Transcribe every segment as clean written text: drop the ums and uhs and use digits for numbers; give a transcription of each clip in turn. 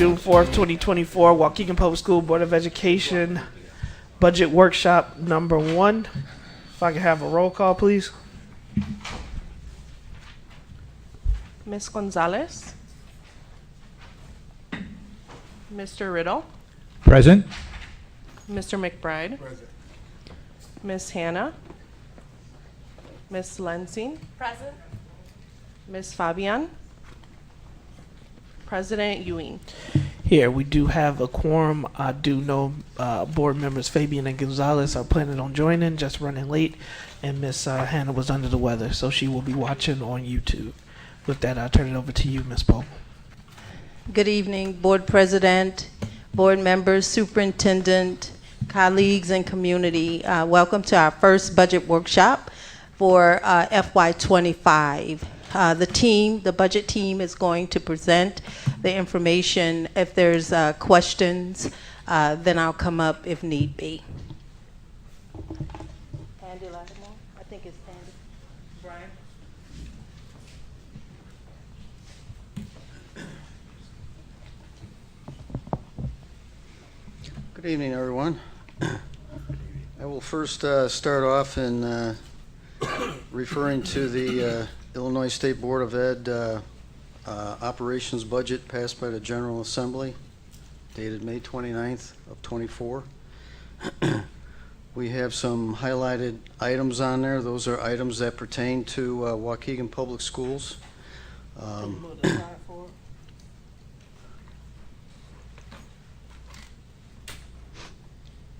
June 4th, 2024, Waukegan Public School Board of Education Budget Workshop number 1. If I can have a roll call, please. Ms. Gonzalez? Mr. Riddle? Present. Mr. McBride? Present. Ms. Hannah? Ms. Lensing? Present. Ms. Fabian? President Ewing? Here, we do have a quorum. I do know board members Fabian and Gonzalez are planning on joining, just running late. And Miss Hannah was under the weather, so she will be watching on YouTube. With that, I'll turn it over to you, Ms. Pope. Good evening, Board President, board members, superintendent, colleagues, and community. Welcome to our first budget workshop for FY25. The budget team is going to present the information. If there's questions, then I'll come up if need be. Andy Lattimore, I think it's Andy. Brian? Good evening, everyone. I will first start off in referring to the Illinois State Board of Ed operations budget passed by the General Assembly, dated May 29th of 24. We have some highlighted items on there. Those are items that pertain to Waukegan Public Schools.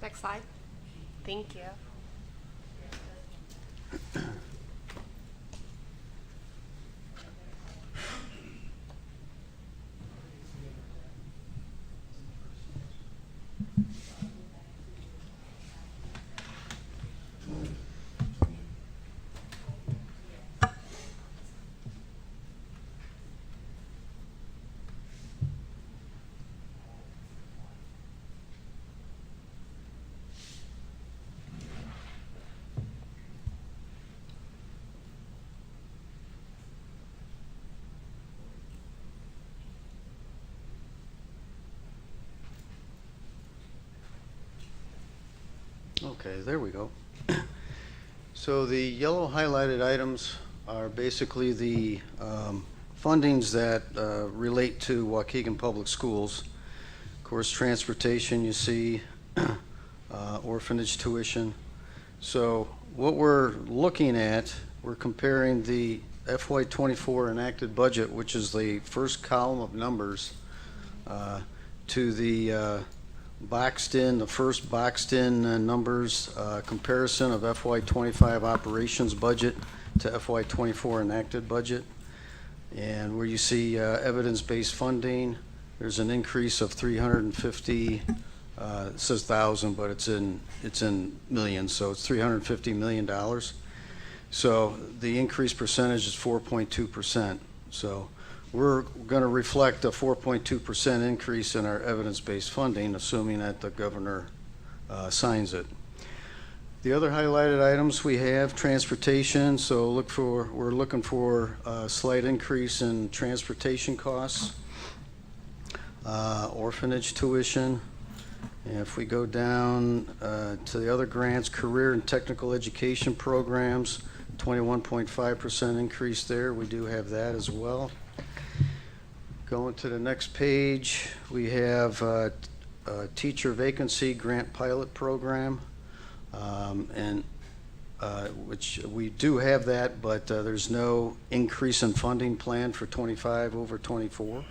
Next slide. Thank you. Okay, there we go. So the yellow highlighted items are basically the fundings that relate to Waukegan Public Schools. Of course, transportation, you see, orphanage tuition. So what we're looking at, we're comparing the FY24 enacted budget, which is the first column of numbers, to the the first boxed in numbers, comparison of FY25 operations budget to FY24 enacted budget. And where you see evidence-based funding, there's an increase of 350, it says thousand, but it's in millions, so it's $350 million. So the increase percentage is 4.2%. So we're going to reflect a 4.2% increase in our evidence-based funding, assuming that the governor signs it. The other highlighted items we have transportation. So we're looking for a slight increase in transportation costs, orphanage tuition. And if we go down to the other grants, career and technical education programs, 21.5% increase there. We do have that as well. Going to the next page, we have a teacher vacancy grant pilot program, which we do have that, but there's no increase in funding planned for 25 over 24.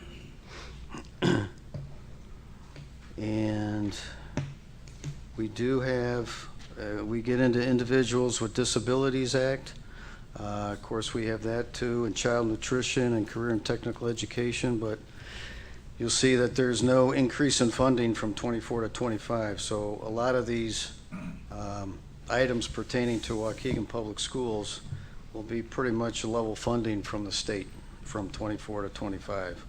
And we do have, we get into Individuals with Disabilities Act. Of course, we have that too, and child nutrition and career and technical education, but you'll see that there's no increase in funding from 24 to 25. So a lot of these items pertaining to Waukegan Public Schools will be pretty much level funding from the state from 24 to 25.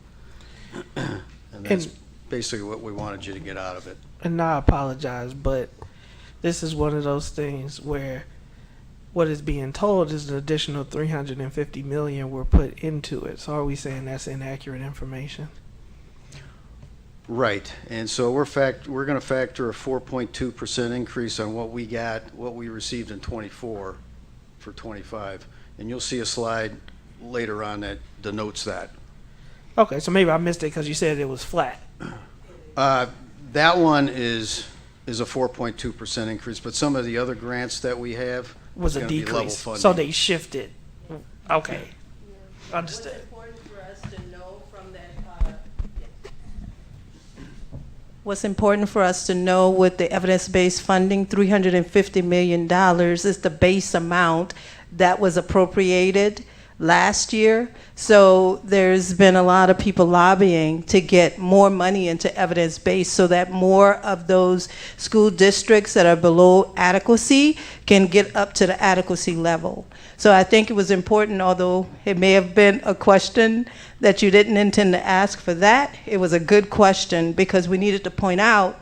And that's basically what we wanted you to get out of it. And I apologize, but this is one of those things where what is being told is an additional $350 million were put into it. So are we saying that's inaccurate information? Right, and so we're going to factor a 4.2% increase on what we received in '24 for '25, and you'll see a slide later on that denotes that. Okay, so maybe I missed it because you said it was flat. That one is a 4.2% increase, but some of the other grants that we have Was is a gonna be level decrease. funding. So they shifted. Okay. Understood. What's important for us to know with the evidence-based funding, $350 million is the base amount that was appropriated last year. So there's been a lot of people lobbying to get more money into evidence-based so that more of those school districts that are below adequacy can get up to the adequacy level. So I think it was important, although it may have been a question that you didn't intend to ask for that, it was a good question because we needed to point out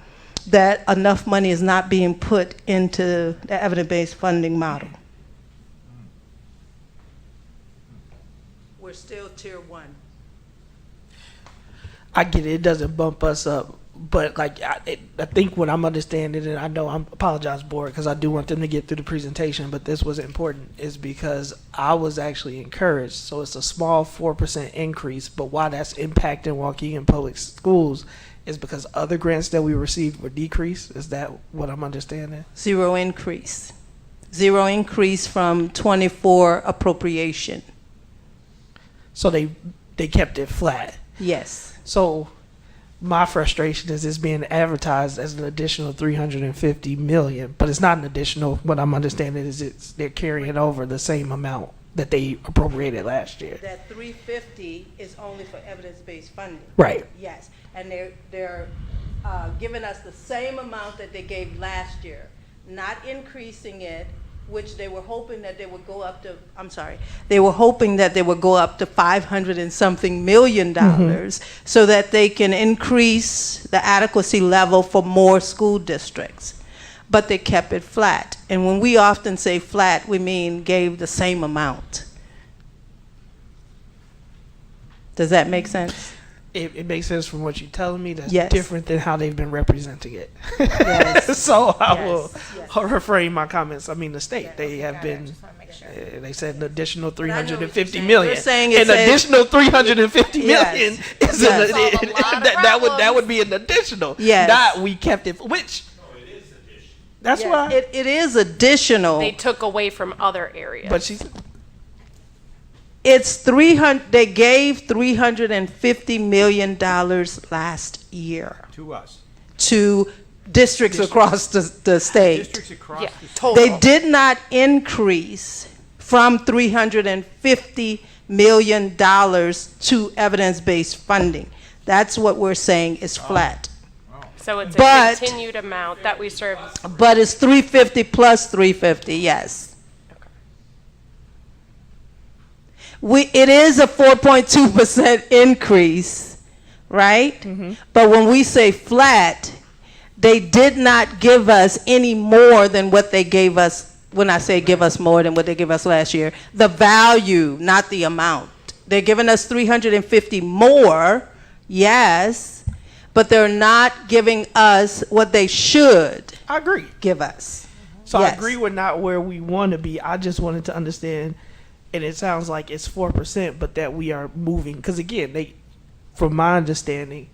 that enough money is not being put into the evidence-based funding model. We're still tier 1. I get it. It doesn't bump us up. But like I think what I'm understanding, and I know I apologize, board, because I do want them to get through the presentation, but this was important, is because I was actually encouraged. So it's a small 4% increase, but why that's impacting Waukegan Public Schools is because other grants that we received were decreased. Is that what I'm understanding? Zero increase. Zero increase from 24 appropriation. So they kept it flat. Yes. So my frustration is it's being advertised as an additional 350 million, but it's not an additional. What I'm understanding is they're carrying over the same amount that they appropriated last year. That 350 is only for evidence-based funding. Right. Yes, and they're giving us the same amount that they gave last year, not increasing it, which they were hoping that they would go up to, they were hoping that they would go up to $500 and something million so that they can increase the adequacy level for more school districts. But they kept it flat. And when we often say flat, we mean gave the same amount. Does that make sense? It makes sense from what you're telling me. That's Yes. different than how they've been representing it. Yes. So I Yes. will Yes. refrain my comments. I mean, the state, Yes. they have been, they said an additional I know what you're 350 saying. million. You're saying it An says- additional 350 Yes. million is Yes. Solve a lot of that would be an additional. Yes. Not we kept it, which. That's Yes, why. it is additional. They took away from other areas. But she's. It's 300. They gave $350 million last year To us. to districts across the state. Districts across Yeah, the state. total. They did not increase from $350 million to evidence-based funding. That's what we're saying is flat. So it's a But- continued amount that we serve. But it's 350 plus 350, yes. It is a 4.2% increase, right? But when we say flat, they did not give us any more than what they gave us. When I say give us more than what they gave us last year, the value, not the amount. They're giving us 350 more, yes, but they're not giving us what they should I agree. give us. So Yes. I agree we're not where we want to be. I just wanted to understand, and it sounds like it's 4%, but that we are moving. Because again, from my understanding,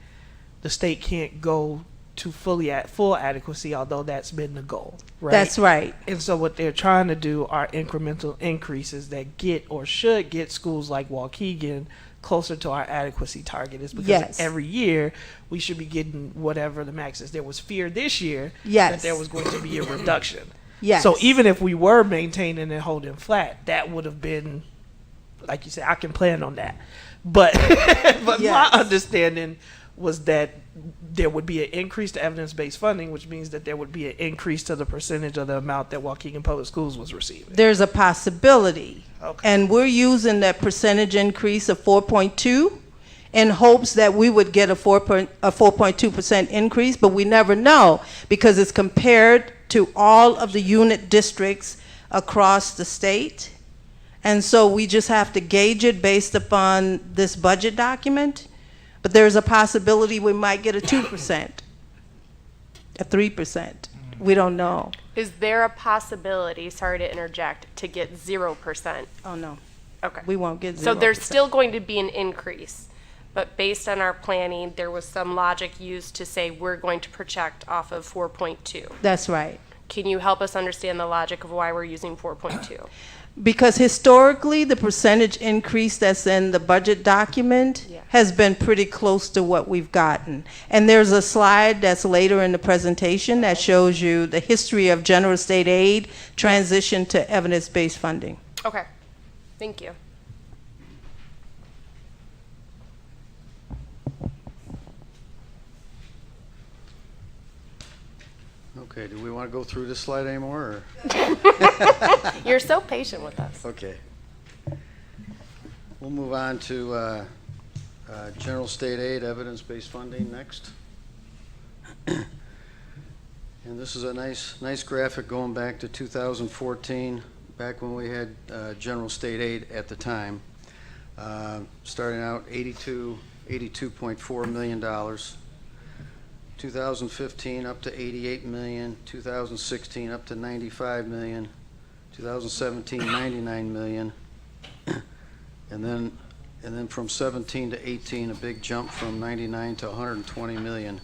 the state can't go to full adequacy, although that's been the goal, right? That's right. And so what they're trying to do are incremental increases that get or should get schools like Waukegan closer to our adequacy target. Is because Yes. every year we should be getting whatever the max is. There was fear this year Yes. that there was going to be a reduction. Yes. So even if we were maintaining and holding flat, that would have been, like you said, I can plan on that. But but Yes. my understanding was that there would be an increase to evidence-based funding, which means that there would be an increase to the percentage of the amount that Waukegan Public Schools was receiving. There's a possibility. Okay. And we're using that percentage increase of 4.2 in hopes that we would get a 4.2% increase, but we never know because it's compared to all of the unit districts across the state. And so we just have to gauge it based upon this budget document. But there's a possibility we might get a 2%, a 3%. We don't know. Is there a possibility, sorry to interject, to get 0%? Oh, no. Okay. We won't get 0%. So there's still going to be an increase, but based on our planning, there was some logic used to say we're going to project off of 4.2. That's right. Can you help us understand the logic of why we're using 4.2? Because historically, the percentage increase that's in the budget document Yeah. has been pretty close to what we've gotten. And there's a slide that's later in the presentation that shows you the history of general state aid transition to evidence-based funding. Okay, thank you. Okay, do we want to go through this slide anymore, or? You're so patient with us. Okay. We'll move on to general state aid, evidence-based funding next. And this is a nice graphic going back to 2014, back when we had general state aid at the time. Starting out $82.4 million. 2015 up to 88 million, 2016 up to 95 million, 2017 99 million, and then from 17 to 18 a big jump from 99 to 120 million.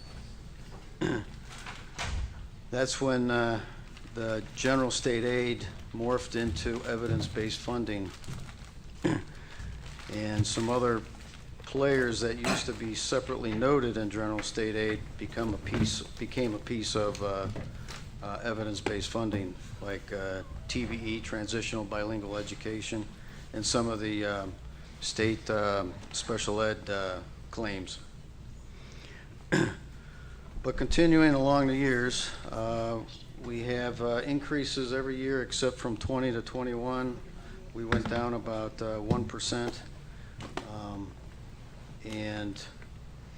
That's when the general state aid morphed into evidence-based funding, and some other players that used to be separately noted in general state aid became a piece of evidence-based funding, like TBE, transitional bilingual education, and some of the state special ed claims. But continuing along the years, we have increases every year except from 20 to 21. We went down about 1%. And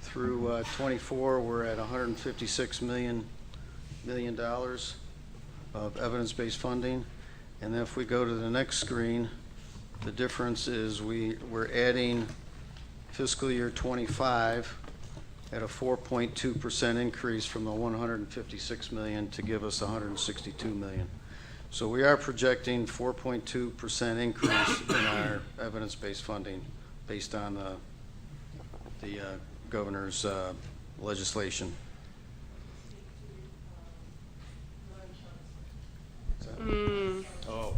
through 24, we're at $156 million of evidence-based funding. And then if we go to the next screen, the difference is we're adding fiscal year 25 at a 4.2% increase from the 156 million to give us 162 million. So we are projecting 4.2% increase in our evidence-based funding based on the governor's legislation. Oh,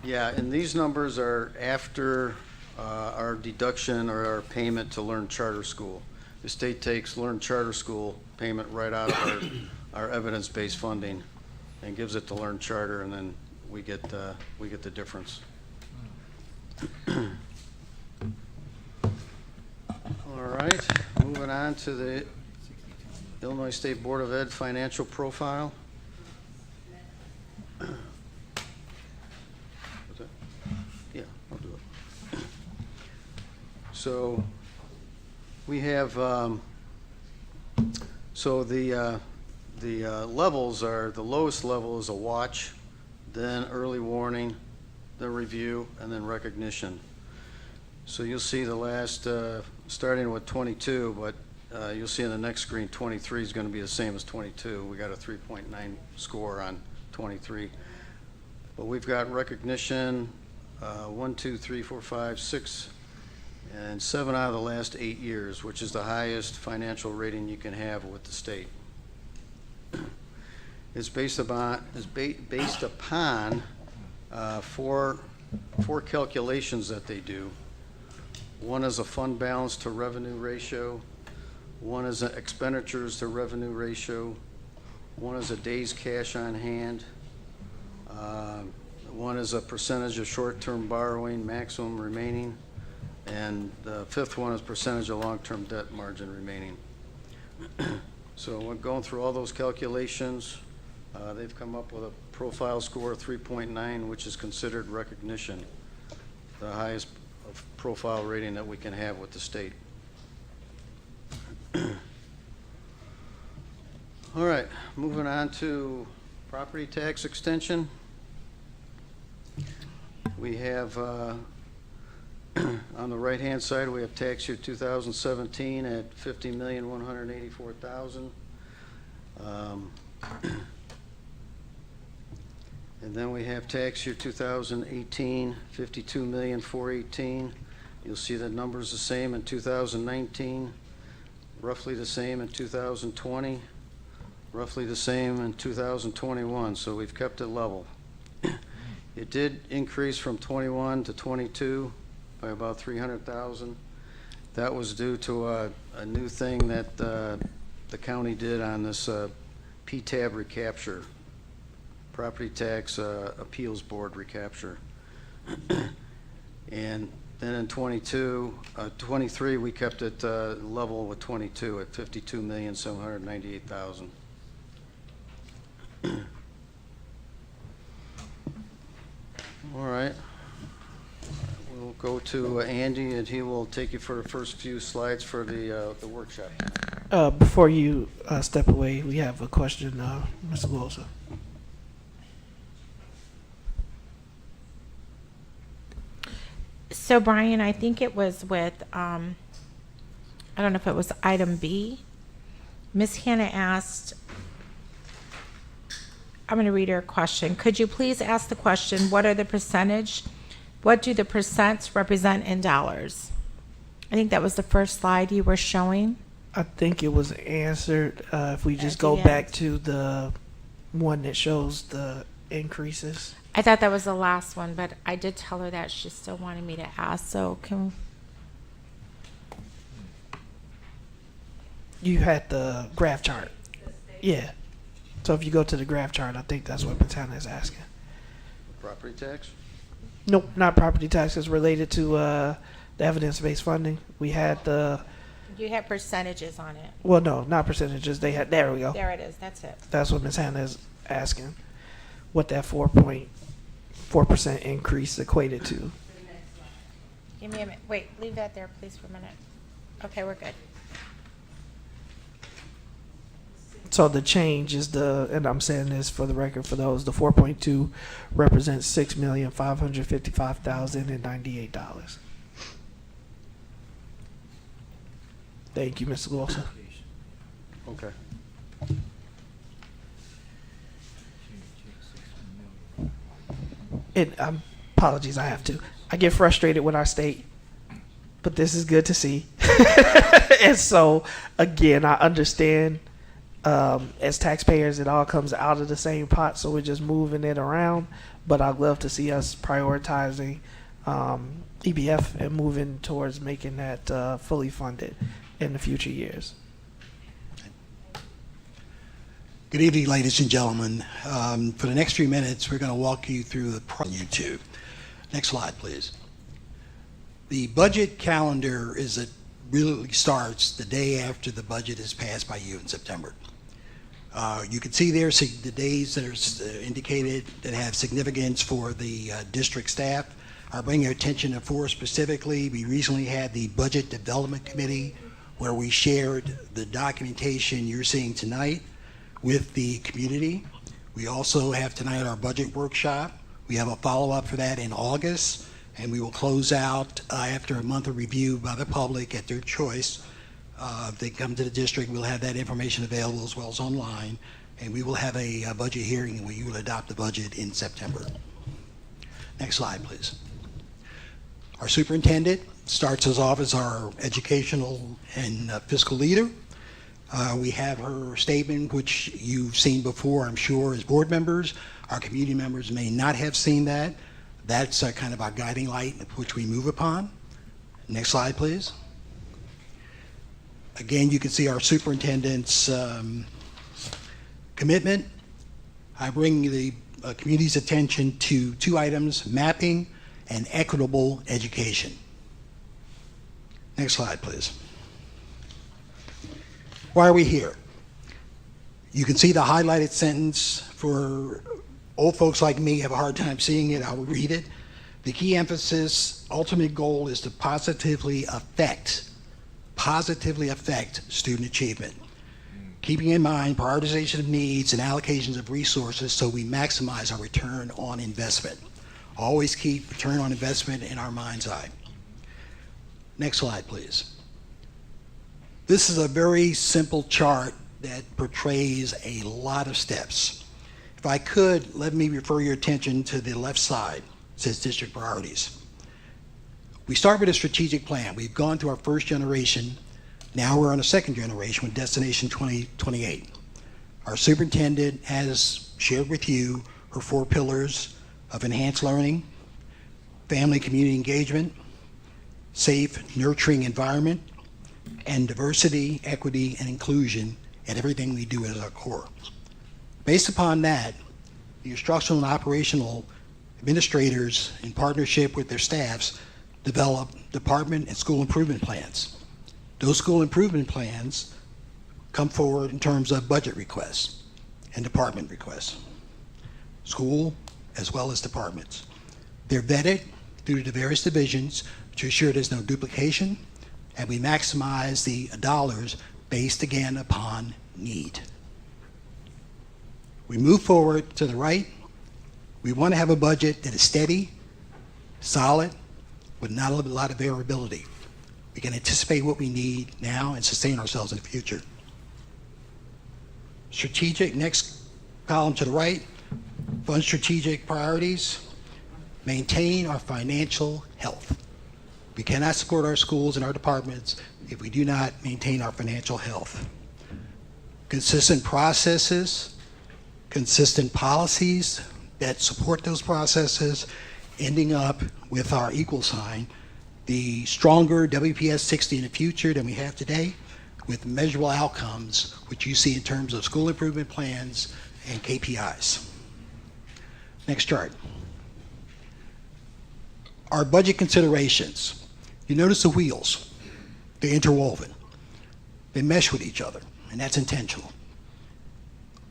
yeah, and these numbers are after our deduction or our payment to Learn Charter School. The state takes Learn Charter School payment right out of our evidence-based funding and gives it to Learn Charter, and then we get the difference. All right, moving on to the Illinois State Board of Ed financial profile. Yeah, I'll do it. So we have, the levels are, the lowest level is a watch, then early warning, then review, and then recognition. So you'll see the last, starting with 22, but you'll see in the next screen 23 is going to be the same as 22. We got a 3.9 score on 23. But we've got recognition 1, 2, 3, 4, 5, 6, and 7 out of the last 8 years, which is the highest financial rating you can have with the state. It's based upon four calculations that they do. One is a fund balance to revenue ratio. One is an expenditures to revenue ratio. One is a days cash on hand. One is a percentage of short-term borrowing, maximum remaining. And the fifth one is percentage of long-term debt margin remaining. So we're going through all those calculations. They've come up with a profile score of 3.9, which is considered recognition, the highest profile rating that we can have with the state. All right, moving on to property tax extension. We have On the right-hand side, we have tax year 2017 at $50,184,000. And then we have tax year 2018, $52,418,000. You'll see the numbers the same in 2019, roughly the same in 2020, roughly the same in 2021, so we've kept it level. It did increase from 21 to 22 by about 300,000. That was due to a new thing that the county did on this PTAB recapture, Property Tax Appeals Board recapture. And then in 23, we kept it level with 22 at $52,798,000. All right. We'll go to Andy, and he will take you for the first few slides for the workshop. Before you step away, we have a question, Mr. Wilson. So Brian, I think it was with, I don't know if it was item B. Ms. Hannah asked, I'm going to read her question. Could you please ask the question, what do the percents represent in dollars? I think that was the first slide you were showing. I think it was answered. If we just At go the back end. to the one that shows the increases. I thought that was the last one, but I did tell her that she still wanted me to ask, so You had the graph chart. Yeah. So if you go to the graph chart, I think that's what Matana is asking. Property tax? Nope, not property taxes related to the evidence-based funding. We had you had percentages on it. well, no, not percentages. They had, there we go. There it is, that's it. That's what Ms. Hannah is asking. What that 4.4% increase equated to. Give me a minute. Wait, leave that there, please, for a minute. Okay, we're good. So the change is and I'm saying this for the record for those, the 4.2 represents $6,555,098. Thank you, Mr. Wilson. Okay. And apologies, I have to. I get frustrated when I state, but this is good to see. And so, again, I understand as taxpayers, it all comes out of the same pot, so we're just moving it around. But I'd love to see us prioritizing EBF and moving towards making that fully funded in the future years. Good evening, ladies and gentlemen. For the next few minutes, we're going to walk you through the YouTube. Next slide, please. The budget calendar really starts the day after the budget is passed by you in September. You can see there the days that are indicated that have significance for the district staff. I'll bring your attention to four specifically. We recently had the Budget Development Committee where we shared the documentation you're seeing tonight with the community. We also have tonight our budget workshop. We have a follow-up for that in August, and we will close out after a month of review by the public at their choice. If they come to the district, we'll have that information available as well as online, and we will have a budget hearing where you will adopt the budget in September. Next slide, please. Our superintendent starts us off as our educational and fiscal leader. We have her statement, which you've seen before, I'm sure, as board members. Our community members may not have seen that. That's kind of our guiding light which we move upon. Next slide, please. Again, you can see our superintendent's commitment. I bring the community's attention to two items, mapping and equitable education. Next slide, please. Why are we here? You can see the highlighted sentence. For old folks like me have a hard time seeing it, I will read it. The key emphasis, ultimate goal is to positively affect student achievement. Keeping in mind prioritization of needs and allocations of resources so we maximize our return on investment. Always keep return on investment in our mind's eye. Next slide, please. This is a very simple chart that portrays a lot of steps. If I could, let me refer your attention to the left side. It says district priorities. We start with a strategic plan. We've gone through our first generation. Now we're on a second generation with Destination 2028. Our superintendent has shared with you her 4 pillars of enhanced learning, family community engagement, safe, nurturing environment, and diversity, equity, and inclusion in everything we do as our core. Based upon that, the instructional and operational administrators, in partnership with their staffs, develop department and school improvement plans. Those school improvement plans come forward in terms of budget requests and department requests, school as well as departments. They're vetted through the various divisions to ensure there's no duplication, and we maximize the dollars based again upon need. We move forward to the right. We want to have a budget that is steady, solid, with not a lot of variability. We can anticipate what we need now and sustain ourselves in the future. Strategic, next column to the right, fund strategic priorities, maintain our financial health. We cannot support our schools and our departments if we do not maintain our financial health. Consistent processes, consistent policies that support those processes, ending up with our equal sign, the stronger WPS 60 in the future than we have today, with measurable outcomes, which you see in terms of school improvement plans and KPIs. Next chart. Our budget considerations. You notice the wheels. They're interwoven. They mesh with each other, and that's intentional.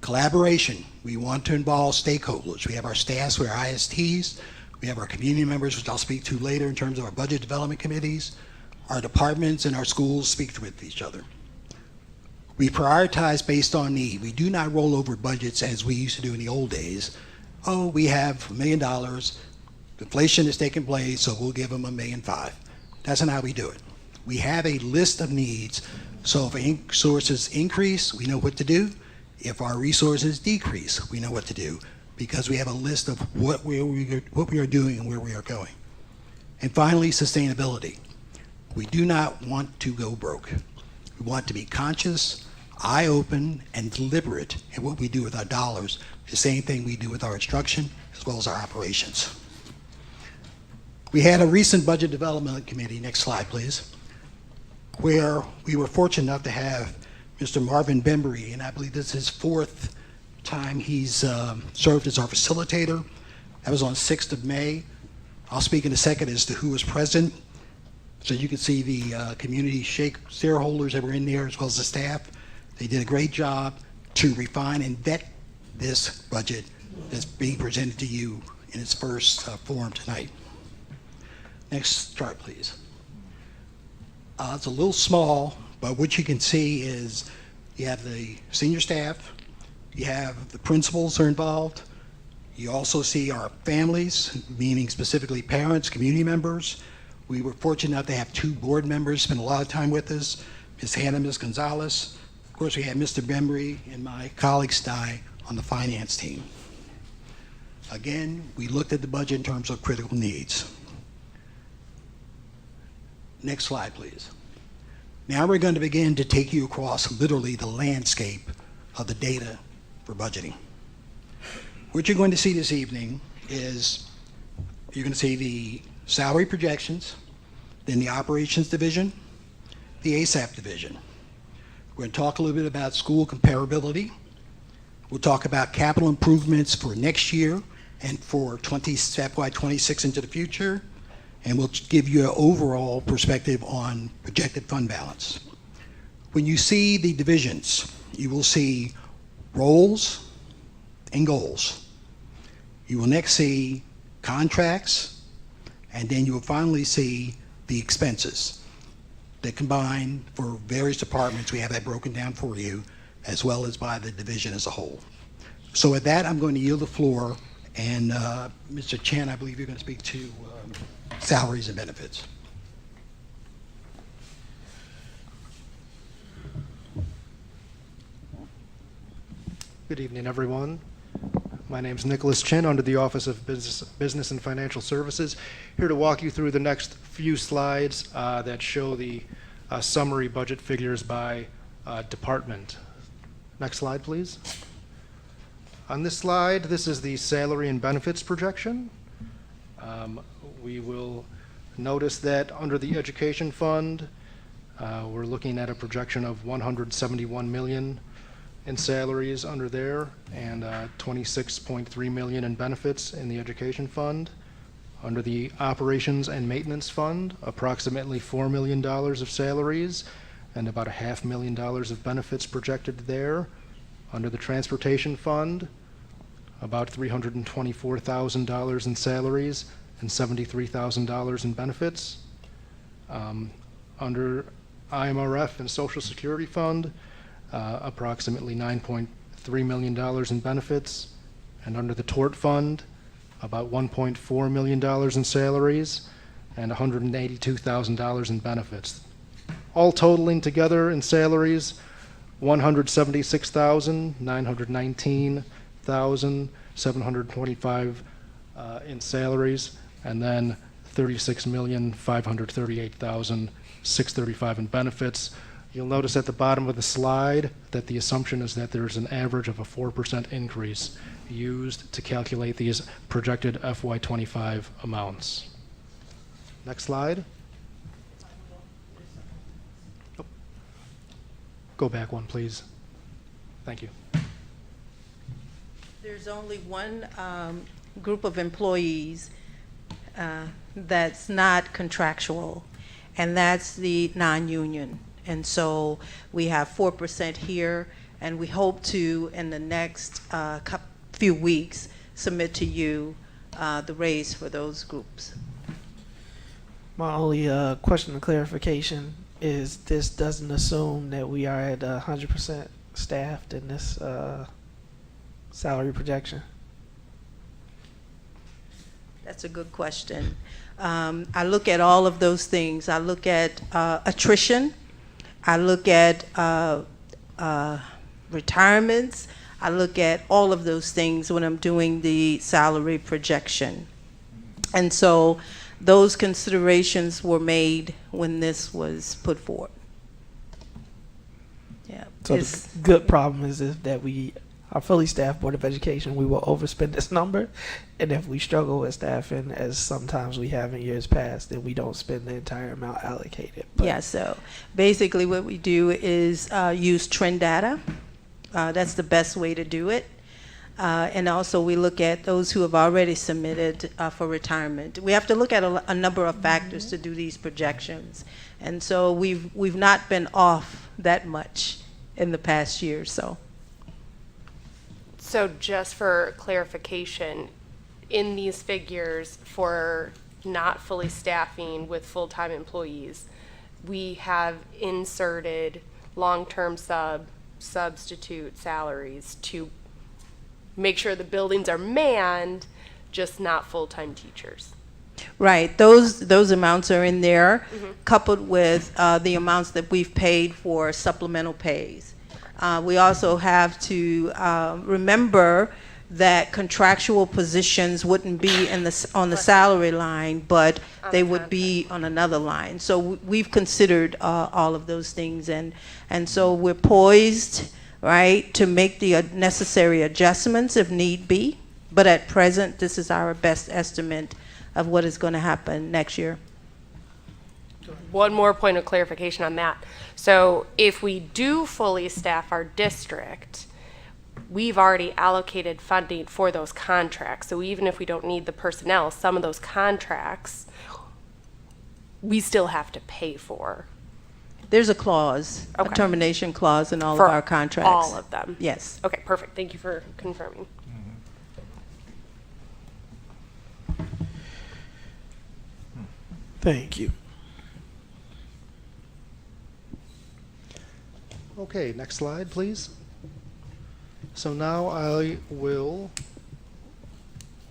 Collaboration. We want to involve stakeholders. We have our staffs with our ISTs. We have our community members, which I'll speak to later in terms of our budget development committees. Our departments and our schools speak with each other. We prioritize based on need. We do not roll over budgets as we used to do in the old days. Oh, we have $1 million. Inflation is taking place, so we'll give them $1.5 million. That's not how we do it. We have a list of needs, so if resources increase, we know what to do. If our resources decrease, we know what to do, because we have a list of what we are doing and where we are going. And finally, sustainability. We do not want to go broke. We want to be conscious, eye-open, and deliberate in what we do with our dollars, the same thing we do with our instruction as well as our operations. We had a recent budget development committee, next slide please, where we were fortunate enough to have Mr. Marvin Bembry, and I believe this is his 4th time he's served as our facilitator. That was on 6th of May. I'll speak in a second as to who was present. So you can see the community shareholders that were in there as well as the staff. They did a great job to refine and vet this budget that's being presented to you in its first form tonight. Next chart, please. It's a little small, but what you can see is you have the senior staff, you have the principals are involved, you also see our families, meaning specifically parents, community members. We were fortunate enough to have 2 board members spend a lot of time with us, Ms. Hannah, Ms. Gonzalez. Of course, we had Mr. Bembry and my colleague Sty on the finance team. Again, we looked at the budget in terms of critical needs. Next slide, please. Now we're going to begin to take you across literally the landscape of the data for budgeting. What you're going to see this evening is you're going to see the salary projections, then the operations division, the ASAP division. We're going to talk a little bit about school comparability. We'll talk about capital improvements for next year and for FY26 into the future. And we'll give you an overall perspective on projected fund balance. When you see the divisions, you will see roles and goals. You will next see contracts, and then you will finally see the expenses that combine for various departments. We have that broken down for you, as well as by the division as a whole. So with that, I'm going to yield the floor, and Mr. Chen, I believe you're going to speak to salaries and benefits. Good evening, everyone. My name's Nicholas Chin, under the Office of Business and Financial Services, here to walk you through the next few slides that show the summary budget figures by department. Next slide, please. On this slide, this is the salary and benefits projection. We will notice that under the education fund, we're looking at a projection of $171 million in salaries under there, and $26.3 million in benefits in the education fund. Under the operations and maintenance fund, approximately $4 million of salaries and about $500,000 of benefits projected there. Under the transportation fund, about $324,000 in salaries and $73,000 in benefits. Under IMRF and Social Security Fund, approximately $9.3 million in benefits. And under the tort fund, about $1.4 million in salaries and $182,000 in benefits. All totaling together in salaries, $176,919,725 in salaries, and then $36,538,635 in benefits. You'll notice at the bottom of the slide that the assumption is that there's an average of a 4% increase used to calculate these projected FY25 amounts. Next slide. Oh. Go back one, please. Thank you. There's only one group of employees that's not contractual, and that's the non-union. And so we have 4% here, and we hope to, in the next few weeks, submit to you the raise for those groups. My only question and clarification is this doesn't assume that we are at 100% staffed in this salary projection. That's a good question. I look at all of those things. I look at attrition. I look at retirements. I look at all of those things when I'm doing the salary projection. And so those considerations were made when this was put forward. Yeah. So the good problem is that we are fully staffed Board of Education. We will overspend this number, and if we struggle with staffing, as sometimes we have in years past, then we don't spend the entire amount allocated. But yeah, so basically what we do is use trend data. That's the best way to do it. And also we look at those who have already submitted for retirement. We have to look at a number of factors to do these projections. And so we've not been off that much in the past year or so. So just for clarification, in these figures for not fully staffing with full-time employees, we have inserted long-term substitute salaries to make sure the buildings are manned, just not full-time teachers. Right, those amounts are in there, coupled with the amounts that we've paid for supplemental pays. We also have to remember that contractual positions wouldn't be on the salary line, but they would be on another line. So we've considered all of those things, and so we're poised, right, to make the necessary adjustments if need be. But at present, this is our best estimate of what is going to happen next year. One more point of clarification on that. So if we do fully staff our district, we've already allocated funding for those contracts. So even if we don't need the personnel, some of those contracts we still have to pay for. There's a clause, a Okay. termination clause in all For of our contracts. all of them? Yes. Okay, perfect. Thank you for confirming. thank you. Okay, next slide, please. So now I will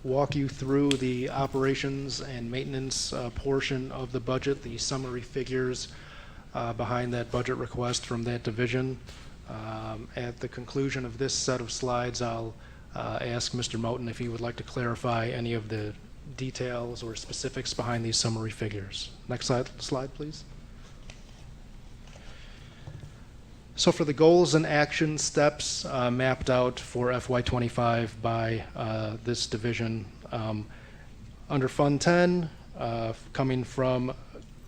walk you through the operations and maintenance portion of the budget, the summary figures behind that budget request from that division. At the conclusion of this set of slides, I'll ask Mr. Moten if he would like to clarify any of the details or specifics behind these summary figures. Next slide, please. So for the goals and action steps mapped out for FY25 by this division, under Fund 10, coming from,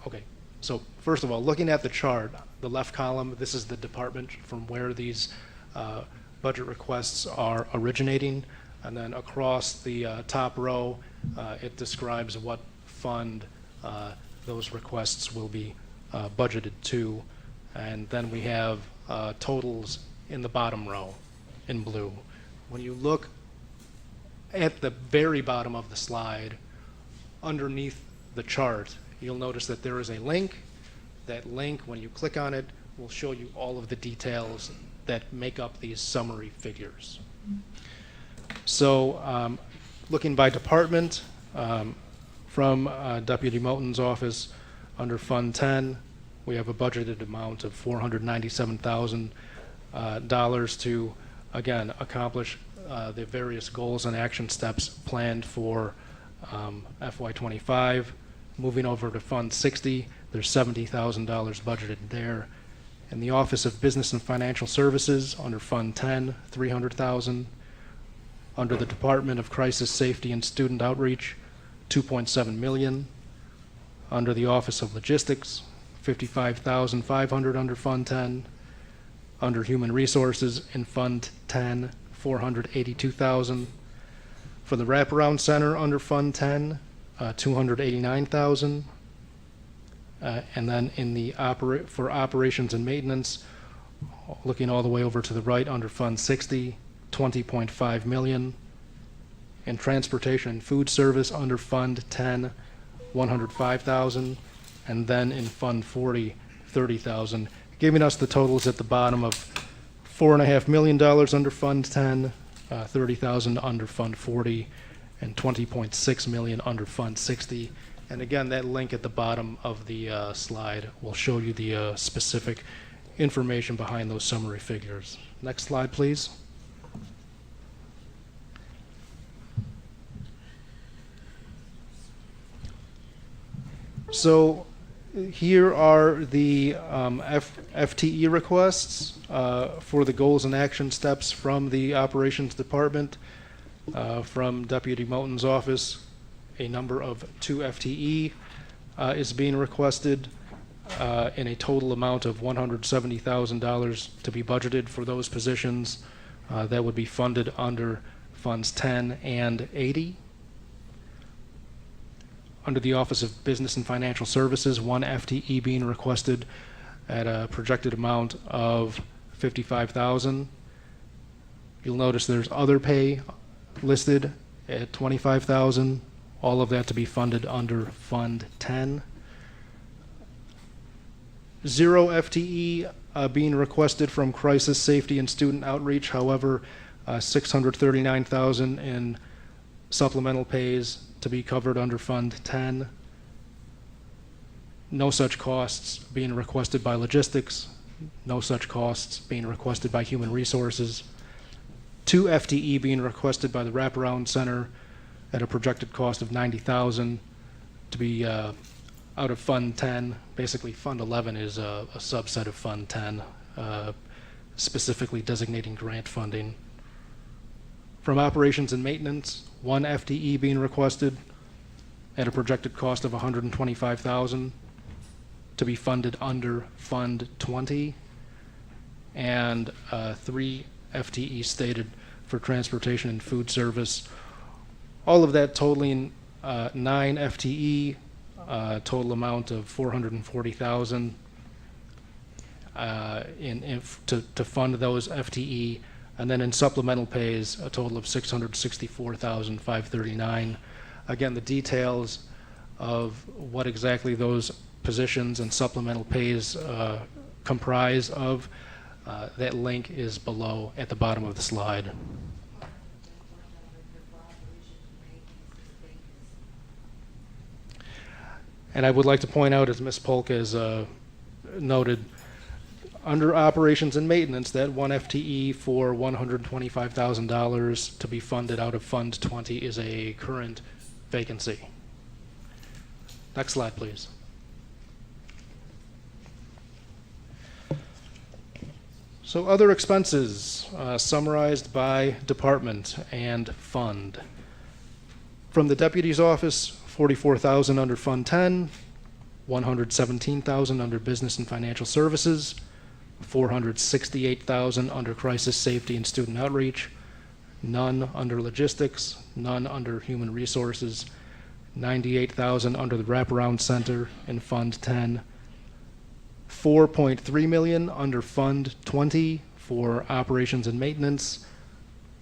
okay, so first of all, looking at the chart, the left column, this is the department from where these budget requests are originating, and then across the top row, it describes what fund those requests will be budgeted to, and then we have totals in the bottom row in blue. When you look at the very bottom of the slide, underneath the chart, you'll notice that there is a link. That link, when you click on it, will show you all of the details that make up these summary figures. So looking by department, from Deputy Moten's office, under Fund 10, we have a budgeted amount of $497,000 to, again, accomplish the various goals and action steps planned for FY25. Moving over to Fund 60, there's $70,000 budgeted there. In the Office of Business and Financial Services, under Fund 10, $300,000. Under the Department of Crisis Safety and Student Outreach, $2.7 million. Under the Office of Logistics, $55,500 under Fund 10. Under Human Resources in Fund 10, $482,000. For the Wraparound Center under Fund 10, $289,000. And then in the for operations and maintenance, looking all the way over to the right under Fund 60, $20.5 million. In transportation and food service under Fund 10, $105,000. And then in Fund 40, $30,000, giving us the totals at the bottom of $4.5 million under Fund 10, $30,000 under Fund 40, and $20.6 million under Fund 60. And again, that link at the bottom of the slide will show you the specific information behind those summary figures. Next slide, please. So here are the FTE requests for the goals and action steps from the operations department, from Deputy Moten's office. A number of 2 FTE is being requested in a total amount of $170,000 to be budgeted for those positions. That would be funded under Funds 10 and 80. Under the Office of Business and Financial Services, 1 FTE being requested at a projected amount of $55,000. You'll notice there's other pay listed at $25,000. All of that to be funded under Fund 10. 0 FTE being requested from Crisis Safety and Student Outreach. However, $639,000 in supplemental pays to be covered under Fund 10. No such costs being requested by Logistics. No such costs being requested by Human Resources. 2 FTE being requested by the Wraparound Center at a projected cost of $90,000 to be out of Fund 10. Basically, Fund 11 is a subset of Fund 10, specifically designating grant funding. From operations and maintenance, 1 FTE being requested at a projected cost of $125,000 to be funded under Fund 20, and 3 FTE stated for transportation and food service. All of that totaling 9 FTE, total amount of $440,000 to fund those FTE, and then in supplemental pays, a total of $664,539. Again, the details of what exactly those positions and supplemental pays comprise of, that link is below at the bottom of the slide. And I would like to point out, as Ms. Polk has noted, Under operations and maintenance, that one FTE for $125,000 to be funded out of Fund 20 is a current vacancy. Next slide, please. So other expenses summarized by department and fund. From the deputy's office, $44,000 under Fund 10, $117,000 under business and financial services, $468,000 under crisis safety and student outreach, none under logistics, none under human resources, $98,000 under the wraparound center in Fund 10, $4.3 million under Fund 20 for operations and maintenance,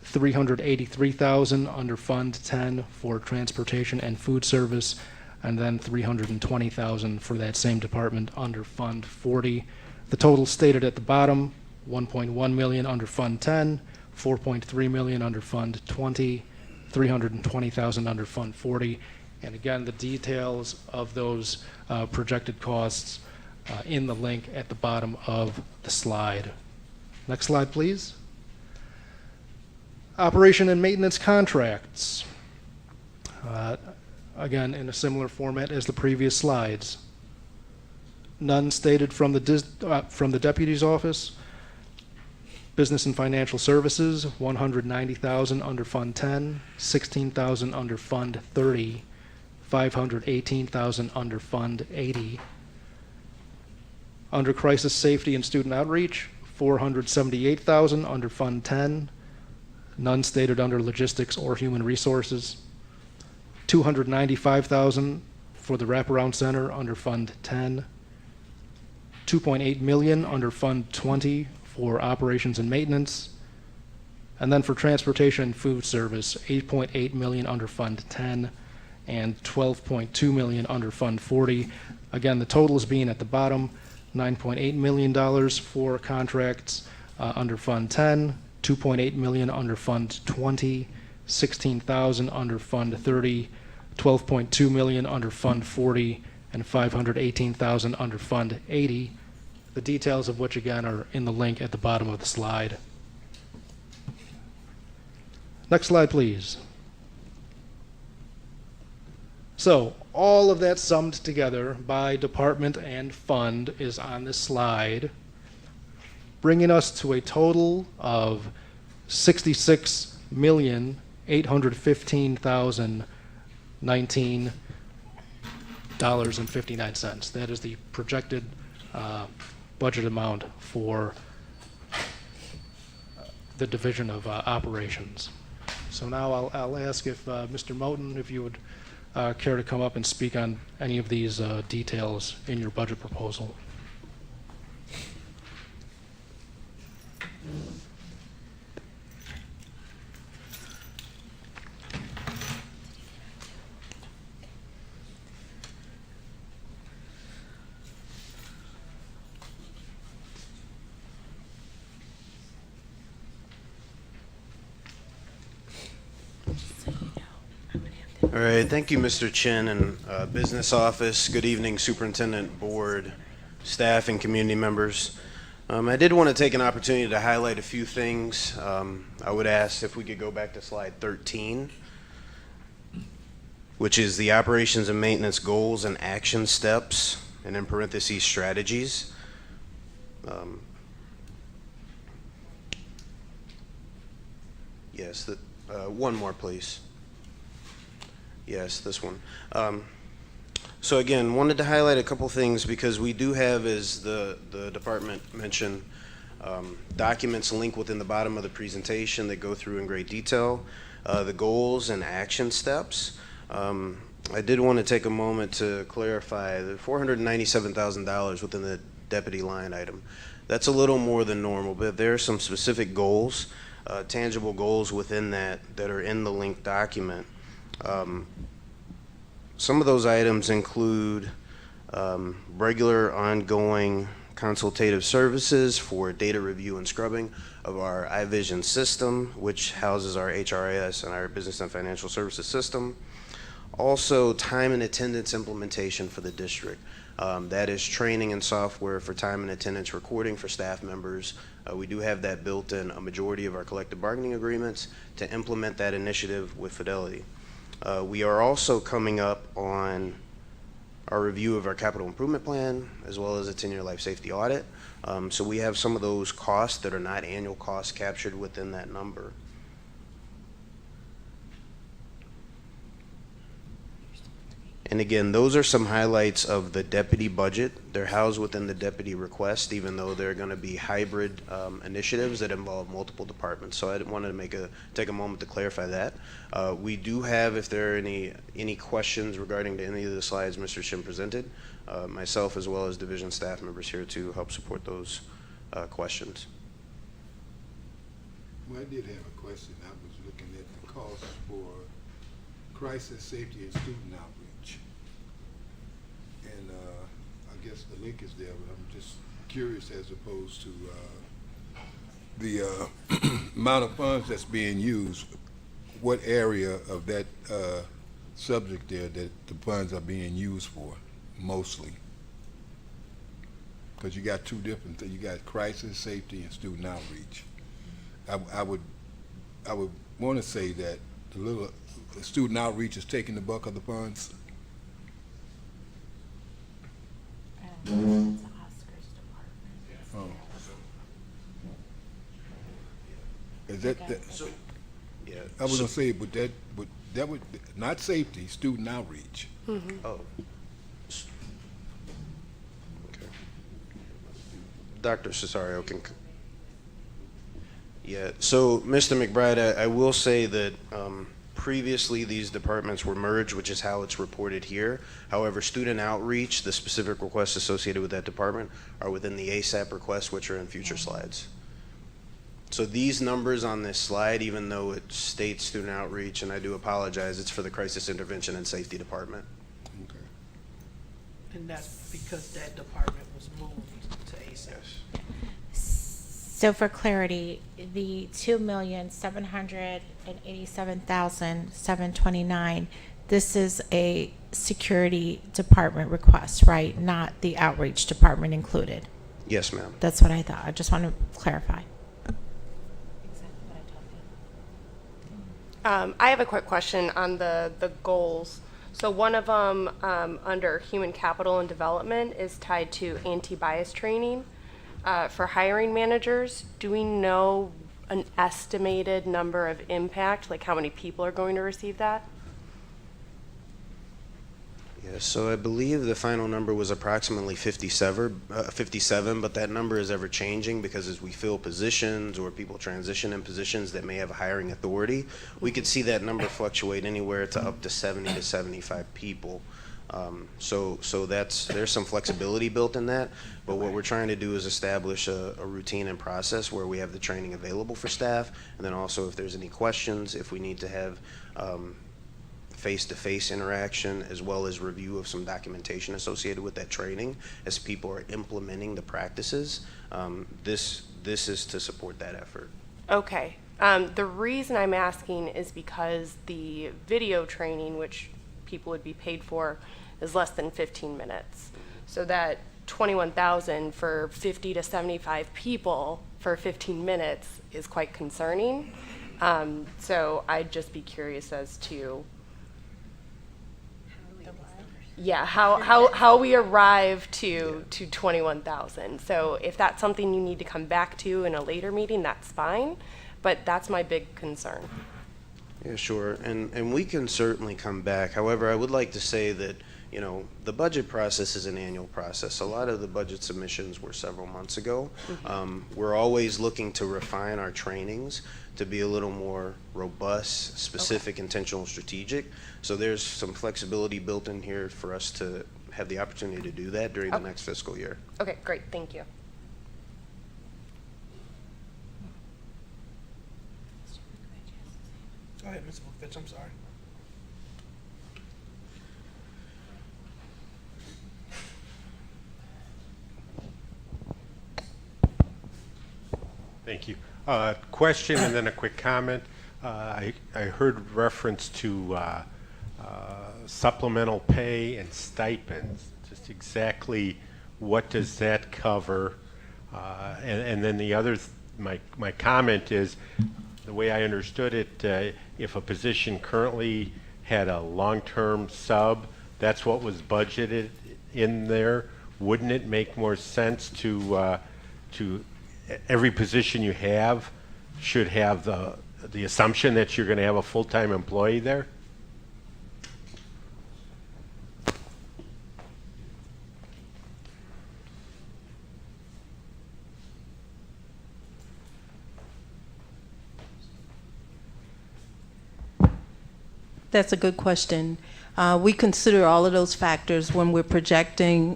$383,000 under Fund 10 for transportation and food service, and then $320,000 for that same department under Fund 40. The total stated at the bottom: $1.1 million under Fund 10, $4.3 million under Fund 20, $320,000 under Fund 40. And again, the details of those projected costs in the link at the bottom of the slide. Next slide, please. Operation and maintenance contracts. Again, in a similar format as the previous slides. None stated from the deputy's office. Business and financial services, $190,000 under Fund 10, $16,000 under Fund 30, $518,000 under Fund 80. Under crisis safety and student outreach, $478,000 under Fund 10, none stated under logistics or human resources. $295,000 for the wraparound center under Fund 10. $2.8 million under Fund 20 for operations and maintenance. And then for transportation and food service, $8.8 million under Fund 10 and $12.2 million under Fund 40. Again, the totals being at the bottom: $9.8 million for contracts under Fund 10, $2.8 million under Fund 20, $16,000 under Fund 30, $12.2 million under Fund 40, and $518,000 under Fund 80, the details of which again are in the link at the bottom of the slide. Next slide, please. So all of that summed together by department and fund is on this slide, bringing us to a total of $66,815,019.59. That is the projected budget amount for the division of operations. So now I'll ask if Mr. Moten, if you would care to come up and speak on any of these details in your budget proposal. All right, thank you, Mr. Chin and Business Office. Good evening, Superintendent, Board, staff, and community members. I did want to take an opportunity to highlight a few things. I would ask if we could go back to slide 13, which is the operations and maintenance goals and action steps, and in parentheses, strategies. Yes, one more, please. Yes, this one. So again, wanted to highlight a couple things because we do have, as the department mentioned, documents linked within the bottom of the presentation that go through in great detail, the goals and action steps. I did want to take a moment to clarify the $497,000 within the deputy line item. That's a little more than normal, but there are some specific goals, tangible goals within that are in the linked document. Some of those items include regular ongoing consultative services for data review and scrubbing of our iVision system, which houses our HRIS and our business and financial services system. Also, time and attendance implementation for the district. That is training and software for time and attendance recording for staff members. We do have that built in a majority of our collective bargaining agreements to implement that initiative with fidelity. We are also coming up on our review of our capital improvement plan, as well as a 10-year life safety audit. So we have some of those costs that are not annual costs captured within that number. And again, those are some highlights of the deputy budget. They're housed within the deputy request, even though they're going to be hybrid initiatives that involve multiple departments. So I wanted to take a moment to clarify that. We do have, if there are any questions regarding to any of the slides Mr. Shin presented, myself as well as division staff members here to help support those questions. Well, I did have a question. I was looking at the cost for crisis safety and student outreach. And I guess the link is there, but I'm just curious as opposed to the amount of funds that's being used, what area of that subject there that the funds are being used for, mostly? Because you got two different things. You got crisis safety and student outreach. I would want to say that the student outreach is taking the buck of the funds. Oh. Is that So, yeah. I was gonna say, but that would not safety, student outreach. Oh. Okay. Dr. Cesario can. Yeah, so Mr. McBride, I will say that previously these departments were merged, which is how it's reported here. However, student outreach, the specific requests associated with that department, are within the ASAP requests, which are in future slides. So these numbers on this slide, even though it states student outreach, and I do apologize, it's for the crisis intervention and safety department. Okay. And that's because that department was moved to ASAP. So for clarity, the 2,787,729, this is a security department request, right? Not the outreach department included. Yes, ma'am. That's what I thought. I just want to clarify. I have a quick question on the goals. So one of them under human capital and development is tied to anti-bias training for hiring managers. Do we know an estimated number of impact, like how many people are going to receive that? Yeah, so I believe the final number was approximately 57, but that number is ever changing because as we fill positions or people transition in positions that may have a hiring authority, we could see that number fluctuate anywhere to up to 70 to 75 people. So there's some flexibility built in that, but what we're trying to do is establish a routine and process where we have the training available for staff, and then also if there's any questions, if we need to have face-to-face interaction as well as review of some documentation associated with that training as people are implementing the practices. This is to support that effort. Okay. The reason I'm asking is because the video training, which people would be paid for, is less than 15 minutes. So that 21,000 for 50 to 75 people for 15 minutes is quite concerning. So I'd just be curious as to how we arrive to 21,000. So if that's something you need to come back to in a later meeting, that's fine, but that's my big concern. Yeah, sure, and we can certainly come back. However, I would like to say that, you know, the budget process is an annual process. A lot of the budget submissions were several months ago. We're always looking to refine our trainings to be a little more robust, specific, intentional, strategic. So there's some flexibility built in here for us to have the opportunity to do that during the next fiscal year. Okay, great, thank you. Go ahead, Ms. Bookfitch, I'm sorry. Thank you. Question and then a quick comment. I heard reference to supplemental pay and stipends. Just exactly what does that cover? And then the other, my comment is, the way I understood it, if a position currently had a long-term sub, that's what was budgeted in there. Wouldn't it make more sense to every position you have should have the assumption that you're going to have a full-time employee there? That's a good question. We consider all of those factors when we're projecting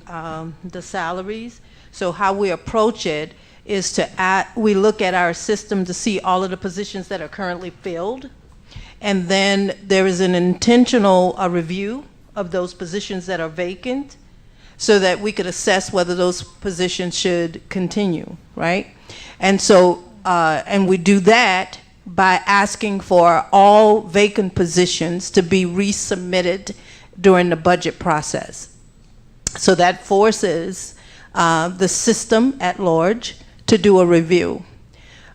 the salaries. So how we approach it is we look at our system to see all of the positions that are currently filled. And then there is an intentional review of those positions that are vacant so that we could assess whether those positions should continue, right? And so, and we do that by asking for all vacant positions to be resubmitted during the budget process. So that forces the system at large to do a review.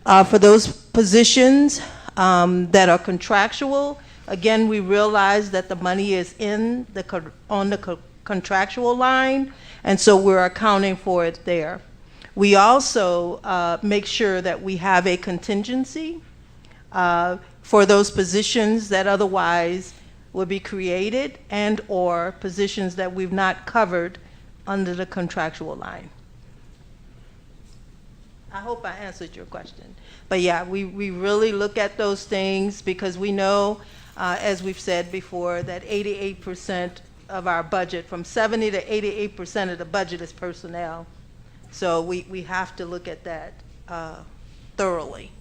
For those positions that are contractual, again, we realize that the money is on the contractual line, and so we're accounting for it there. We also make sure that we have a contingency for those positions that otherwise would be created and or positions that we've not covered under the contractual line. I hope I answered your question. But yeah, we really look at those things because we know, as we've said before, that 88% of our budget, from 70 to 88% of the budget is personnel. So we have to look at that thoroughly.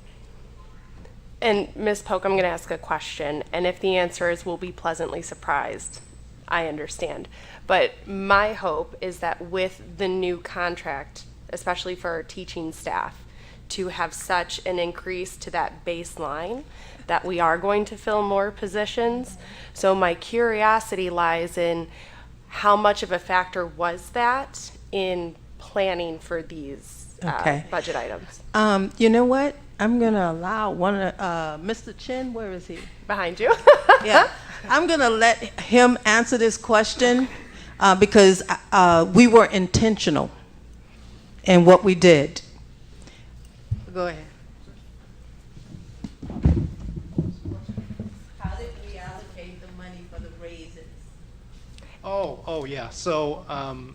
And Ms. Polk, I'm going to ask a question, and if the answer is we'll be pleasantly surprised, I understand. But my hope is that with the new contract, especially for our teaching staff, to have such an increase to that baseline that we are going to fill more positions. So my curiosity lies in how much of a factor was that in planning for these budget items? You know what? I'm going to allow Mr. Chin, where is he? Behind you. Yeah. I'm going to let him answer this question because we were intentional in what we did. Go ahead. How did we allocate the money for the raises? Oh yeah. So, of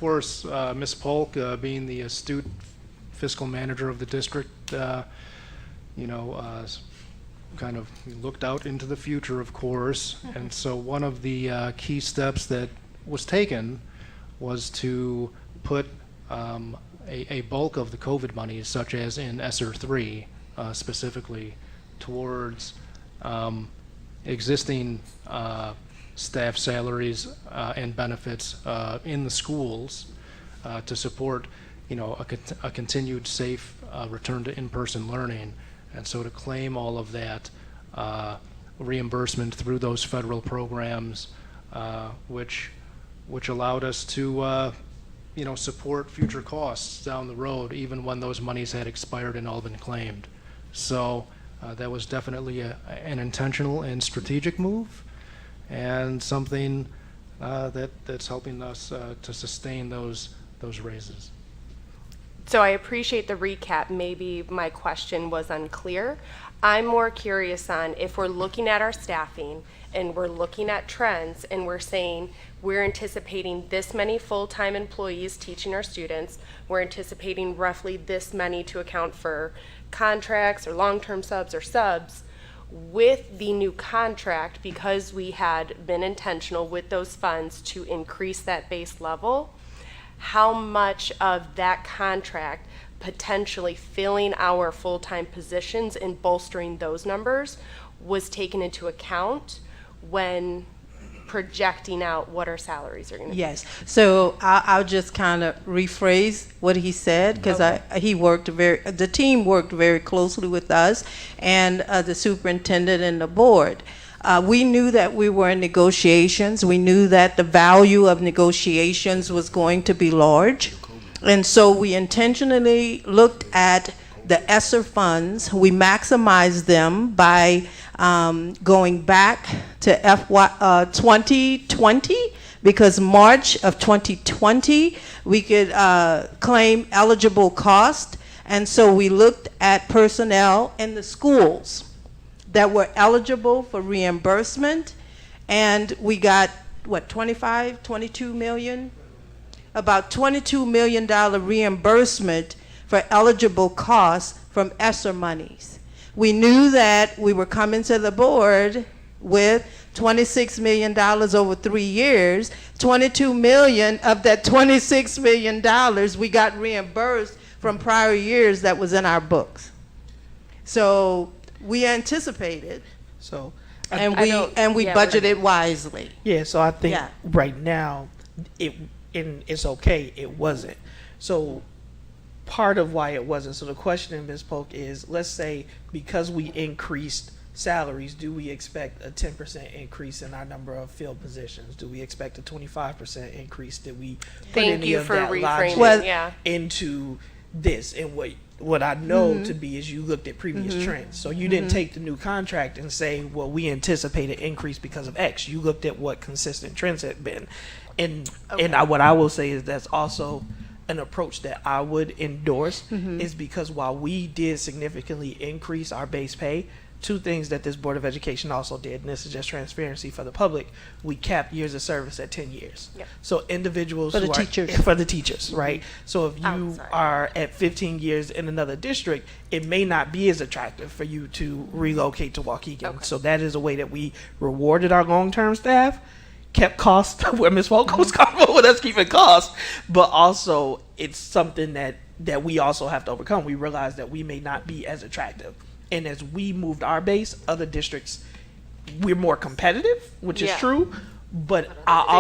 course, Ms. Polk, being the astute fiscal manager of the district, kind of looked out into the future, of course. And so one of the key steps that was taken was to put a bulk of the COVID money, such as in ESSER 3 specifically, towards existing staff salaries and benefits in the schools to support a continued safe return to in-person learning. And so to claim all of that reimbursement through those federal programs, which allowed us to support future costs down the road, even when those monies had expired and all been claimed. So that was definitely an intentional and strategic move, and something that's helping us to sustain those raises. So I appreciate the recap. Maybe my question was unclear. I'm more curious on if we're looking at our staffing and we're looking at trends and we're saying we're anticipating this many full-time employees teaching our students, we're anticipating roughly this many to account for contracts or long-term subs or subs. With the new contract, because we had been intentional with those funds to increase that base level, how much of that contract potentially filling our full-time positions and bolstering those numbers was taken into account when projecting out what our salaries are going to be? Yes. So I'll just kind of rephrase what he said because the team worked very closely with us and the superintendent and the board. We knew that we were in negotiations. We knew that the value of negotiations was going to be large. And so we intentionally looked at the ESSER funds. We maximized them by going back to FY 2020, because March of 2020, we could claim eligible cost. And so we looked at personnel in the schools that were eligible for reimbursement. And we got, what, 25, 22 million? About $22 million reimbursement for eligible costs from ESSER monies. We knew that we were coming to the board with $26 million over 3 years. 22 million of that $26 million we got reimbursed from prior years that was in our books. So we anticipated, So, and I we don't- yeah, budgeted wisely. yeah, so I think Yeah. right now, it's okay, it wasn't. So part of why it wasn't, so the question, Ms. Polk, is, let's say because we increased salaries, do we expect a 10% increase in our number of field positions? Do we expect a 25% increase? Did we put Thank any you of for that reframing, logic yeah. into this? And what I know to be is you looked at previous trends. So you didn't take the new contract and say, well, we anticipate an increase because of X. You looked at what consistent trends had been. And what I will say is that's also an approach that I would endorse, is because while we did significantly increase our base pay, two things that this Board of Education also did, and this is just transparency for the public, we capped years of service at 10 years. Yep. So individuals For the who teachers. are, for the teachers, right? So if Oh, you sorry. are at 15 years in another district, it may not be as attractive for you to relocate to Waukegan. Okay. So that is a way that we rewarded our long-term staff, kept costs where Ms. Polk was comfortable with us keeping costs, but also it's something that we also have to overcome. We realize that we may not be as attractive. And as we moved our base, other districts, we're more competitive, which is Yeah. true. But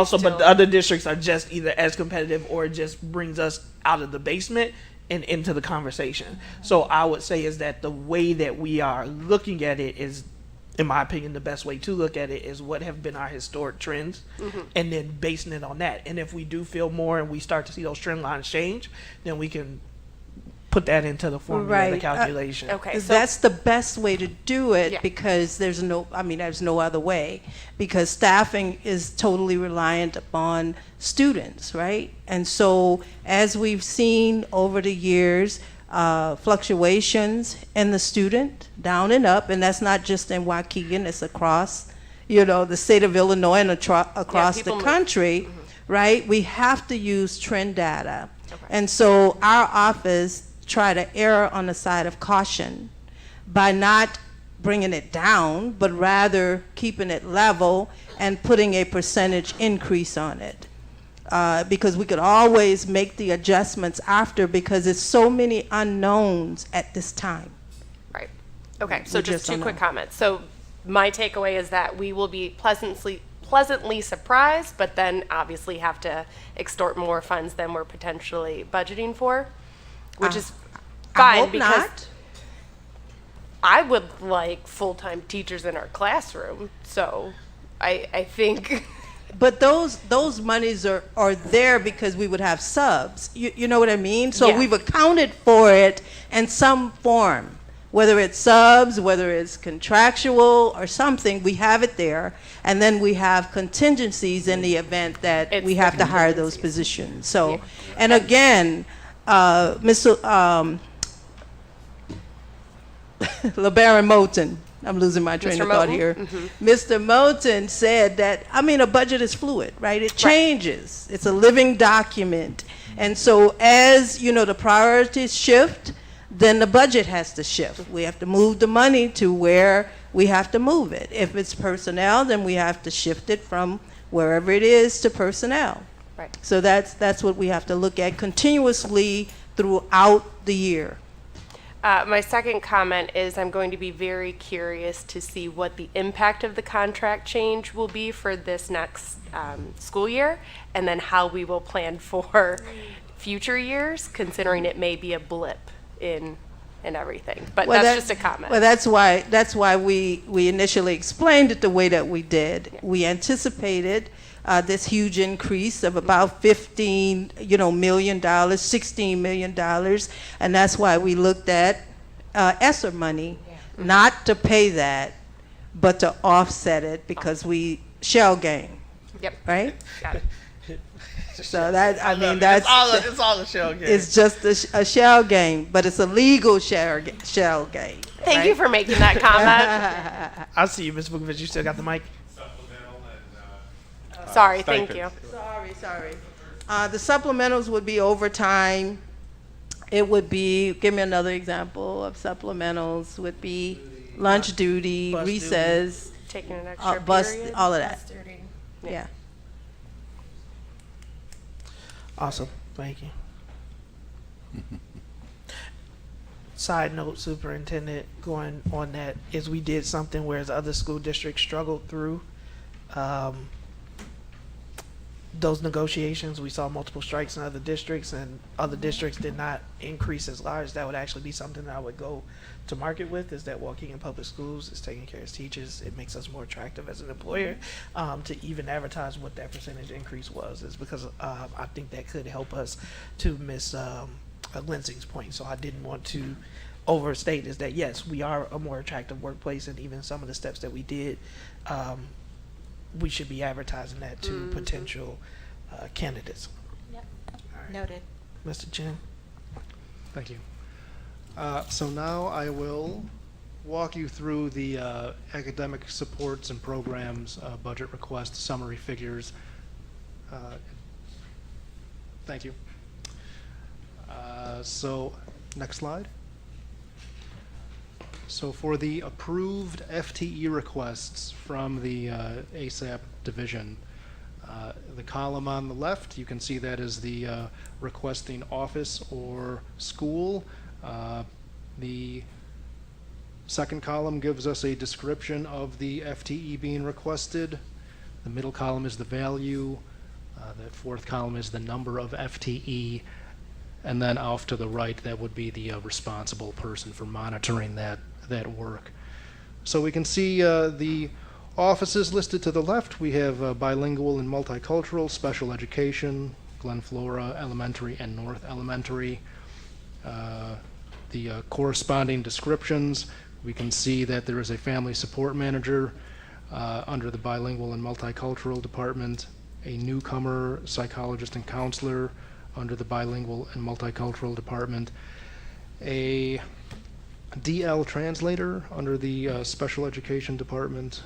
still- the other districts are just either as competitive or it just brings us out of the basement and into the conversation. So I would say is that the way that we are looking at it is, in my opinion, the best way to look at it is what have been our historic trends, and then basing it on that. And if we do feel more and we start to see those trend lines change, then we can put that into the formula, the Right. calculation. Okay, so That's the best way to do it, Yeah. because there's no other way, because staffing is totally reliant upon students, right? And so as we've seen over the years, fluctuations in the student, down and up, and that's not just in Waukegan, it's across, the state of Illinois and across the people move. country, right? We have to use trend data. Okay. And so our office try to err on the side of caution by not bringing it down, but rather keeping it level and putting a percentage increase on it. Because we could always make the adjustments after, because it's so many unknowns at this time. Right. Okay, so We just just two don't quick know. comments. So my takeaway is that we will be pleasantly surprised, but then obviously have to extort more funds than we're potentially budgeting for, which is I fine hope because not. I would like full-time teachers in our classroom. So I think But those monies are there because we would have subs. You know what I mean? So Yeah. we've accounted for it in some form, whether it's subs, whether it's contractual or something, we have it there. And then we have contingencies in the event that It's we the have to hire those contingencies. positions. So, Yeah. and again, Mr. LeBaron Moulton, I'm losing my train Mr. of thought Moulton? here. Mr. Moulton said that, a budget is fluid, right? It changes. It's a living document. And so as, the priorities shift, then the budget has to shift. We have to move the money to where we have to move it. If it's personnel, then we have to shift it from wherever it is to personnel. Right. So that's what we have to look at continuously throughout the year. My second comment is I'm going to be very curious to see what the impact of the contract change will be for this next school year, and then how we will plan for future years, considering it may be a blip in and everything. But Well, that's just a comment. Well, that's why we initially explained it the way that we did. We anticipated this huge increase of about $15 million, $16 million, and that's why we looked at ESSER money, not to pay that, but to offset it because we shell game, Yep. right? Got it. So that, I mean, that's, it's all a shell game. it's just a shell game, but it's a legal shell game. Thank you for making that comment. I see you, Ms. Vukovic. You still got the mic? Sorry, thank you. Sorry. The supplementals would be overtime. It would be, give me another example of supplementals, would be lunch duty, Bus duty. recess, Taking an extra bus, period. all of that. Yeah. Awesome. Thank you. Side note, Superintendent, going on that, is we did something whereas other school districts struggled through those negotiations. We saw multiple strikes in other districts, and other districts did not increase as large. That would actually be something that I would go to market with, is that Waukegan Public Schools is taking care of its teachers. It makes us more attractive as an employer to even advertise what that percentage increase was, is because I think that could help us to Miss Lensing's point. So I didn't want to overstate is that yes, we are a more attractive workplace, and even some of the steps that we did, we should be advertising that to potential candidates. Yep. Noted. Mr. Chen. Thank you. So now I will walk you through the academic supports and programs budget request summary figures. Thank you. So next slide. So for the approved FTE requests from the ASAP division, the column on the left, you can see that is the requesting office or school. The second column gives us a description of the FTE being requested. The middle column is the value. The fourth column is the number of FTE. And then off to the right, that would be the responsible person for monitoring that work. So we can see the offices listed to the left. We have bilingual and multicultural, special education, Glen Flora Elementary and North Elementary. The corresponding descriptions, we can see that there is a family support manager under the bilingual and multicultural department, a newcomer psychologist and counselor under the bilingual and multicultural department, a DL translator under the special education department,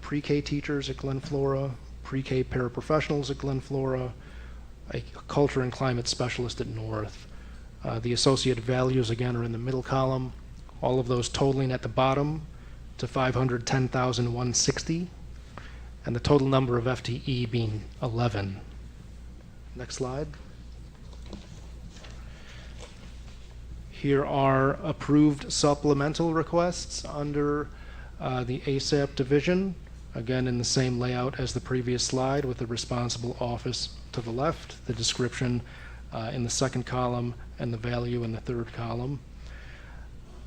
pre-K teachers at Glen Flora, pre-K paraprofessionals at Glen Flora, a culture and climate specialist at North. The associated values, again, are in the middle column, all of those totaling at the bottom to 510,160, and the total number of FTE being 11. Next slide. Here are approved supplemental requests under the ASAP division, again in the same layout as the previous slide with the responsible office to the left, the description in the second column, and the value in the third column.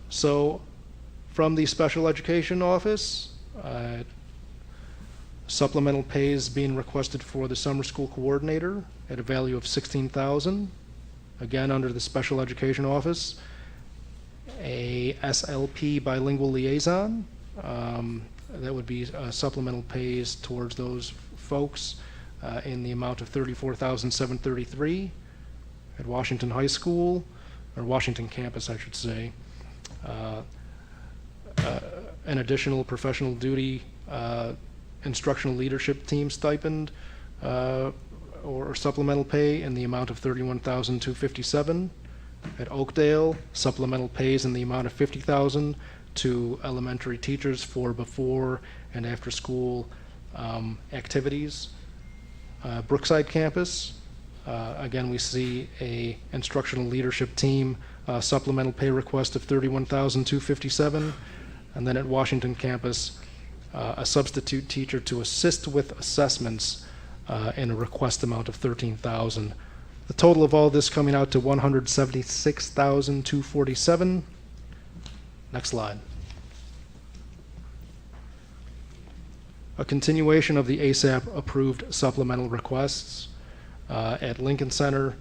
So from the special education office, supplemental pay is being requested for the summer school coordinator at a value of $16,000. Again, under the special education office, a SLP bilingual liaison, that would be supplemental pays towards those folks in the amount of $34,733 at Washington High School, or Washington campus, I should say. An additional professional duty instructional leadership team stipend or supplemental pay in the amount of $31,257. At Oakdale, supplemental pays in the amount of $50,000 to elementary teachers for before and after school activities. Brookside campus, again, we see a instructional leadership team supplemental pay request of $31,257. And then at Washington campus, a substitute teacher to assist with assessments in a request amount of $13,000 The total of all this coming out to $176,247. Next slide. A continuation of the ASAP approved supplemental requests at Lincoln Center.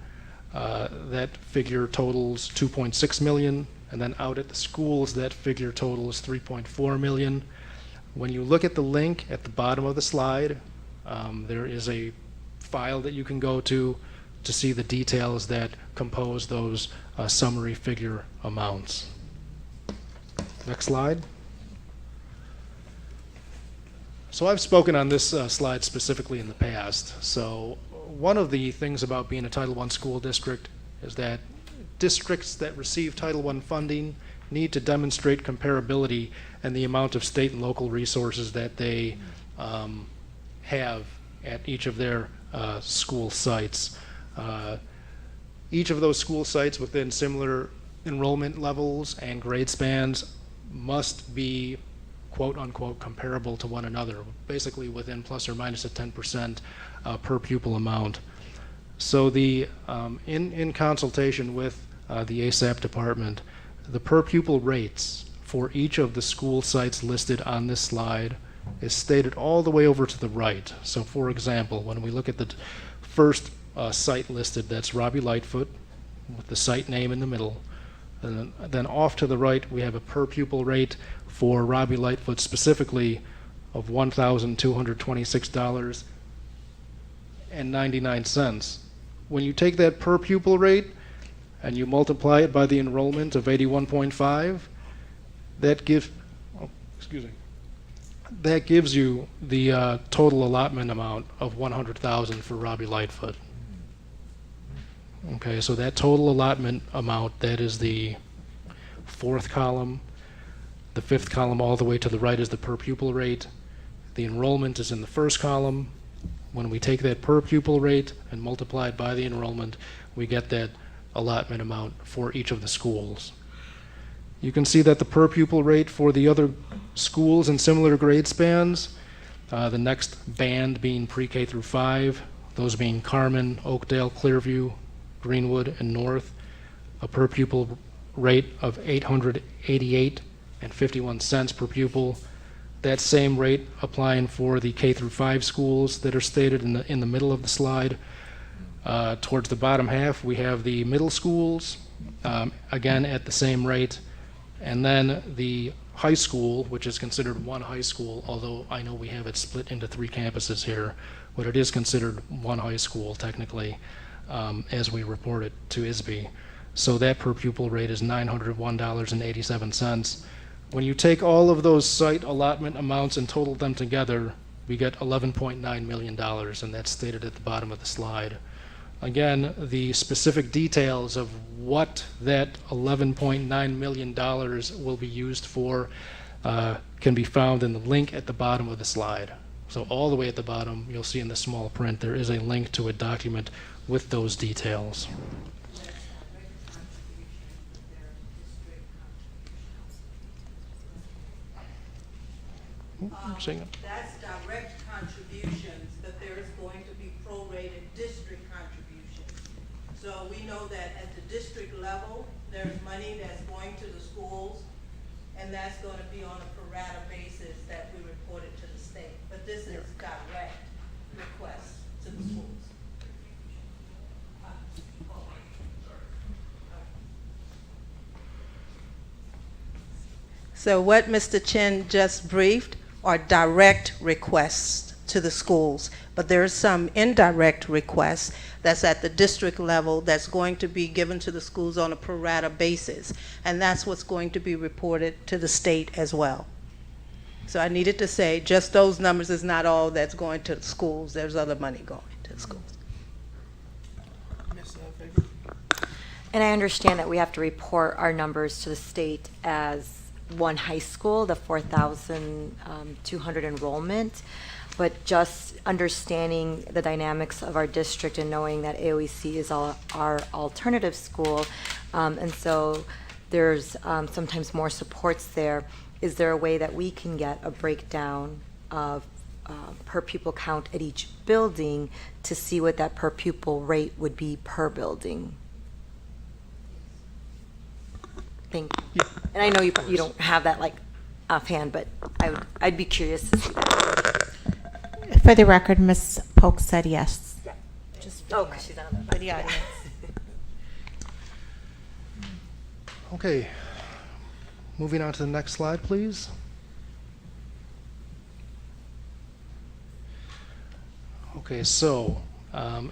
That figure totals 2.6 million, and then out at the schools, that figure totals 3.4 million. When you look at the link at the bottom of the slide, there is a file that you can go to see the details that compose those summary figure amounts. Next slide. So I've spoken on this slide specifically in the past. So one of the things about being a Title I school district is that districts that receive Title I funding need to demonstrate comparability and the amount of state and local resources that they have at each of their school sites. Each of those school sites within similar enrollment levels and grade spans must be quote unquote comparable to one another, basically within plus or minus a 10% per pupil amount. So the in consultation with the ASAP department, the per pupil rates for each of the school sites listed on this slide is stated all the way over to the right. So for example, when we look at the first site listed, that's Robbie Lightfoot with the site name in the middle. And then off to the right, we have a per pupil rate for Robbie Lightfoot specifically of $1,226.99. When you take that per pupil rate and you multiply it by the enrollment of 81.5, that gives, that gives you the total allotment amount of $100,000 for Robbie Lightfoot. Okay, so that total allotment amount, that is the fourth column. The fifth column all the way to the right is the per pupil rate. The enrollment is in the first column. When we take that per pupil rate and multiply it by the enrollment, we get that allotment amount for each of the schools. You can see that the per pupil rate for the other schools in similar grade spans, the next band being pre-K through 5, those being Carmen, Oakdale, Clearview, Greenwood, and North, a per pupil rate of $888.51 per pupil. That same rate applying for the K through 5 schools that are stated in the middle of the slide. Towards the bottom half, we have the middle schools, again at the same rate, and then the high school, which is considered one high school, although I know we have it split into 3 campuses here, but it is considered one high school technically, as we report it to ISB. So that per pupil rate is $901.87. When you take all of those site allotment amounts and total them together, we get $11.9 million, and that's stated at the bottom of the slide. Again, the specific details of what that $11.9 million will be used for can be found in the link at the bottom of the slide. So all the way at the bottom, you'll see in the small print, there is a link to a document with those details. That's direct contributions, but there is going to be prorated district contributions. So we know that at the district level, there's money that's going to the schools, and that's going to be on a pro rata basis that we report it to the state. But this is direct requests to the schools. So what Mr. Chin just briefed are direct requests to the schools, but there's some indirect requests that's at the district level that's going to be given to the schools on a pro rata basis, and that's what's going to be reported to the state as well. So I needed to say just those numbers is not all that's going to the schools. There's other money going to the schools. And I understand that we have to report our numbers to the state as one high school, the 4,200 enrollment, but just understanding the dynamics of our district and knowing that AOEC is our alternative school, and so there's sometimes more supports there. Is there a way that we can get a breakdown of per pupil count at each building to see what that per pupil rate would be per building. Thank you. And I know you don't have that like offhand, but I'd be curious to see that. For the record, Ms. Polk said yes. Oh, 'cause she's on For the audience. Okay. Moving on to the next slide, please. Okay, so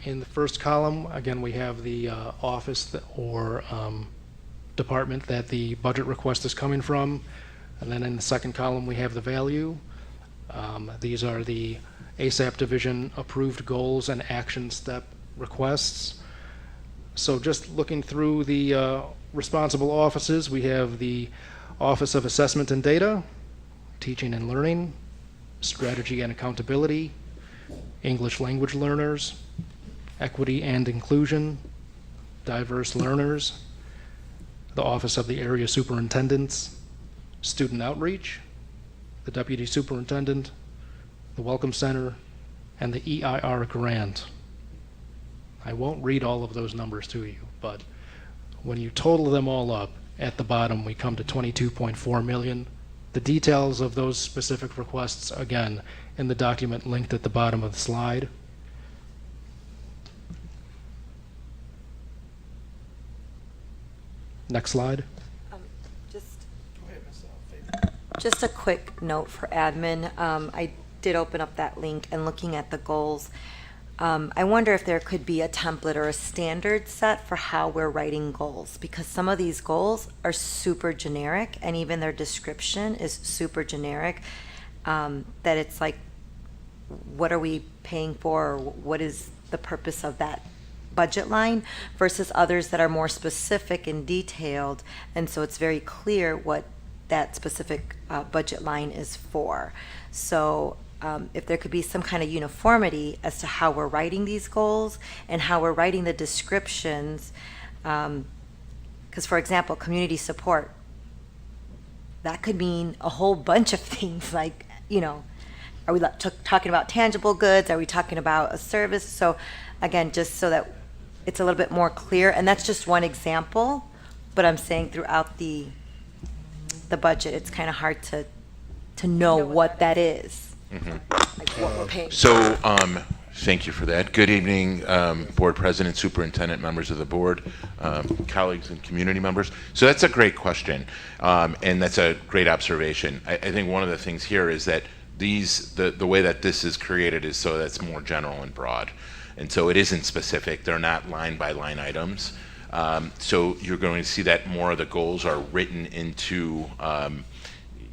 in the first column, again, we have the office or department that the budget request is coming from. And then in the second column, we have the value. These are the ASAP division approved goals and action step requests. So just looking through the responsible offices, we have the Office of Assessment and Data, Teaching and Learning, Strategy and Accountability, English Language Learners, Equity and Inclusion, Diverse Learners, the Office of the Area Superintendents, Student Outreach, the Deputy Superintendent, the Welcome Center, and the EIR grant. I won't read all of those numbers to you, but when you total them all up, at the bottom we come to 22.4 million. The details of those specific requests, again, in the document linked at the bottom of the slide. Next slide. Just a quick note for admin. I did open up that link and looking at the goals. I wonder if there could be a template or a standard set for how we're writing goals, because some of these goals are super generic and even their description is super generic, that it's like, what are we paying for? Or what is the purpose of that budget line versus others that are more specific and detailed, and so it's very clear what that specific budget line is for. So if there could be some kind of uniformity as to how we're writing these goals and how we're writing the descriptions, because for example, community support, that could mean a whole bunch of things, like, you know, are we talking about tangible goods? Are we talking about a service? So again, just so that it's a little bit more clear, and that's just one example, but I'm saying throughout the budget, it's kind of hard to know what that is, like what we're paying. So, thank you for that. Good evening, Board President, Superintendent, members of the board, colleagues and community members. So that's a great question, and that's a great observation. I think one of the things here is that the way that this is created is so that it's more general and broad. And so it isn't specific. They're not line by line items. So you're going to see that more of the goals are written into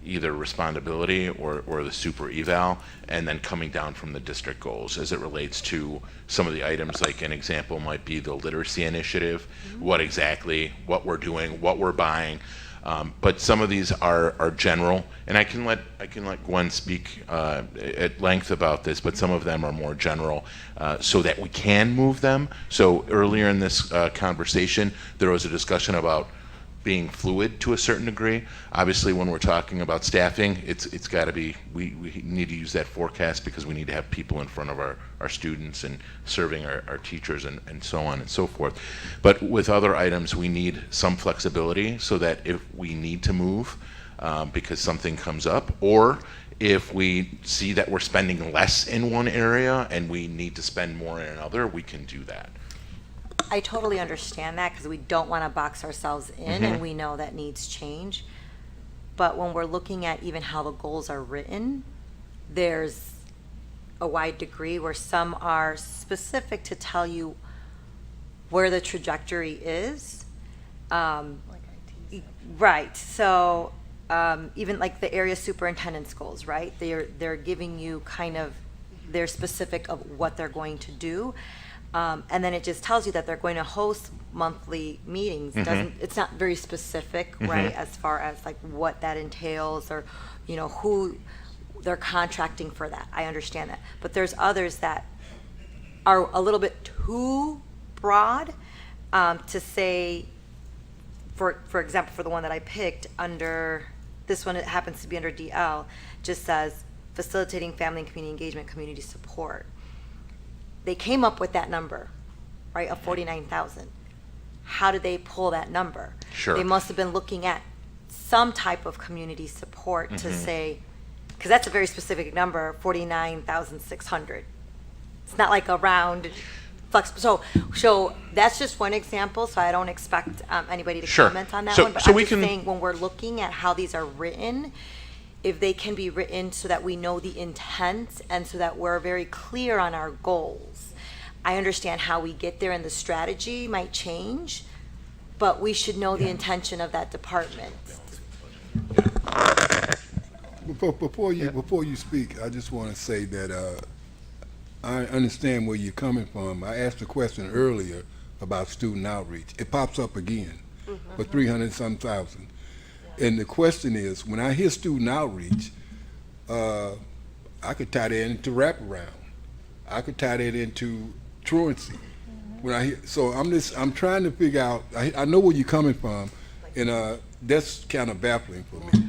either respondability or the super eval, and then coming down from the district goals as it relates to some of the items. Like an example might be the literacy initiative, what we're doing, what we're buying. But some of these are general, and I can let Gwen speak at length about this, but some of them are more general so that we can move them. So earlier in this conversation, there was a discussion about being fluid to a certain degree. Obviously, when we're talking about staffing, it's got to be, we need to use that forecast because we need to have people in front of our students and serving our teachers and so on and so forth. But with other items, we need some flexibility so that if we need to move because something comes up, or if we see that we're spending less in one area and we need to spend more in another, we can do that. I totally understand that, because we don't want to box ourselves in, and we know that needs change. But when we're looking at even how the goals are written, there's a wide degree where some are specific to tell you where the trajectory is. Right. So even like the area superintendent's goals, right? They're giving you kind of their specific of what they're going to do. And then it just tells you that they're going to host monthly meetings. It's not very specific, right, as far as like what that entails, or, you know, who they're contracting for that. I understand that. But there's others that are a little bit too broad to say, for example, for the one that I picked under, this one, it happens to be under DL, just says facilitating family and community engagement, community support. They came up with that number, right, of 49,000. How did they pull that number? Sure. They must have been looking at some type of community support to say, because that's a very specific number, 49,600. It's not like a round flexible. So that's just one example. So I don't expect anybody to Sure. comment on that So- one. But so I'm we just can- saying, when we're looking at how these are written, if they can be written so that we know the intent and so that we're very clear on our goals. I understand how we get there and the strategy might change, but we should know the intention of that department. Before you speak, I just want to say that I understand where you're coming from. I asked a question earlier about student outreach. It pops up again for 300-some thousand. And the question is, when I hear student outreach, I could tie that into wraparound. I could tie that into truancy. So I'm trying to figure out. I know where you're coming from, and that's kind of baffling for me.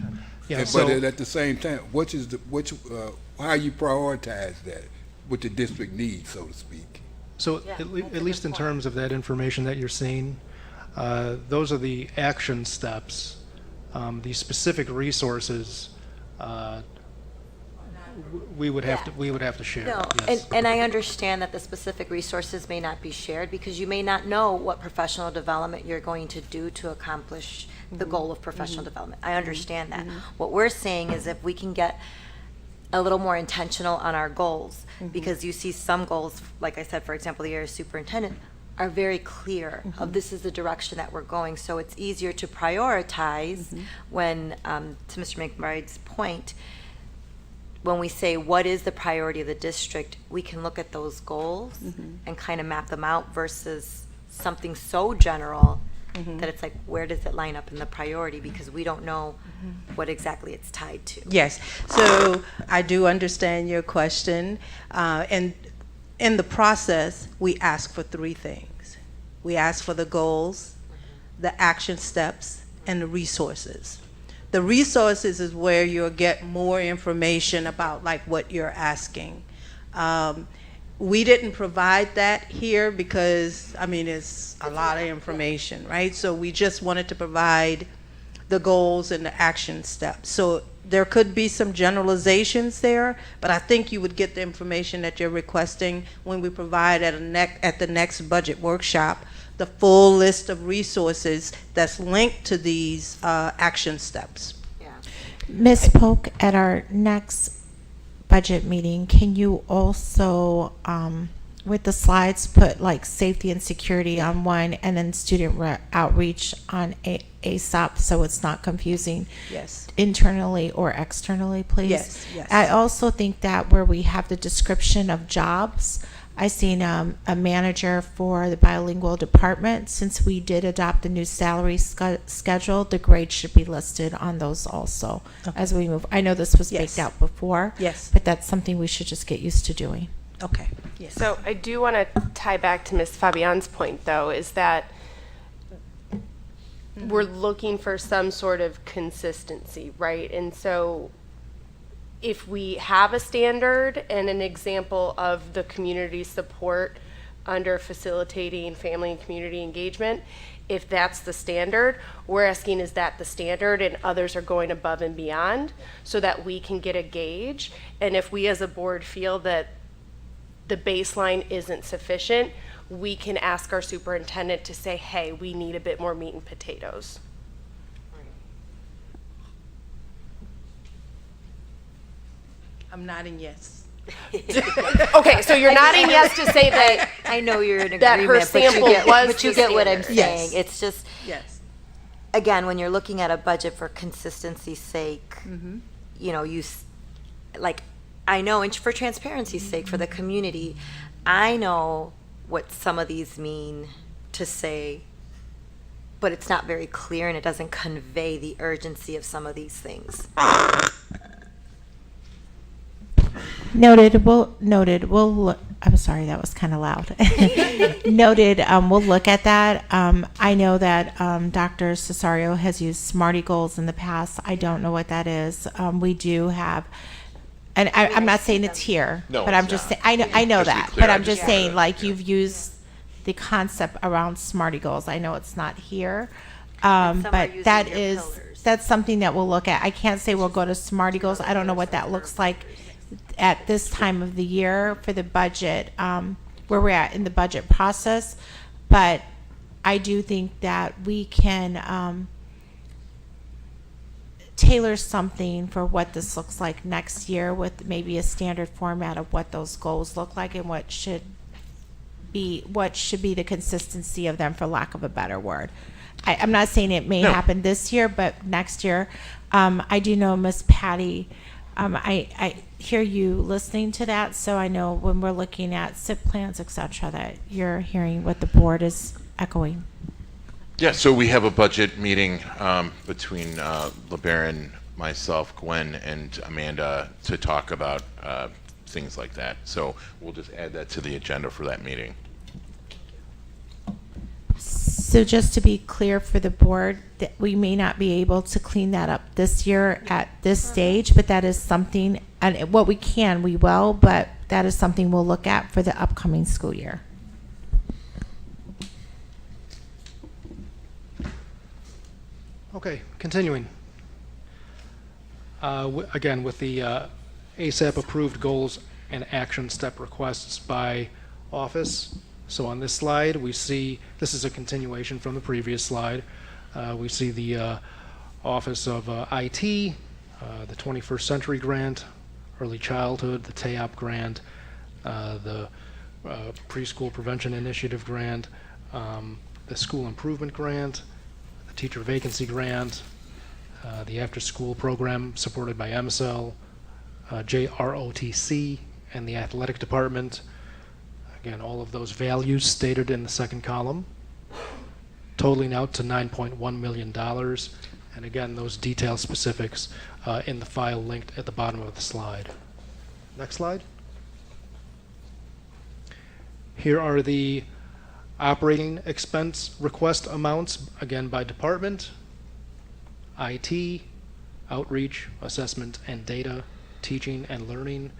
Yeah, But so- at the same time, how you prioritize that, what the district needs, so to speak. So at least in terms of that information that you're seeing, those are the action steps. The specific resources, we would have to share. No, Yes. and I understand that the specific resources may not be shared because you may not know what professional development you're going to do to accomplish the goal of professional development. I understand that. What we're saying is if we can get a little more intentional on our goals, because you see some goals, like I said, for example, the area superintendent, are very clear of this is the direction that we're going. So it's easier to prioritize when, to Mr. McBride's point, when we say what is the priority of the district, we can look at those goals and kind of map them out versus something so general that it's like, where does it line up in the priority? Because we don't know what exactly it's tied to. Yes, so I do understand your question. And in the process, we ask for three things. We ask for the goals, the action steps, and the resources. The resources is where you'll get more information about like what you're asking. We didn't provide that here because, I mean, it's a lot of information, right? So we just wanted to provide the goals and the action steps. So there could be some generalizations there, but I think you would get the information that you're requesting when we provide at the next budget workshop, the full list of resources that's linked to these action steps. Yeah. Ms. Polk, at our next budget meeting, can you also, with the slides, put like safety and security on one and then student outreach on ASAP so it's not confusing? Yes. Internally or externally, please? Yes, yes. I also think that where we have the description of jobs, I seen a manager for the bilingual department. Since we did adopt the new salary schedule, the grades should be listed on those also as we move. I know this was Yes. baked out before. Yes. But that's something we should just get used to doing. Okay, yes. So I do want to tie back to Ms. Fabian's point, though, is that we're looking for some sort of consistency, right? And so if we have a standard and an example of the community support under facilitating family and community engagement, if that's the standard, we're asking, is that the standard and others are going above and beyond so that we can get a gauge? And if we as a board feel that the baseline isn't sufficient, we can ask our superintendent to say, hey, we need a bit more meat and potatoes. I'm nodding yes. Okay, so you're nodding yes to say that I know you're in agreement, that her sample was but you the get what I'm standard. saying. Yes. It's just, Yes. again, when you're looking at a budget for consistency's sake, you know, like, I know, and for transparency's sake, for the community, I know what some of these mean to say, but it's not very clear and it doesn't convey the urgency of some of these things. Noted. We'll look. I'm sorry, that was kind of loud. Noted. We'll look at that. I know that Dr. Cesario has used Smarty Goals in the past. I don't know what that is. We do have And I'm not saying it's here, No, but it's I'm just not. saying, I know Just to be that, clear, but I I'm just just wanted saying, to- like, yeah. you've used the concept around Smarty Goals. I know it's not here. some are But using that your is, pillars. that's something that we'll look at. I can't say we'll go to Smarty Goals. I don't know what that looks like at this time of the year for the budget, where we're at in the budget process. But I do think that we can, tailor something for what this looks like next year with maybe a standard format of what those goals look like and what should be the consistency of them, for lack of a better word. I'm not saying it may No. happen this year, but next year. I do know, Miss Patty, I hear you listening to that, so I know when we're looking at SIP plans, et cetera, that you're hearing what the board is echoing. Yeah, so we have a budget meeting between LeBaron, myself, Gwen, and Amanda to talk about things like that. So we'll just add that to the agenda for that meeting. So just to be clear for the board, that we may not be able to clean that up this year at this stage, but that is something, and what we can, we will, but that is something we'll look at for the upcoming school year. Okay, continuing. Again, with the ASAP approved goals and action step requests by office. So on this slide, we see, this is a continuation from the previous slide. We see the Office of IT, the 21st Century Grant, Early Childhood, the TAOP Grant, the Preschool Prevention Initiative Grant, the School Improvement Grant, the Teacher Vacancy Grant, the After School Program supported by MSL, JROTC, and the Athletic Department. Again, all of those values stated in the second column, totaling out to $9.1 million. And again, those detailed specifics in the file linked at the bottom of the slide. Next slide. Here are the operating expense request amounts, again by department: IT, outreach, assessment and data, teaching and learning,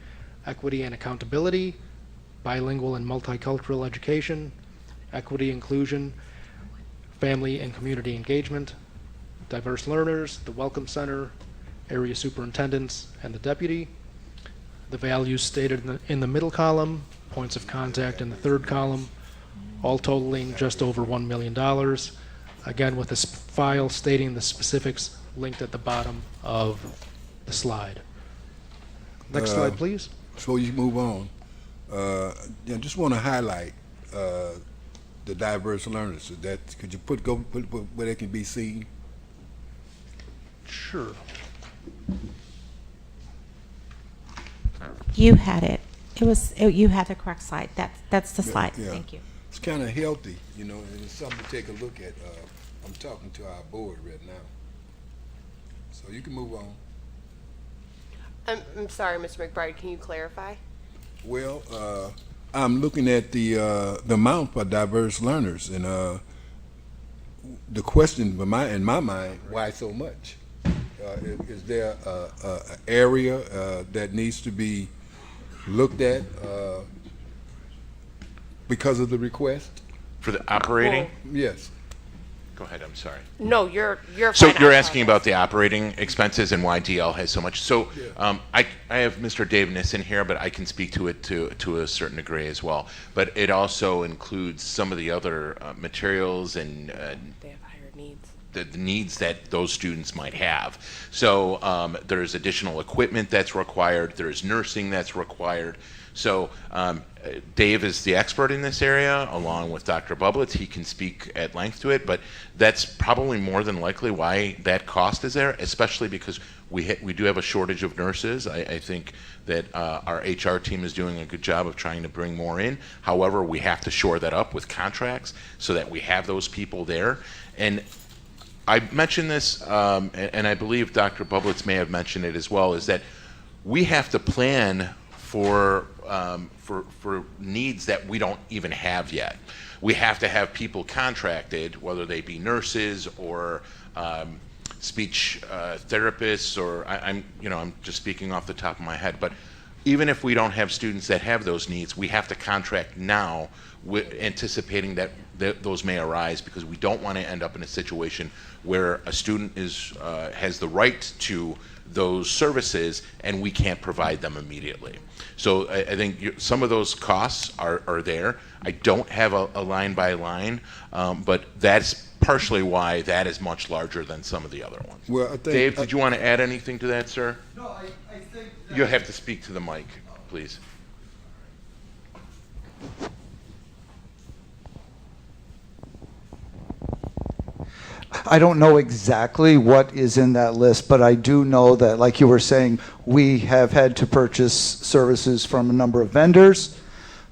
equity and accountability, bilingual and multicultural education, equity inclusion, family and community engagement, diverse learners, the Welcome Center, area superintendents, and the deputy. The values stated in the middle column, points of contact in the third column, all totaling just over $1 million. Again, with this file stating the specifics linked at the bottom of the slide. Next slide, please. Before you move on, I just want to highlight the diverse learners. Could you put where they can be seen? Sure. You had it. You had the correct slide. That's the slide. Yeah. Thank you. It's kind of healthy, and it's something to take a look at. I'm talking to our board right now, so you can move on. I'm sorry, Mr. McBride, can you clarify? Well, I'm looking at the amount for diverse learners, and the question in my mind, why so much? Is there an area that needs to be looked at because of the request? For the operating? Well, Yes. Go ahead, I'm sorry. No, you're So fine. you're I asking apologize. about the operating expenses and why DL has so much. So I have Mr. Dave Nissen here, but I can speak to it to a certain degree as well. But it also includes some of the other materials and They have higher needs. the needs that those students might have. So there's additional equipment that's required. There's nursing that's required. So Dave is the expert in this area, along with Dr. Bublitz. He can speak at length to it, but that's probably more than likely why that cost is there, especially because we do have a shortage of nurses. I think that our HR team is doing a good job of trying to bring more in. However, we have to shore that up with contracts so that we have those people there. And I mentioned this, and I believe Dr. Bublitz may have mentioned it as well, is that we have to plan for needs that we don't even have yet. We have to have people contracted, whether they be nurses or speech therapists, or I'm just speaking off the top of my head, but even if we don't have students that have those needs, we have to contract now with anticipating that those may arise, because we don't want to end up in a situation where a student has the right to those services and we can't provide them immediately. So I think some of those costs are there. I don't have a line by line, but that's partially why that is much larger than some of the other ones. Well, I think, Dave, did you want to add anything to that, sir? No, I think. You'll have to speak to the mic, please. I don't know exactly what is in that list, but I do know that, like you were saying, we have had to purchase services from a number of vendors,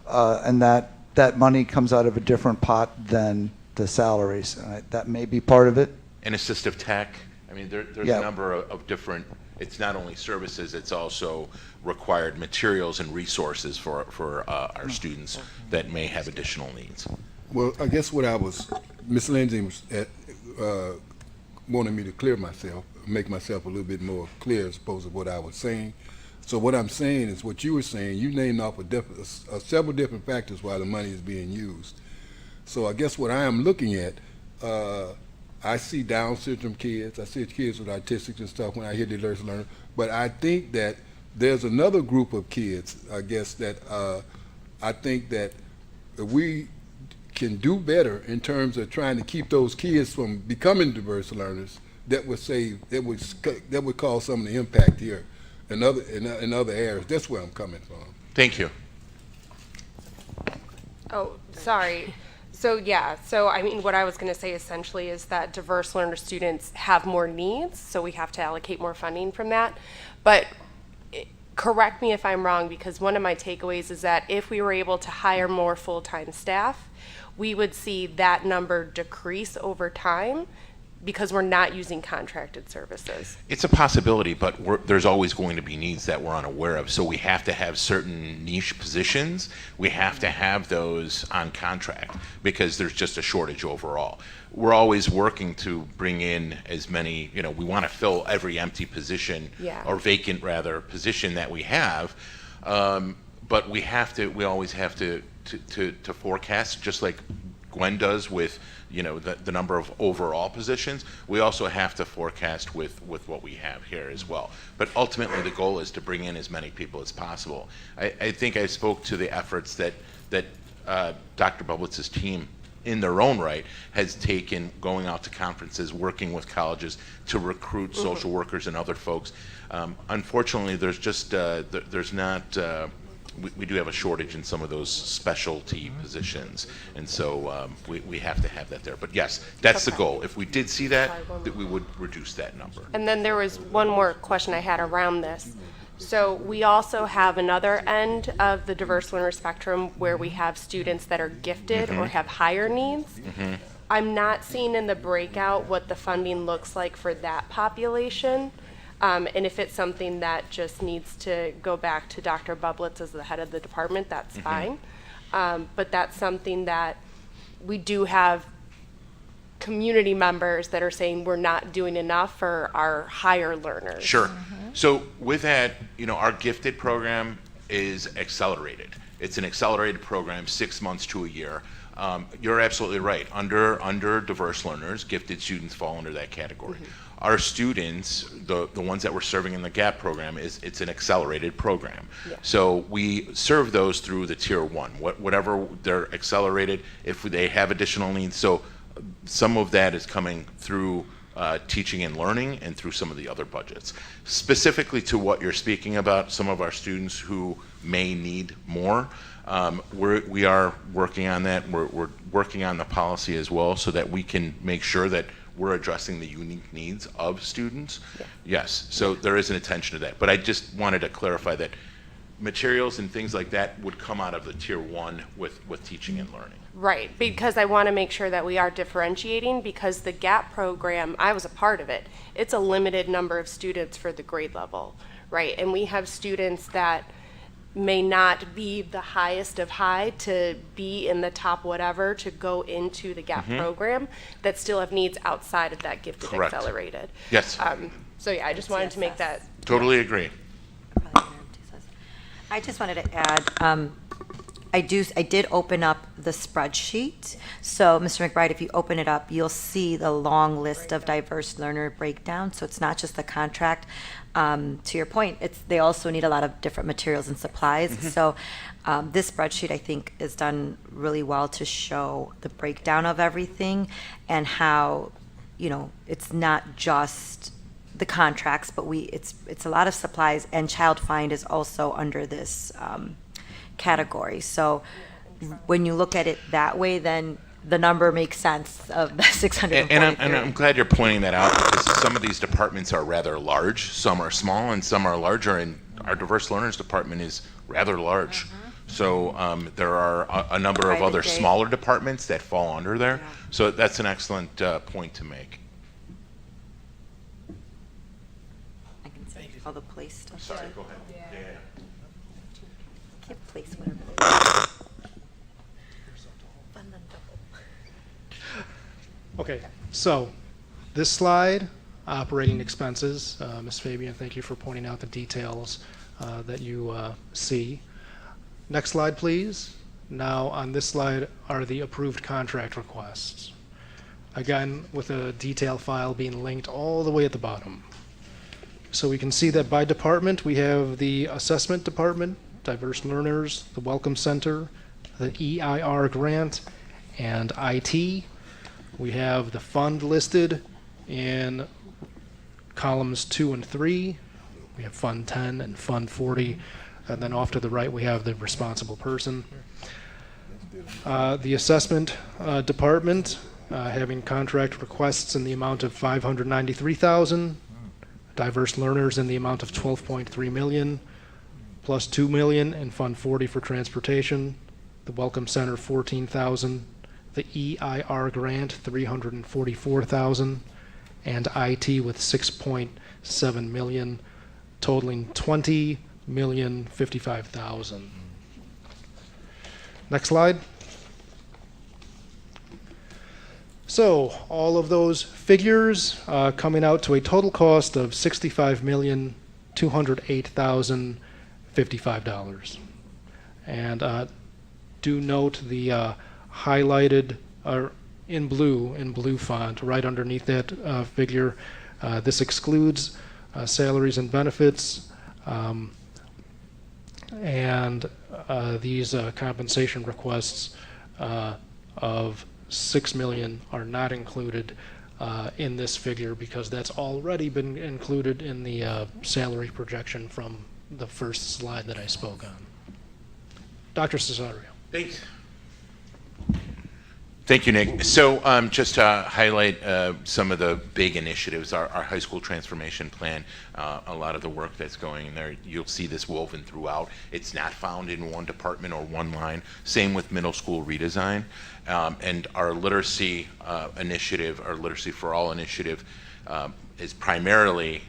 and that money comes out of a different pot than the salaries. That may be part of it. And assistive tech. I mean, there's Yeah. a number of different, it's not only services, it's also required materials and resources for our students that may have additional needs. well, I guess what Ms. Lindsay was wanted me to clear myself, make myself a little bit more clear as opposed to what I was saying. So what I'm saying is what you were saying. You named off several different factors why the money is being used. So I guess what I am looking at, I see Down syndrome kids, I see kids with autistic and stuff when I hear the diverse learner, but I think that there's another group of kids, I guess, that I think that we can do better in terms of trying to keep those kids from becoming diverse learners. That would cause some of the impact here in other areas. That's where I'm coming from. Thank you. Oh, sorry. So yeah, so I mean, what I was going to say essentially is that diverse learner students have more needs, so we have to allocate more funding from that. But correct me if I'm wrong, because one of my takeaways is that if we were able to hire more full-time staff, we would see that number decrease over time because we're not using contracted services. It's a possibility, but there's always going to be needs that we're unaware of. So we have to have certain niche positions. We have to have those on contract because there's just a shortage overall. We're always working to bring in as many, we want to fill every empty position or vacant rather position that we have. But we always have to forecast, just like Gwen does with the number of overall positions. We also have to forecast with what we have here as well. But ultimately, the goal is to bring in as many people as possible. I think I spoke to the efforts that Dr. Bublitz's team, in their own right, has taken going out to conferences, working with colleges to recruit social workers and other folks. Unfortunately, there's just there's not. We do have a shortage in some of those specialty positions, and so we have to have that there. But yes, that's the goal. If we did see that we would reduce that number. And then there was one more question I had around this. So we also have another end of the diverse learner spectrum where we have students that are gifted or have higher needs. I'm not seeing in the breakout what the funding looks like for that population. And if it's something that just needs to go back to Dr. Bublitz as the head of the department, that's fine. But that's something that we do have community members that are saying we're not doing enough for our higher learners. Sure. So with that, our gifted program is accelerated. It's an accelerated program, 6 months to a year. You're absolutely right. Under diverse learners, gifted students fall under that category. Our students, the ones that we're serving in the GAP program, it's an accelerated program. So we serve those through the tier 1, whatever they're accelerated, if they have additional needs. So some of that is coming through teaching and learning and through some of the other budgets. Specifically to what you're speaking about, some of our students who may need more, we are working on that. We're working on the policy as well so that we can make sure that we're addressing the unique needs of students. Yes, so there is an attention to that. But I just wanted to clarify that materials and things like that would come out of the tier 1 with teaching and learning. Right, because I want to make sure that we are differentiating, because the GAP program, I was a part of it. It's a limited number of students for the grade level, right? And we have students that may not be the highest of high to be in the top whatever to go into the GAP program that still have needs outside of that gifted Correct. accelerated. Yes. So yeah, I just wanted to make that. Totally agree. I just wanted to add, I did open up the spreadsheet. So, Mr. McBride, if you open it up, you'll see the long list of diverse learner breakdown. So it's not just the contract. To your point, they also need a lot of different materials and supplies. So this spreadsheet, I think, is done really well to show the breakdown of everything and how, it's not just the contracts, but it's a lot of supplies, and Child Find is also under this category. So when you look at it that way, then the number makes sense of the 643. And I'm glad you're pointing that out, because some of these departments are rather large, some are small, and some are larger, and our diverse learners department is rather large. So there are a number of other smaller departments that fall under there. Yeah. So that's an excellent point to make. I can see all the place stuff. Sorry, go ahead. Yeah. Can't place whatever they want. Fun than double. Okay, so this slide, operating expenses. Ms. Fabian, thank you for pointing out the details that you see. Next slide, please. Now, on this slide are the approved contract requests. Again, with a detail file being linked all the way at the bottom. So we can see that by department, we have the assessment department, diverse learners, the welcome center, the EIR grant, and IT. We have the fund listed in columns 2 and 3. We have Fund 10 and Fund 40. And then off to the right, we have the responsible person. The assessment department having contract requests in the amount of $593,000. Diverse learners in the amount of $12.3 million, plus $2 million in Fund 40 for transportation. The Welcome Center, $14,000. The EIR grant, $344,000, and IT with $6.7 million, totaling $20,055,000. Next slide. So all of those figures coming out to a total cost of $65,208,055. And do note the highlighted in blue font right underneath that figure. This excludes salaries and benefits, and these compensation requests of $6 million are not included in this figure, because that's already been included in the salary projection from the first slide that I spoke on. Dr. Cesario. Thanks. Thank you, Nick. So just to highlight some of the big initiatives, our high school transformation plan, a lot of the work that's going in there, you'll see this woven throughout. It's not found in one department or one line. Same with middle school redesign. And our literacy initiative, our Literacy for All initiative, is primarily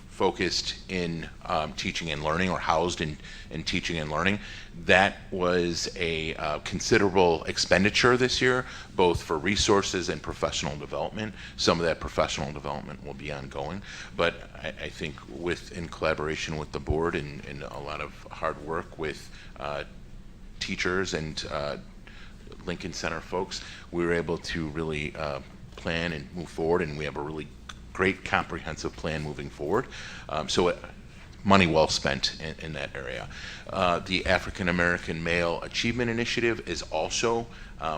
focused in teaching and learning, or housed in teaching and learning. That was a considerable expenditure this year, both for resources and professional development. Some of that professional development will be ongoing, but I think in collaboration with the board and a lot of hard work with teachers and Lincoln Center folks, we were able to really plan and move forward, and we have a really great comprehensive plan moving forward. So money well spent in that area. The African American Male Achievement Initiative is also,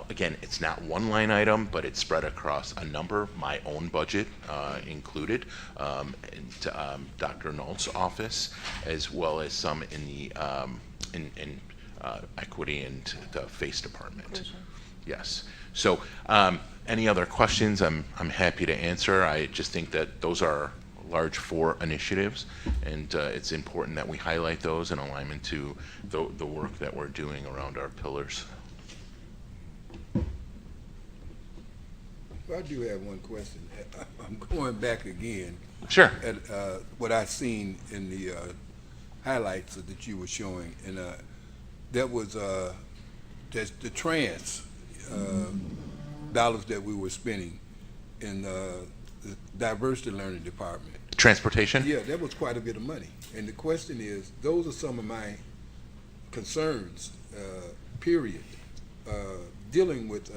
again, it's not one line item, but it's spread across a number, my own budget included, and Dr. Nault's office, as well as some in the in equity and the FACE department. Yes. So any other questions, I'm happy to answer. I just think that those are large 4 initiatives, and it's important that we highlight those in alignment to the work that we're doing around our pillars. I do have one question. I'm going back again. Sure. At what I've seen in the highlights that you were showing, and that was that's the trans dollars that we were spending in the diversity learning department. Transportation? Yeah, that was quite a bit of money. And the question is, those are some of my concerns, period, dealing with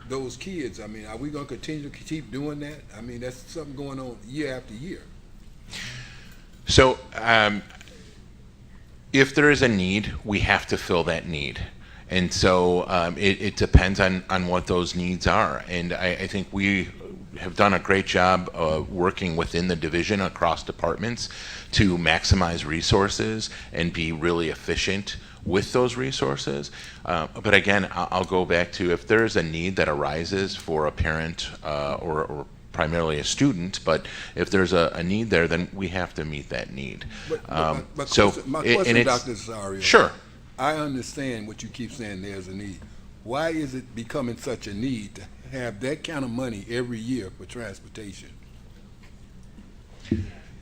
those kids. I mean, are we going to continue to keep doing that? I mean, that's something going on year after year. So, if there is a need, we have to fill that need. And so it depends on what those needs are. And I think we have done a great job working within the division across departments to maximize resources and be really efficient with those resources. But again, I'll go back to, if there is a need that arises for a parent or primarily a student, but if there's a need there, then we have to meet that need. My question, Dr. Salaries. Sure. I understand what you keep saying, there's a need. Why is it becoming such a need to have that kind of money every year for transportation?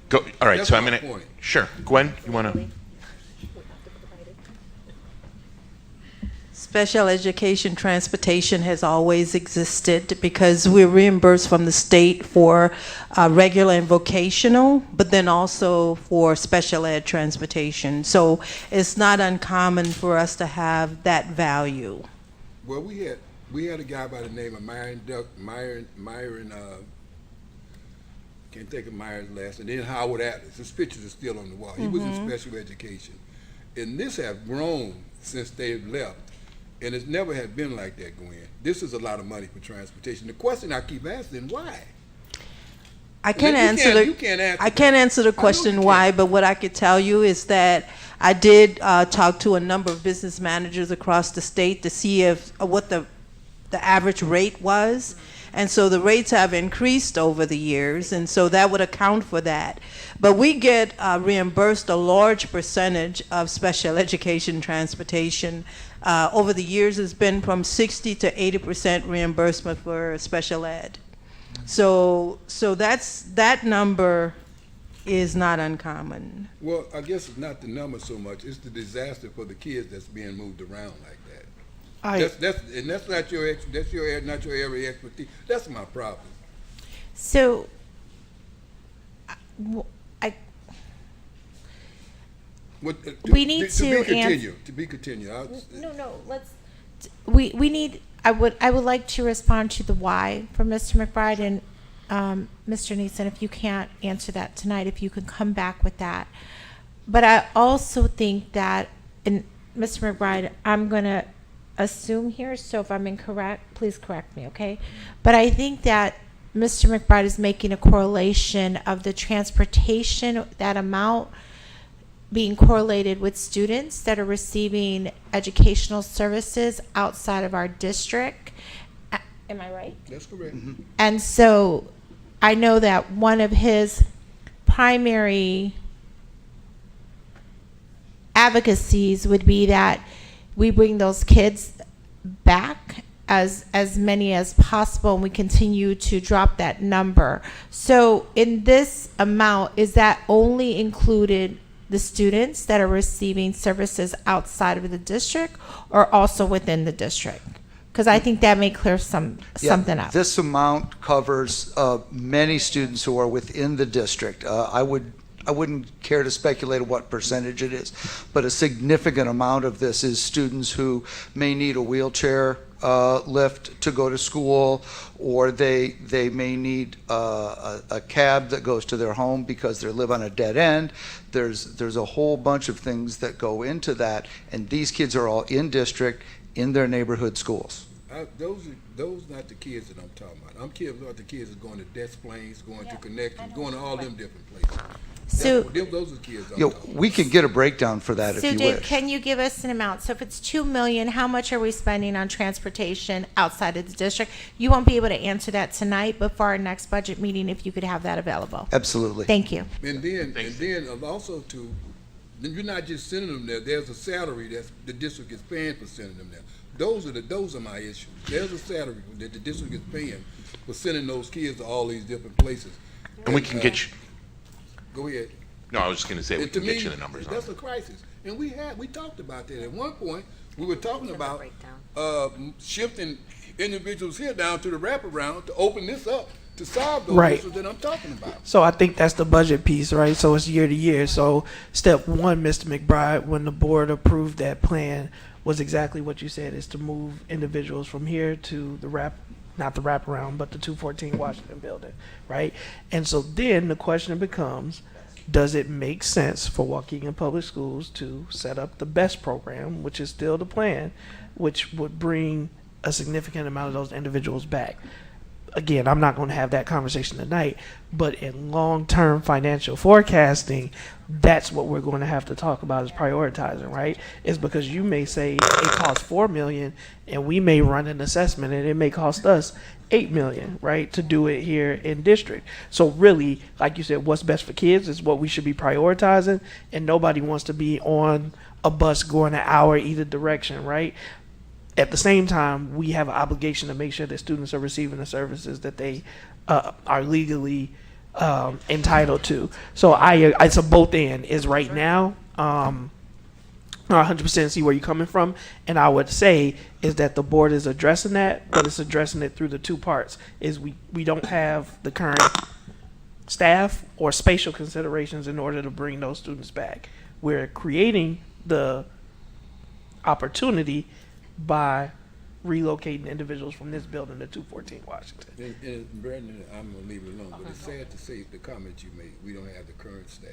Go. All right, That's so I'm my going to, point. sure. Gwen, you want to? Special education transportation has always existed because we're reimbursed from the state for regular and vocational, but then also for special ed transportation. So it's not uncommon for us to have that value. Well, we had a guy by the name of Myron, can't think of Myron's last name, and then Howard Atlas. His pictures are still on the wall. He was in special education. And this have grown since they've left. And it's never had been like that, Gwen. This is a lot of money for transportation. The question I keep asking, why? I can't You can't answer I can't answer the question you why, can't. but what I could tell you is that I did talk to a number of business managers across the state to see if what the average rate was. And so the rates have increased over the years, and so that would account for that. But we get reimbursed a large percentage of special education transportation. Over the years, it's been from 60 to 80% reimbursement for special ed. So that number is not uncommon. Well, I guess it's not the number so much. It's the disaster for the kids that's being moved around like that. That's not your not your area of expertise. That's my problem. So, we need to continue. To be continued. No, let's. We need. I would like to respond to the why from Mr. McBride and Mr. Neeson. If you can't answer that tonight, if you can come back with that. But I also think that, and Mr. McBride, I'm gonna assume here. So if I'm incorrect, please correct me, okay? But I think that Mr. McBride is making a correlation of the transportation, that amount being correlated with students that are receiving educational services outside of our district. Am I right? That's correct. Mm-hmm. And so I know that one of his primary advocacies would be that we bring those kids back as many as possible, and we continue to drop that number. So in this amount, is that only included the students that are receiving services outside of the district, or also within the district? Because I think that may clear something up. This amount covers many students who are within the district. I wouldn't care to speculate what percentage it is, but a significant amount of this is students who may need a wheelchair lift to go to school, or they may need a cab that goes to their home because they live on a dead end. There's a whole bunch of things that go into that, and these kids are all in district, in their neighborhood schools. Those not the kids that I'm talking about. I'm talking about the kids that are going to Des Plaines, going to Connection, going to all them different places. So, those are the kids I'm talking about. We can get a breakdown for that if so you Dave, wish. can you give us an amount? So if it's $2 million, how much are we spending on transportation outside of the district? You won't be able to answer that tonight, but for our next budget meeting, if you could have that available. Absolutely. Thank you. And then also you're not just sending them there. There's a salary that the district is paying for sending them there. Those are my issues. There's a salary that the district is paying for sending those kids to all these different places. And we can get you. Go ahead. No, I was just going to say we To can get me, you the numbers on that's it. a crisis. And we talked about that. At one point, we were talking about breakdown. shifting individuals here down to the wraparound to open this up to solve those Right. issues that I'm talking about. So I think that's the budget piece, right? So it's year to year. So step one, Mr. McBride, when the board approved that plan, was exactly what you said, is to move individuals from here to the not the wraparound, but the 214 Washington building, right? And so then the question becomes, does it make sense for Waukegan Public Schools to set up the BEST program, which is still the plan, which would bring a significant amount of those individuals back? Again, I'm not going to have that conversation tonight, but in long-term financial forecasting, that's what we're going to have to talk about is prioritizing, right? Is because you may say it costs $4 million, and we may run an assessment, and it may cost us $8 million, right, to do it here in district. So really, like you said, what's best for kids is what we should be prioritizing, and nobody wants to be on a bus going an hour either direction, right? At the same time, we have an obligation to make sure that students are receiving the services that they are legally entitled to. So it's a both end. Is right now, I 100% see where you're coming from, and I would say is that the board is addressing that, but it's addressing it through the two parts. Is we don't have the current staff or spatial considerations in order to bring those students back. We're creating the opportunity by relocating individuals from this building to 214 Washington. And Brandon, I'm gonna leave it alone, but it's sad to say the comment you made. We don't have the current staff.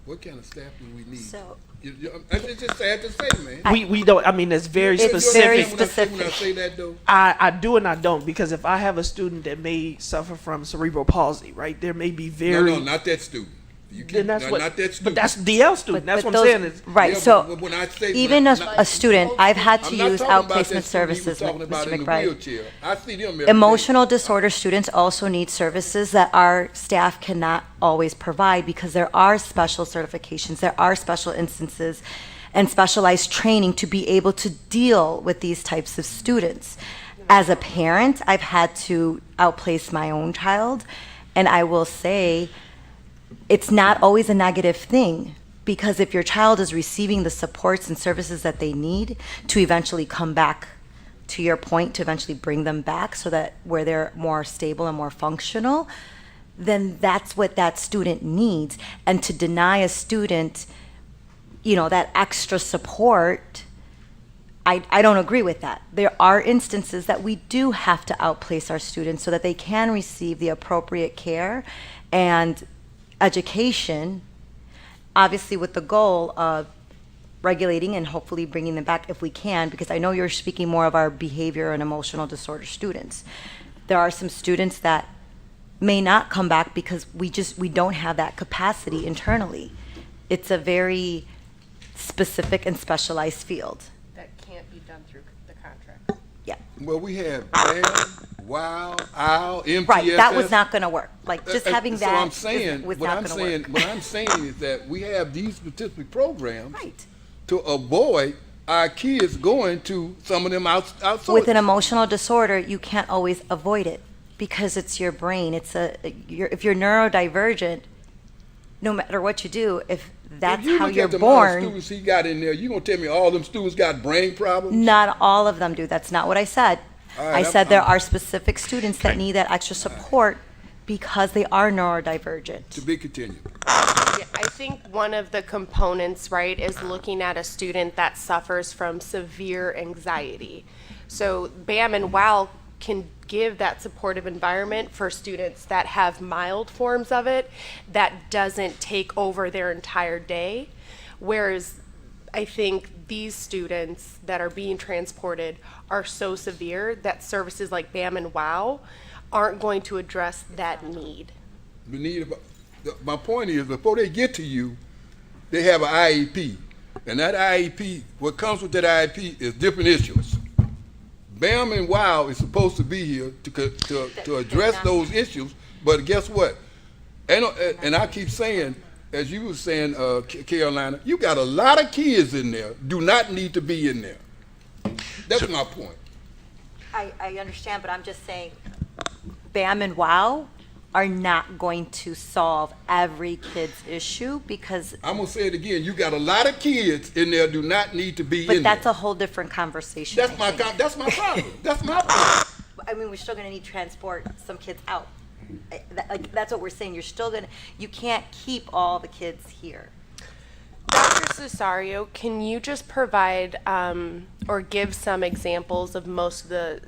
What kind of staff do we need? So- It's just sad to say, man. We don't. I mean, it's very You understand specific. when I say that, though? I do and I don't, because if I have a student that may suffer from cerebral palsy, right, there may be very. No, not that student. You Then that's not, what. not that But student. that's DL student. That's what I'm saying. Is Right, Yeah, so but when I say- even not- a student, I've had to I'm not use talking about that outplacement student he services, was talking about Mr. in the McBride. wheelchair. I see them every day. Emotional disorder students also need services that our staff cannot always provide because there are special certifications, there are special instances and specialized training to be able to deal with these types of students. As a parent, I've had to outplace my own child, and I will say it's not always a negative thing, because if your child is receiving the supports and services that they need to eventually come back, to your point, to eventually bring them back so that where they're more stable and more functional, then that's what that student needs. And to deny a student, that extra support, I don't agree with that. There are instances that we do have to outplace our students so that they can receive the appropriate care and education, obviously with the goal of regulating and hopefully bringing them back if we can, because I know you're speaking more of our behavior and emotional disorder students. There are some students that may not come back because we don't have that capacity internally. It's a very specific and specialized field. That can't be done through the contract. Yeah. Well, we have BAM, WOW, OWL, MTSS. Right, that was not going to work. Like, just having So that I'm saying, was what not I'm going to saying, work. what I'm saying is that we have these specific programs Right. to avoid our kids going to some of them outside. With an emotional disorder, you can't always avoid it because it's your brain. If you're neurodivergent, no matter what you do, if that's how you're If you look at the amount of born, students he got in there, you gonna tell me all them students got brain problems? not all of them do. That's not what I said. All right, I I'm- said there I'm- are specific students that need that extra support because they are neurodivergent. To be continued. Yeah, I think one of the components, right, is looking at a student that suffers from severe anxiety. So BAM and WOW can give that supportive environment for students that have mild forms of it that doesn't take over their entire day. Whereas I think these students that are being transported are so severe that services like BAM and WOW aren't going to address that need. My point is, before they get to you, they have an IEP. And that IEP, what comes with that IEP is different issues. BAM and WOW is supposed to be here to address those issues, but guess what? And I keep saying, as you were saying, Carolina, you got a lot of kids in there do not need to be in there. That's my point. I understand, but I'm just saying BAM and WOW are not going to solve every kid's issue because, I'm gonna say it again. You got a lot of kids in there do not need to be but in that's there. a whole different conversation. That's I my think. that's my problem. That's my problem. I mean, we're still going to need to transport some kids out. Like, that's what we're saying. You can't keep all the kids here. Dr. Cesario, can you just provide or give some examples of most of the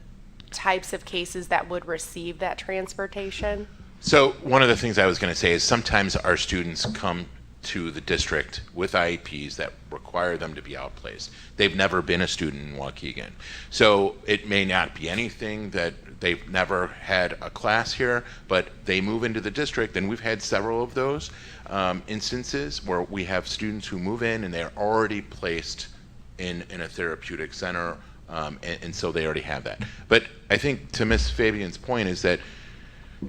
types of cases that would receive that transportation? So one of the things I was going to say is sometimes our students come to the district with IEPs that require them to be outplaced. They've never been a student in Waukegan. So it may not be anything that they've never had a class here, but they move into the district, and we've had several of those instances where we have students who move in and they're already placed in a therapeutic center, and so they already have that. But I think to Ms. Fabian's point is that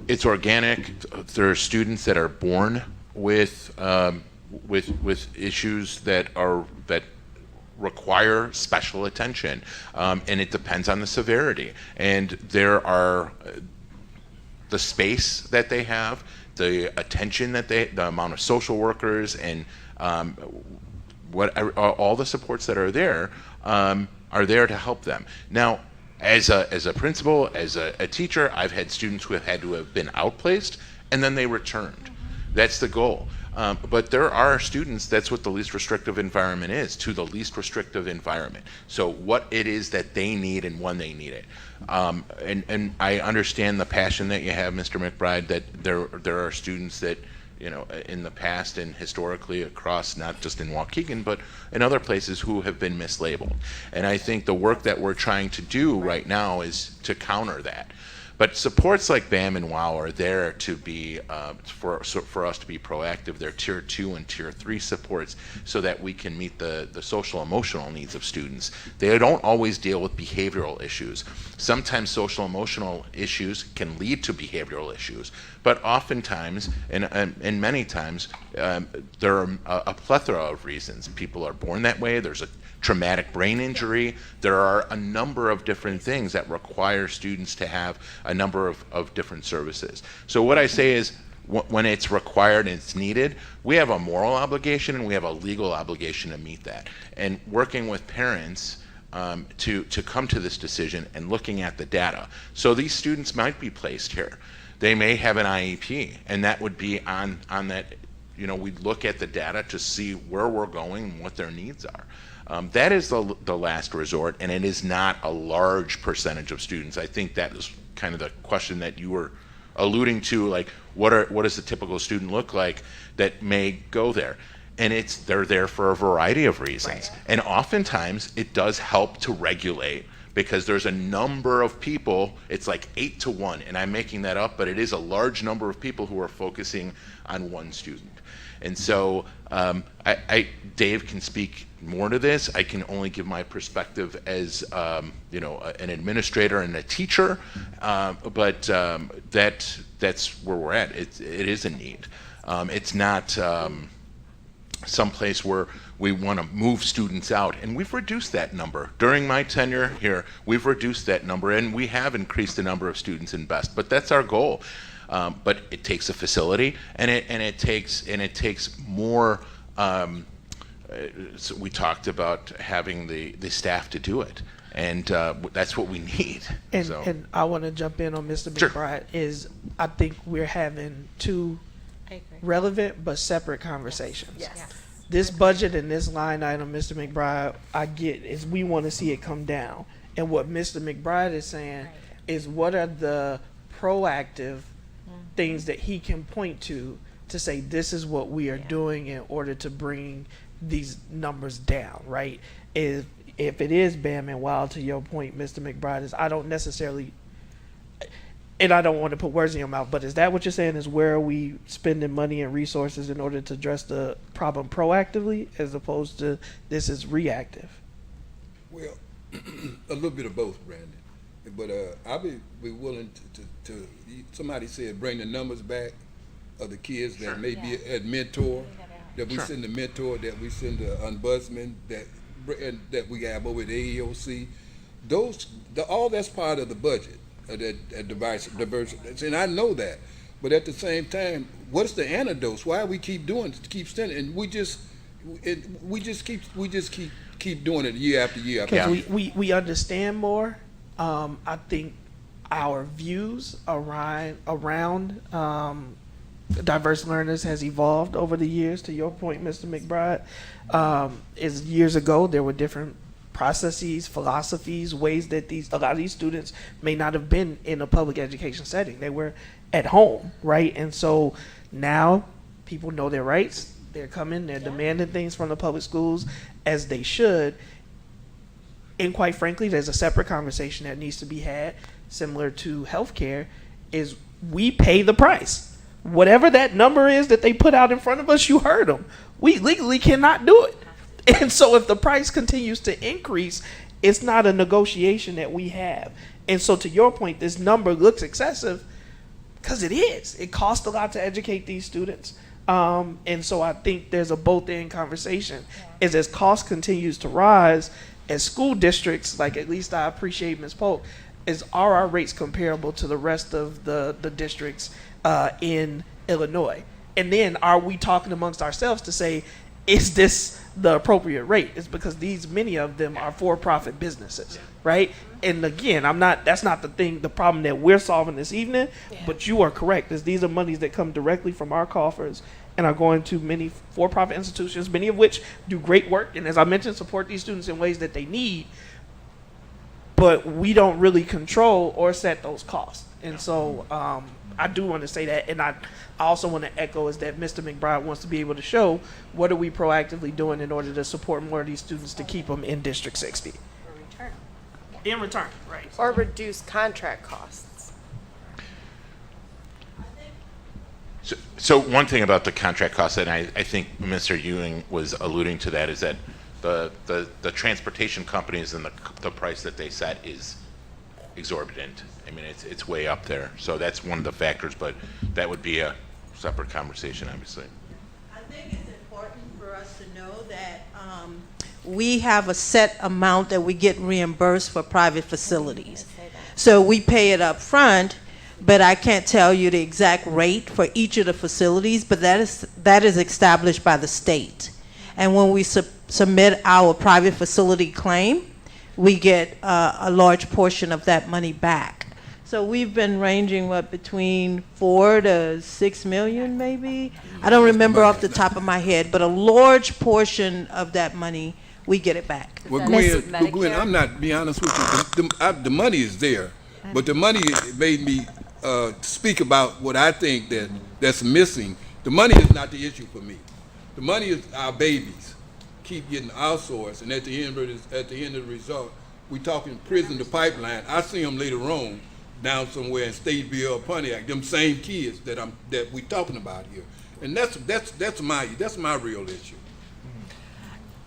it's organic. There are students that are born with issues that require special attention, and it depends on the severity. And there are the space that they have, the attention that the amount of social workers and all the supports that are there to help them. Now, as a principal, as a teacher, I've had students who have had to have been outplaced and then they returned. That's the goal. But there are students, that's what the least restrictive environment is, to the least restrictive environment. So what it is that they need and when they need it. And I understand the passion that you have, Mr. McBride, that there are students that, you know, in the past and historically across, not just in Waukegan, but in other places who have been mislabeled. And I think the work that we're trying to do right now is to counter that. But supports like BAM and WOW are there to be, for us to be proactive. They're tier 2 and tier 3 supports so that we can meet the social emotional needs of students. They don't always deal with behavioral issues. Sometimes social emotional issues can lead to behavioral issues, but oftentimes, and many times, there are a plethora of reasons. People are born that way. There's a traumatic brain injury. There are a number of different things that require students to have a number of different services. So what I say is, when it's required and it's needed, we have a moral obligation and we have a legal obligation to meet that. And working with parents to come to this decision and looking at the data. So these students might be placed here. They may have an IEP, and that would be on that, you know, we look at the data to see where we're going and what their needs are. That is the last resort, and it is not a large percentage of students. I think that is kind of the question that you were alluding to, like what does the typical student look like that may go there? And they're there for a variety of reasons. Right. And oftentimes it does help to regulate, because there's a number of people, it's like 8 to 1, and I'm making that up, but it is a large number of people who are focusing on one student. And so Dave can speak more to this. I can only give my perspective as you know, an administrator and a teacher, but that's where we're at. It is a need. It's not someplace where we want to move students out, and we've reduced that number. During my tenure here, we've reduced that number, and we have increased the number of students in BEST, but that's our goal. But it takes a facility, and it takes more. So we talked about having the staff to do it, and that's what we need. And I want to jump in on Mr. Sure. McBride. I think we're having two relevant but separate conversations. Yes. This budget and this line item, Mr. McBride, I get is we want to see it come down. And what Mr. McBride is saying is, what are the proactive things that he can point to say this is what we are doing in order to bring these numbers down, right? If it is BAM and WOW, to your point, Mr. McBride, is I don't necessarily, and I don't want to put words in your mouth, but is that what you're saying, is where are we spending money and resources in order to address the problem proactively as opposed to this is reactive? Well, a little bit of both, Brandon. But I'll be willing to somebody said bring the numbers back of the kids that may be at mentor, that we send the mentor, that we send the ombudsman, that we have over at AEOC. All that's part of the budget, that diversity. And I know that. But at the same time, what's the antidote? Why we keep doing it, keep sending, and we just keep doing it year after year after Because year. we understand more. I think our views around diverse learners has evolved over the years. To your point, Mr. McBride, is years ago there were different processes, philosophies, ways that a lot of these students may not have been in a public education setting. They were at home, right? And so now people know their rights. They're coming, they're demanding things from the public schools as they should. And quite frankly, there's a separate conversation that needs to be had, similar to healthcare, is we pay the price. Whatever that number is that they put out in front of us, you heard them. We legally cannot do it. And so if the price continues to increase, it's not a negotiation that we have. And so to your point, this number looks excessive because it is. It costs a lot to educate these students. And so I think there's a both-end conversation. Is as cost continues to rise, as school districts, like at least I appreciate Ms. Polk, are our rates comparable to the rest of the districts in Illinois? And then are we talking amongst ourselves to say, is this the appropriate rate? It's because many of them are for-profit businesses, right? And again, that's not the problem that we're solving this evening, but you are correct. These are monies that come directly from our coffers and are going to many for-profit institutions, many of which do great work, and as I mentioned, support these students in ways that they need, but we don't really control or set those costs. And so I do want to say that, and I also want to echo is that Mr. McBride wants to be able to show what are we proactively doing in order to support more of these students to keep them in District 60. In return, right. Or reduce contract costs. So one thing about the contract costs, and I think Mr. Ewing was alluding to that, is that the transportation companies and the price that they set is exorbitant. I mean, it's way up there. So that's one of the factors, but that would be a separate conversation, obviously. I think it's important for us to know that we have a set amount that we get reimbursed for private facilities. So we pay it up front, but I can't tell you the exact rate for each of the facilities, but that is established by the state. And when we submit our private facility claim, we get a large portion of that money back. So we've been ranging between 4 to 6 million, maybe. I don't remember off the top of my head, but a large portion of that money we get it back. Well, Gwen, I'm not be honest with you. The money is there, but the money made me speak about what I think that's missing. The money is not the issue for me. The money is our babies keep getting outsourced, and at the end of the result, we talking prison to pipeline. I see them later on down somewhere in Stateville or Pontiac. Them same kids that we talking about here, and that's my real issue.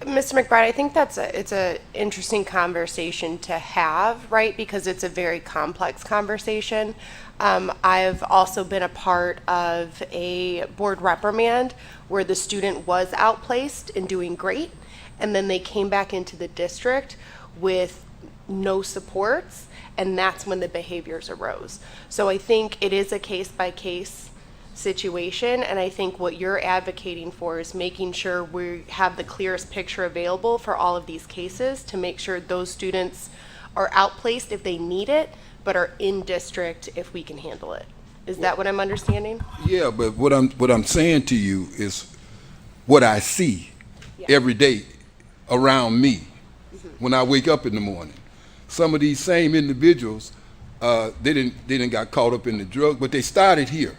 Mr. McBride, I think it's a interesting conversation to have, right? Because it's a very complex conversation. I've also been a part of a board reprimand where the student was outplaced and doing great, and then they came back into the district with no supports, and that's when the behaviors arose. So I think it is a case-by-case situation, and I think what you're advocating for is making sure we have the clearest picture available for all of these cases to make sure those students are outplaced if they need it, but are in district if we can handle it. Is that what I'm understanding? Yeah, but what I'm saying to you is what I see every day around me when I wake up in the morning. Some of these same individuals, they didn't got caught up in the drug, but they started here.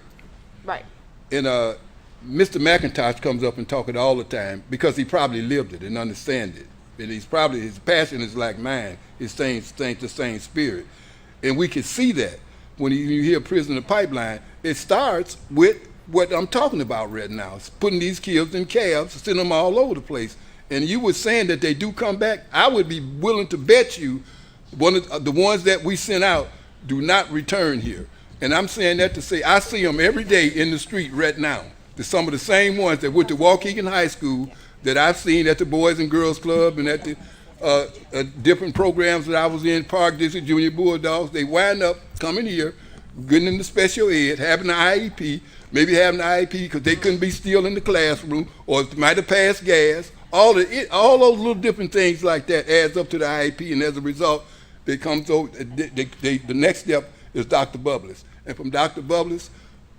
Right. And Mr. McIntosh comes up and talk it all the time because he probably lived it and understand it. And his passion is like mine. It's the same spirit. And we can see that when you hear prison and pipeline, it starts with what I'm talking about right now. It's putting these kids in cabs, sending them all over the place. And you were saying that they do come back. I would be willing to bet you one of the ones that we sent out do not return here. And I'm saying that to say I see them every day in the street right now. There's some of the same ones that went to Waukegan High School that I've seen at the Boys and Girls Club and at the different programs that I was in, Park District, Junior Bulldogs. They wind up coming here, getting into special ed, having an IEP, maybe having an IEP because they couldn't be still in the classroom, or might have passed gas. All those little different things like that adds up to the IEP, and as a result, they come to the next step is Dr. Bubbles, and from Dr. Bubbles,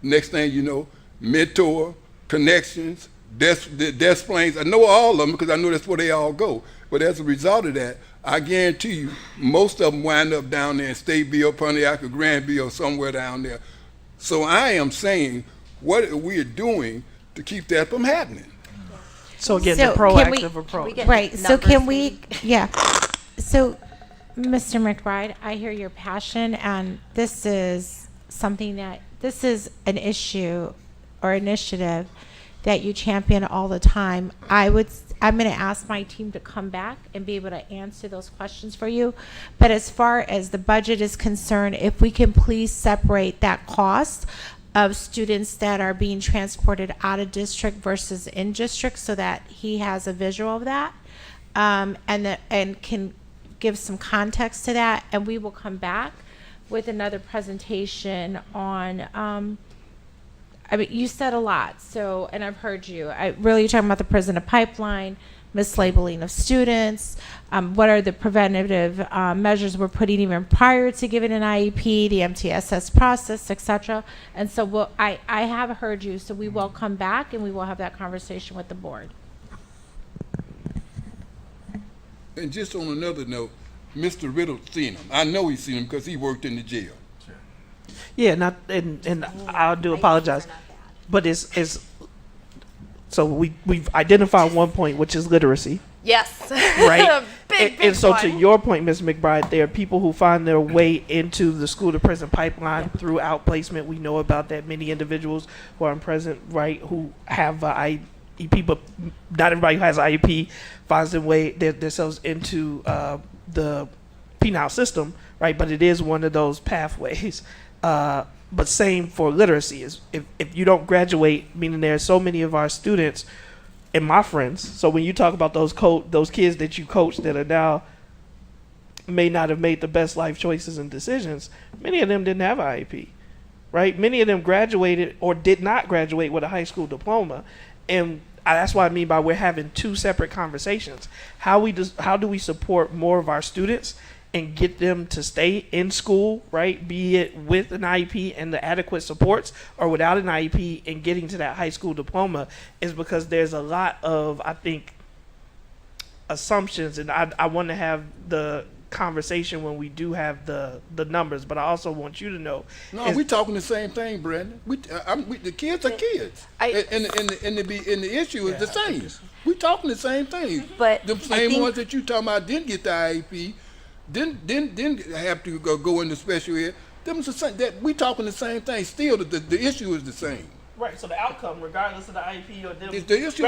next thing you know, mentor, connections, desk planes. I know all of them because I know that's where they all go. But as a result of that, I guarantee you, most of them wind up down there in Stateville, Pontiac, or Granville, somewhere down there. So I am saying, what are we doing to keep that from happening? So again, So the can we- proactive approach. Right, so can numbers we, yeah. So, Mr. McBride, I hear your passion, and this is this is an issue or initiative that you champion all the time. I'm going to ask my team to come back and be able to answer those questions for you. But as far as the budget is concerned, if we can please separate that cost of students that are being transported out of district versus in district, so that he has a visual of that, and can give some context to that, and we will come back with another presentation on. I mean, you said a lot, so, and I've heard you. You're talking about the prison pipeline, mislabeling of students, what are the preventative measures we're putting even prior to giving an IEP, the MTSS process, etc. And so I have heard you, so we will come back and we will have that conversation with the board. And just on another note, Mr. Riddle seen him. I know he's seen him because he worked in the jail. Yeah, and I do apologize, but it's so we've identified one point, which is literacy, Yes. right? big and so one. to your point, Ms. McBride, there are people who find their way into the school to prison pipeline through outplacement. We know about that. Many individuals who are in prison, right, who have IEP, but not everybody who has IEP finds their way themselves into the penal system, right? But it is one of those pathways. But same for literacy is if you don't graduate, meaning there are so many of our students and my friends. So when you talk about those kids that you coach that are now may not have made the best life choices and decisions, many of them didn't have an IEP, right? Many of them graduated or did not graduate with a high school diploma, and that's what I mean by we're having two separate conversations. How do we support more of our students and get them to stay in school, right? Be it with an IEP and the adequate supports, or without an IEP and getting to that high school diploma, is because there's a lot of, I think, assumptions, and I want to have the conversation when we do have the numbers, but I also want you to know. No, we're talking the same thing, Brandon. The kids are kids, and the issue is the same. We're talking the same thing. But the same ones that you talking about didn't get the IEP, didn't have to go into special ed. Them the same. That we talking the same thing. Still, the issue is the same. Right. So the outcome, regardless of the IEP or them, the issue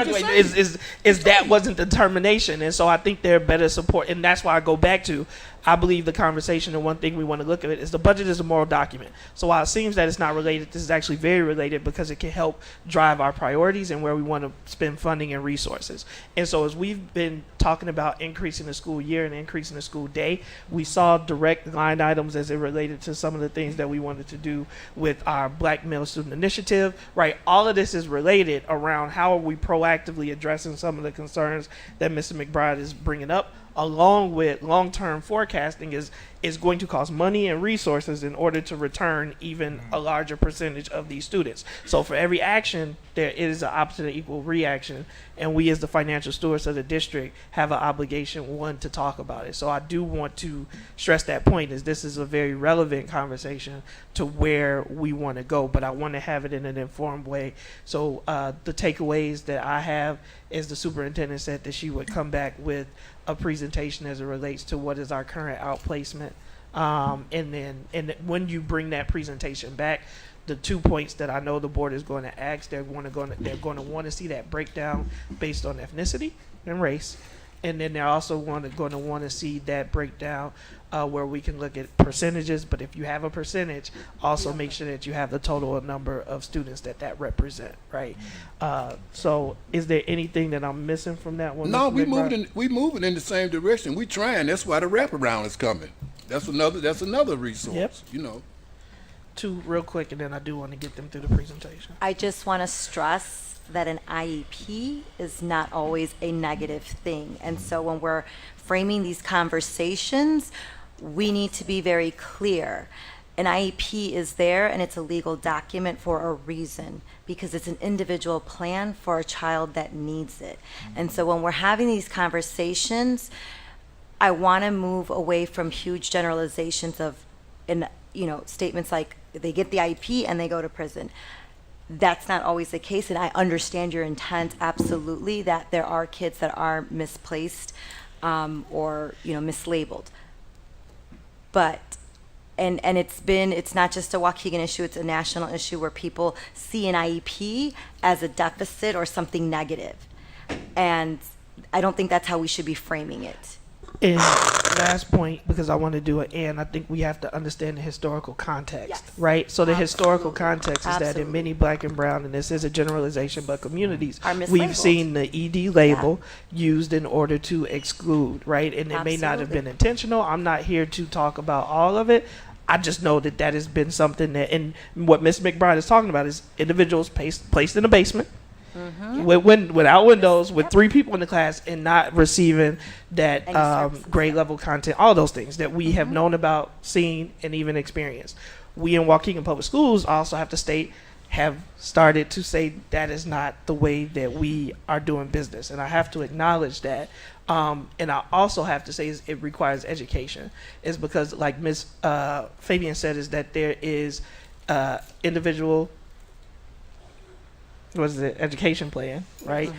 is that wasn't determination, and so I think they're better support, and that's why I go back to. I believe the conversation and one thing we want to look at it is the budget is a moral document. So while it seems that it's not related, this is actually very related because it can help drive our priorities and where we want to spend funding and resources. And so as we've been talking about increasing the school year and increasing the school day, we saw direct line items as it related to some of the things that we wanted to do with our Black Male Student Initiative, right? All of this is related around how are we proactively addressing some of the concerns that Mr. McBride is bringing up, along with long-term forecasting is going to cost money and resources in order to return even a larger percentage of these students. So for every action, there is an opposite and equal reaction, and we as the financial stewards of the district have an obligation, one, to talk about it. So I do want to stress that point, is this is a very relevant conversation to where we want to go, but I want to have it in an informed way. So the takeaways that I have is the superintendent said that she would come back with a presentation as it relates to what is our current outplacement, and when you bring that presentation back, the 2 points that I know the board is going to ask, they're going to want to see that breakdown based on ethnicity and race, and then they're also going to want to see that breakdown where we can look at percentages. But if you have a percentage, also make sure that you have the total number of students that represent, right? So is there anything that I'm missing from that one? No, Mr. we moving in the same direction. We trying. That's why the wraparound is coming. That's another resource. Yep. You know. two real quick, and then I do want to get them through the presentation. I just want to stress that an IEP is not always a negative thing. And so when we're framing these conversations, we need to be very clear. An IEP is there and it's a legal document for a reason, because it's an individual plan for a child that needs it. And so when we're having these conversations, I want to move away from huge generalizations of, statements like they get the IEP and they go to prison. That's not always the case, and I understand your intent absolutely that there are kids that are misplaced or mislabeled. But and it's not just a Waukegan issue, it's a national issue where people see an IEP as a deficit or something negative. And I don't think that's how we should be framing it. And last point, because I want to do it, and I think we have to understand the historical context, Yes. right? So the historical Absolutely. context is that in Absolutely. many black and brown, and this is a generalization, but communities, Are mislabeled. we've seen the ED label used in order to exclude, right? And it may not have been Absolutely. intentional. I'm not here to talk about all of it. I just know that that has been something that, and what Ms. McBride is talking about is individuals placed in a basement, without windows, with 3 people in the class, and not receiving that Any services, grade level content, all those things that we have known about, seen, and even experienced. We in Waukegan Public Schools also have started to say that is not the way that we are doing business, and I have to acknowledge that. And I also have to say it requires education. Is because, like Ms. Fabian said, is that there is individual education plan, right?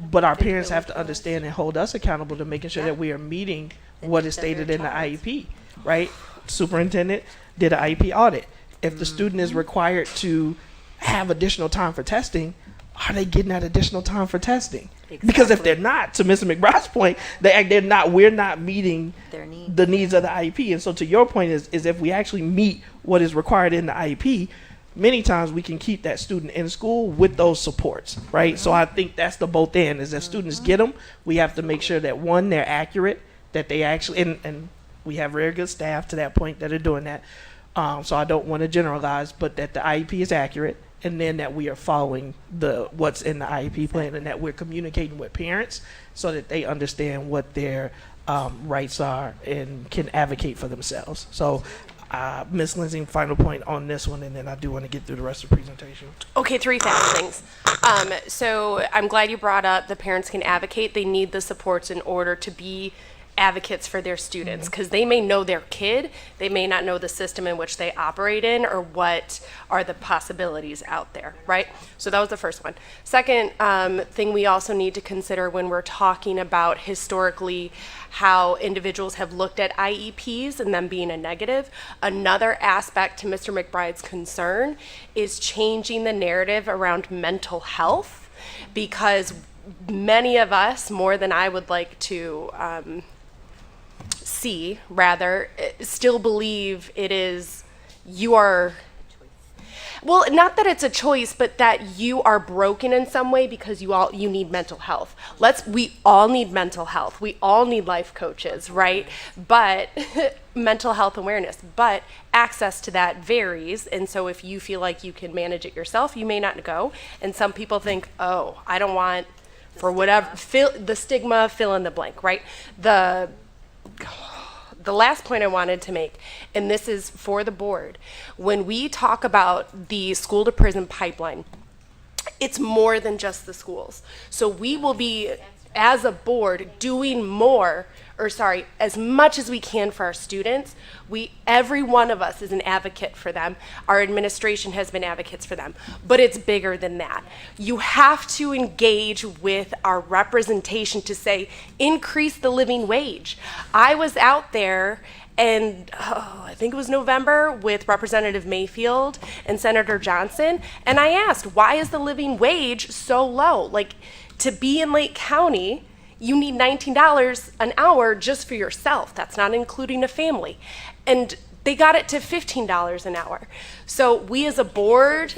But our parents have to understand and hold us accountable to making sure that we are meeting what is stated in the IEP, right? Superintendent did an IEP audit. If the student is required to have additional time for testing, are they getting that additional time for testing? Because if they're not, to Mr. McBride's point, we're not meeting Their needs. the needs of the IEP. And so to your point is if we actually meet what is required in the IEP, many times we can keep that student in school with those supports, right? So I think that's the both end, is if students get them, we have to make sure that, one, they're accurate, that they actually, and we have very good staff to that point that are doing that. So I don't want to generalize, but that the IEP is accurate, and then that we are following what's in the IEP plan, and that we're communicating with parents so that they understand what their rights are and can advocate for themselves. So Ms. Lindsay, final point on this one, and then I do want to get through the rest of the presentation. Okay, 3 fast things. So I'm glad you brought up the parents can advocate. They need the supports in order to be advocates for their students, because they may know their kid, they may not know the system in which they operate in or what are the possibilities out there, right? So that was the first one. Second thing we also need to consider when we're talking about historically how individuals have looked at IEPs and them being a negative, another aspect to Mr. McBride's concern is changing the narrative around mental health, because many of us, more than I would like to still believe it is, well, not that it's a choice, but that you are broken in some way because you need mental health. We all need mental health. We all need life coaches, right? But mental health awareness, but access to that varies. And so if you feel like you can manage it yourself, you may not go. And some people think, oh, I don't want, for whatever, the stigma, fill in the blank, right? The last point I wanted to make, and this is for the board, when we talk about the school to prison pipeline, it's more than just the schools. So we will be, as a board, doing as much as we can for our students. Every one of us is an advocate for them. Our administration has been advocates for them, but it's bigger than that. You have to engage with our representation to say, increase the living wage. I was out there and I think it was November with Representative Mayfield and Senator Johnson, and I asked, why is the living wage so low? Like, to be in Lake County, you need $19 an hour just for yourself. That's not including a family. And they got it to $15 an hour. So we as a board,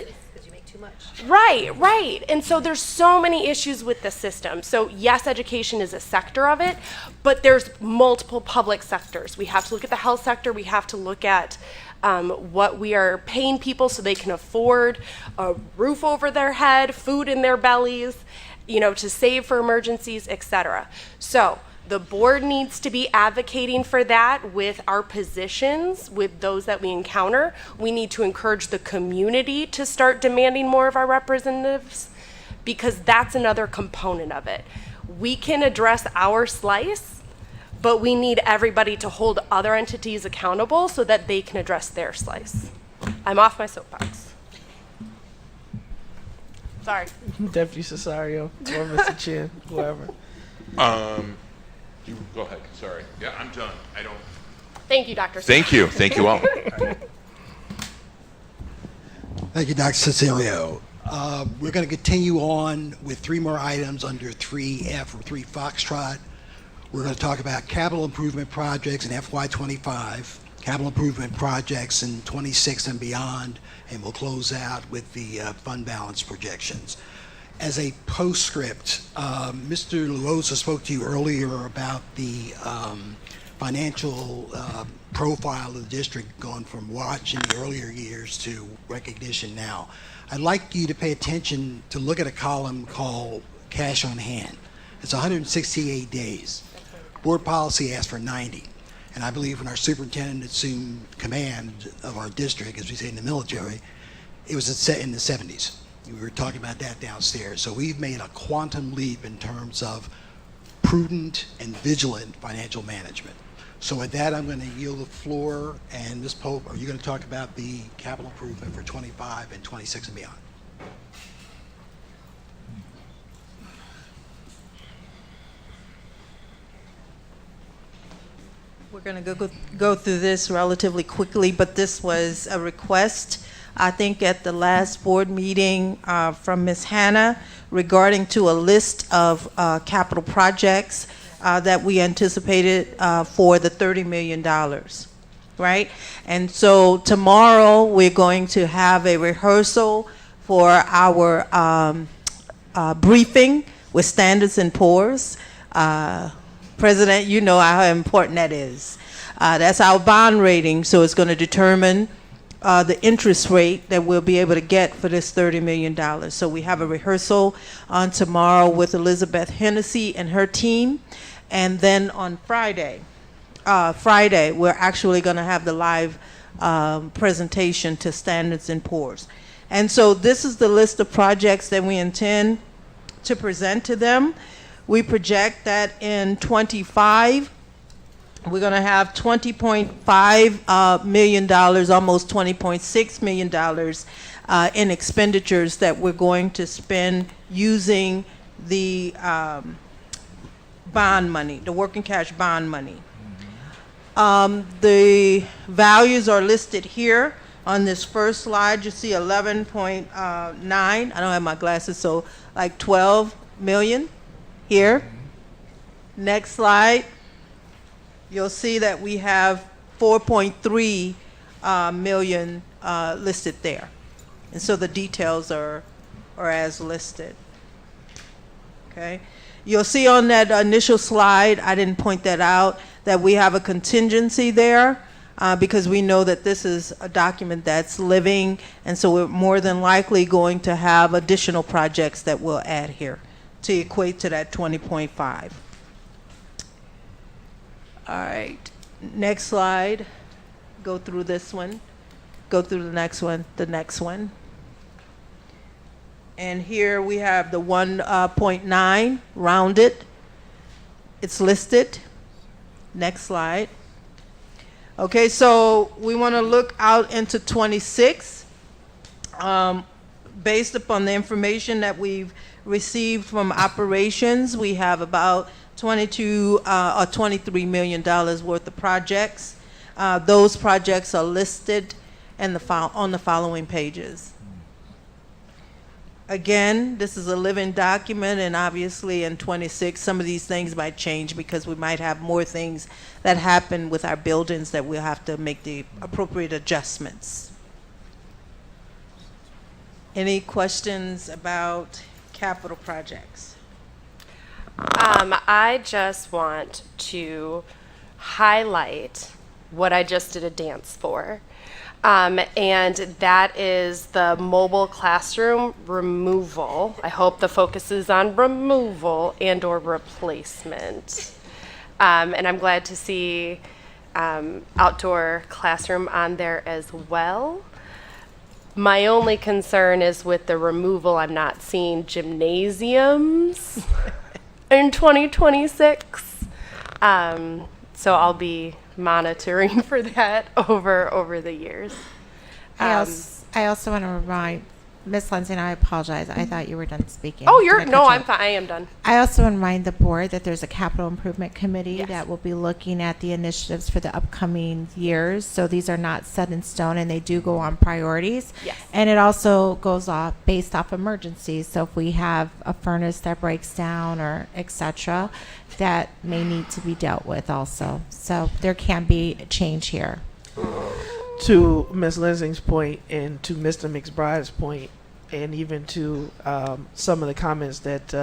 Right. And so there's so many issues with the system. So yes, education is a sector of it, but there's multiple public sectors. We have to look at the health sector. We have to look at what we are paying people so they can afford a roof over their head, food in their bellies, to save for emergencies, etc. So the board needs to be advocating for that with our positions, with those that we encounter. We need to encourage the community to start demanding more of our representatives, because that's another component of it. We can address our slice, but we need everybody to hold other entities accountable so that they can address their slice. I'm off my soapbox. Sorry. Deputy Cesario or Mr. Chin, whoever. You go ahead. Sorry. Yeah, I'm done. I don't. Thank you, Dr. Thank you. Thank you all. Thank you, Dr. Cecilio. We're going to continue on with 3 more items under 3F or 3 Foxtrot. We're going to talk about capital improvement projects in FY25, capital improvement projects in 26 and beyond, and we'll close out with the fund balance projections. As a postscript, Mr. Luoza spoke to you earlier about the financial profile of the district going from watch in the earlier years to recognition now. I'd like you to pay attention to look at a column called cash on hand. It's 168 days. Board policy asks for 90. And I believe when our superintendent assumed command of our district, as we say in the military, it was in the 70s. We were talking about that downstairs. So we've made a quantum leap in terms of prudent and vigilant financial management. So with that, I'm going to yield the floor. And Ms. Pope, are you going to talk about the capital improvement for 25 and 26 and beyond? We're going to go through this relatively quickly, but this was a request, I think, at the last board meeting from Ms. Hannah regarding to a list of capital projects that we anticipated for the $30 million, right? And so tomorrow we're going to have a rehearsal for our briefing with Standards and Poor's. President, you know how important that is. That's our bond rating, so it's going to determine the interest rate that we'll be able to get for this $30 million. So we have a rehearsal on tomorrow with Elizabeth Hennessy and her team. And then on Friday, we're actually going to have the live presentation to Standards and Poor's. And so this is the list of projects that we intend to present to them. We project that in 25, we're going to have $20.5 million, almost $20.6 million in expenditures that we're going to spend using the bond money, the working cash bond money. The values are listed here on this first slide. You see 11.9. I don't have my glasses, so like 12 million. Here, next slide, you'll see that we have 4.3 million listed there. And so the details are as listed. Okay. You'll see on that initial slide, I didn't point that out, that we have a contingency there because we know that this is a document that's living, and so we're more than likely going to have additional projects that we'll add here to equate to that 20.5. All right, next slide. Go through this one. Go through the next one. And here we have the 1.9 rounded. It's listed. Next slide. Okay, so we want to look out into 26. Based upon the information that we've received from operations, we have about $22 or $23 million worth of projects. Those projects are listed on the following pages. Again, this is a living document, and obviously in 26, some of these things might change because we might have more things that happen with our buildings that we'll have to make the appropriate adjustments. Any questions about capital projects? I just want to highlight what I just did a dance for. And that is the mobile classroom removal. I hope the focus is on removal and or replacement. And I'm glad to see outdoor classroom on there as well. My only concern is with the removal, I'm not seeing gymnasiums in 2026. So I'll be monitoring for that over the years. I also want to remind Miss Lindsay, and I apologize. I thought you were done speaking. Oh, Did I cut no, you I'm off? fine. I am done. I also want to remind the board that there's a capital improvement committee Yes. that will be looking at the initiatives for the upcoming years. So these are not set in stone, and they do go on priorities. Yes. And it also goes off based off emergencies. So if we have a furnace that breaks down or etc., that may need to be dealt with also. So there can be a change here. To Ms. Lensing's point and to Mr. McBride's point, and even to some of the comments that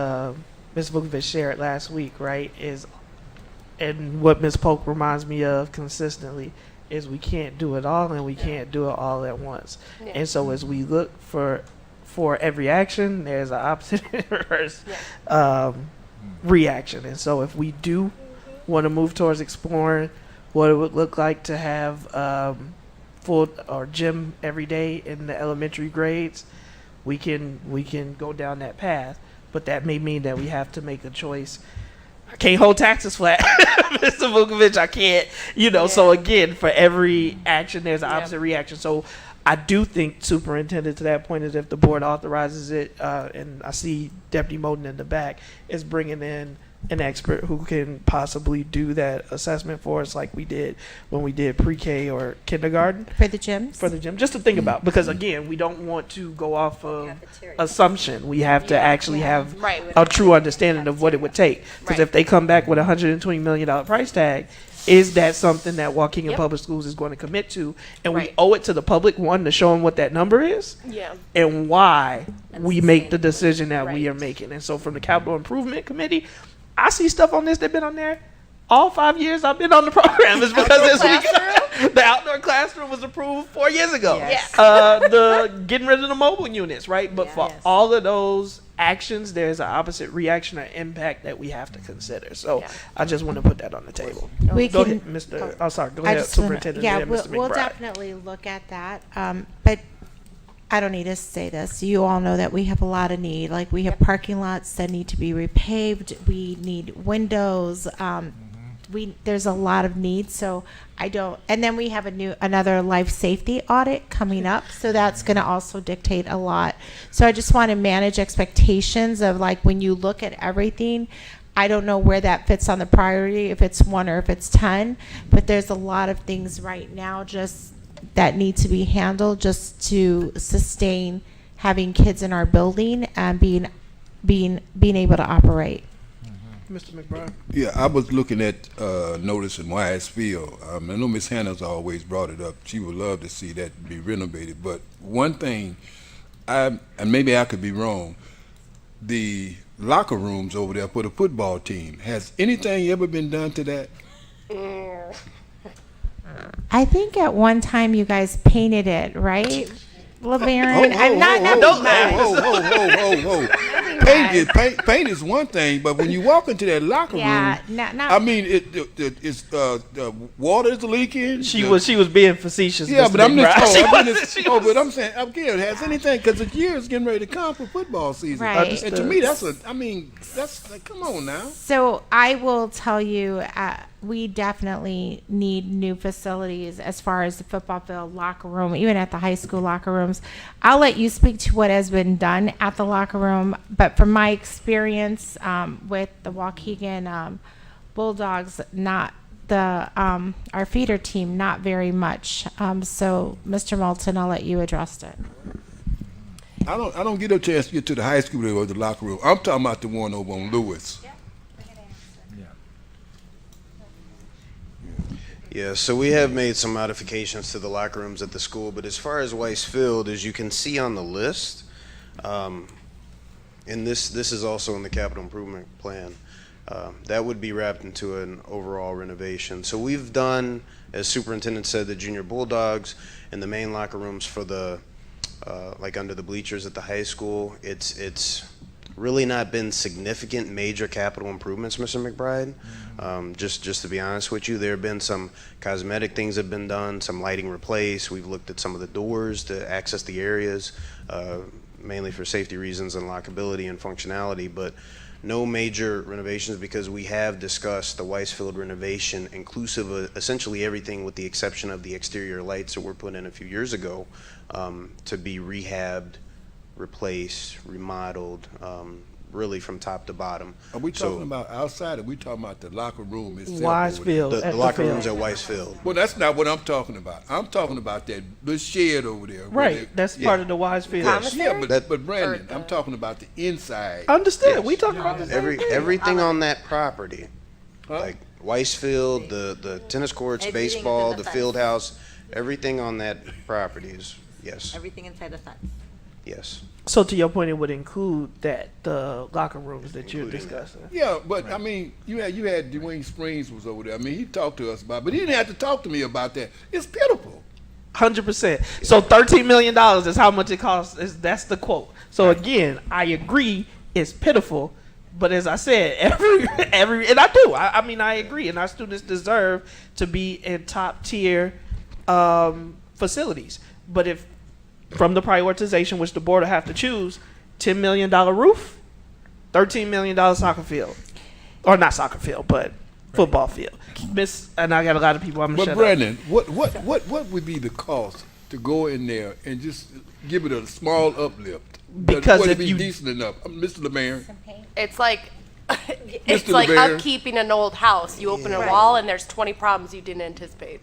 Ms. Vukovic shared last week, right, is, and what Ms. Polk reminds me of consistently, is we can't do it all and we can't do it all at once. Yeah. And so as we look for every action, there's an opposite and reverse reaction. And so if we do want to move towards exploring what it would look like to have full or gym every day in the elementary grades, we can go down that path, but that may mean that we have to make a choice. I can't hold taxes flat, Mr. Vukovic. I can't, So again, for every action, there's an opposite reaction. So I do think, Superintendent, to that point, is if the board authorizes it, and I see Deputy Moden in the back, is bringing in an expert who can possibly do that assessment for us, like we did when we did pre-K or kindergarten For the gyms? for the gym, just to think about, because again, we don't want to go off of assumption. We have to actually have Right. a true understanding of what it would take. Because Right. if they come back with a $120 million price tag, is that something that Waukegan Yep. Public Schools is going to commit to? And Right. we owe it to the public, one, to show them what that number is Yeah. and why we make the decision that we Right. are making. And so from the Capital Improvement Committee, I see stuff on this that's been on there all 5 years I've been on the program. Is because this week the outdoor classroom was approved 4 years ago. Yes. The getting rid of the mobile units, right? But for Yes. all of those actions, there's an opposite reaction or impact that we have to consider. So Yeah. I just want to put that on the table. We Go can- ahead, Mr. Oh, sorry. Go I ahead, just wanna- Superintendent. Yeah, and then Mr. we'll McBride. definitely look at that. But I don't need to say this. You all know that we have a lot of need. Like we have parking lots that need to be repaved. We need windows. There's a lot of needs. So I don't. And then we have another life safety audit coming up. So that's going to also dictate a lot. So I just want to manage expectations of like when you look at everything. I don't know where that fits on the priority, if it's 1 or if it's 10, but there's a lot of things right now just that need to be handled just to sustain having kids in our building and being able to operate. Mr. McBride. Yeah, I was looking at notice in Wise Field. I know Miss Hannah's always brought it up. She would love to see that be renovated. But one thing, and maybe I could be wrong, the locker rooms over there for the football team, has anything ever been done to that? I think at one time you guys painted it, right? LeBaron? I'm not Paint is one thing, but when you walk into that locker Yeah, room, not I mean, it's the water is leaking. She was being facetious. Yeah, Mr. but I'm McBride. just She but was- I'm saying, again, has anything, because the year is getting ready to come for football season. Right. And to me, that's like, come on now. So I will tell you, we definitely need new facilities as far as the football field, locker room, even at the high school locker rooms. I'll let you speak to what has been done at the locker room, but from my experience with the Waukegan Bulldogs, not the our feeder team, not very much. So, Mr. Moulton, I'll let you address it. I don't get a chance to get to the high school or the locker room. I'm talking about the one over on Lewis. Yeah, so we have made some modifications to the locker rooms at the school, but as far as Weiss Field, as you can see on the list, And this is also in the capital improvement plan. That would be wrapped into an overall renovation. So we've done, as superintendent said, the junior bulldogs and the main locker rooms for the, like under the bleachers at the high school. It's really not been significant major capital improvements, Mr. McBride. Just to be honest with you, there have been some cosmetic things that have been done, some lighting replaced. We've looked at some of the doors to access the areas, mainly for safety reasons and lockability and functionality, but no major renovations because we have discussed the Weisfield renovation inclusive of essentially everything with the exception of the exterior lights that were put in a few years ago to be rehabbed, replaced, remodeled, really from top to bottom. Are we talking about outside, or are we talking about the locker room itself? Weisfield. The locker rooms at Weisfield. Well, that's not what I'm talking about. I'm talking about that little shed over there. Right, that's part of the Weisfield. Yeah, but Brandon, I'm talking about the inside. Understood. We talking about the same thing. Everything on that property, Huh? like Weisfield, the tennis courts, Everything is in baseball, the the fence. field house, everything on that property is, yes, Everything inside the fence. yes. So to your point, it would include the locker rooms that you're Including discussing. Yeah, but I mean, you had Dwayne Springs was over there. I mean, he talked to us about it, but he didn't have to talk to me about that. It's pitiful. 100%. So $13 million is how much it costs. That's the quote. So again, I agree. It's pitiful, but as I said, every and I do. I mean, I agree, and our students deserve to be in top tier facilities. But if from the prioritization, which the board will have to choose, $10 million roof, $13 million soccer field, or not soccer field, but football field. Miss, and I got a lot of people. I'm gonna But shut Brandon, what would be the cost to go in there and just give it a small uplift? Because would if it be you- decent enough, Mr. LeMayor? It's like it's Mr. like LeBaron. upkeeping an old house. You open a wall and there's 20 problems you didn't anticipate.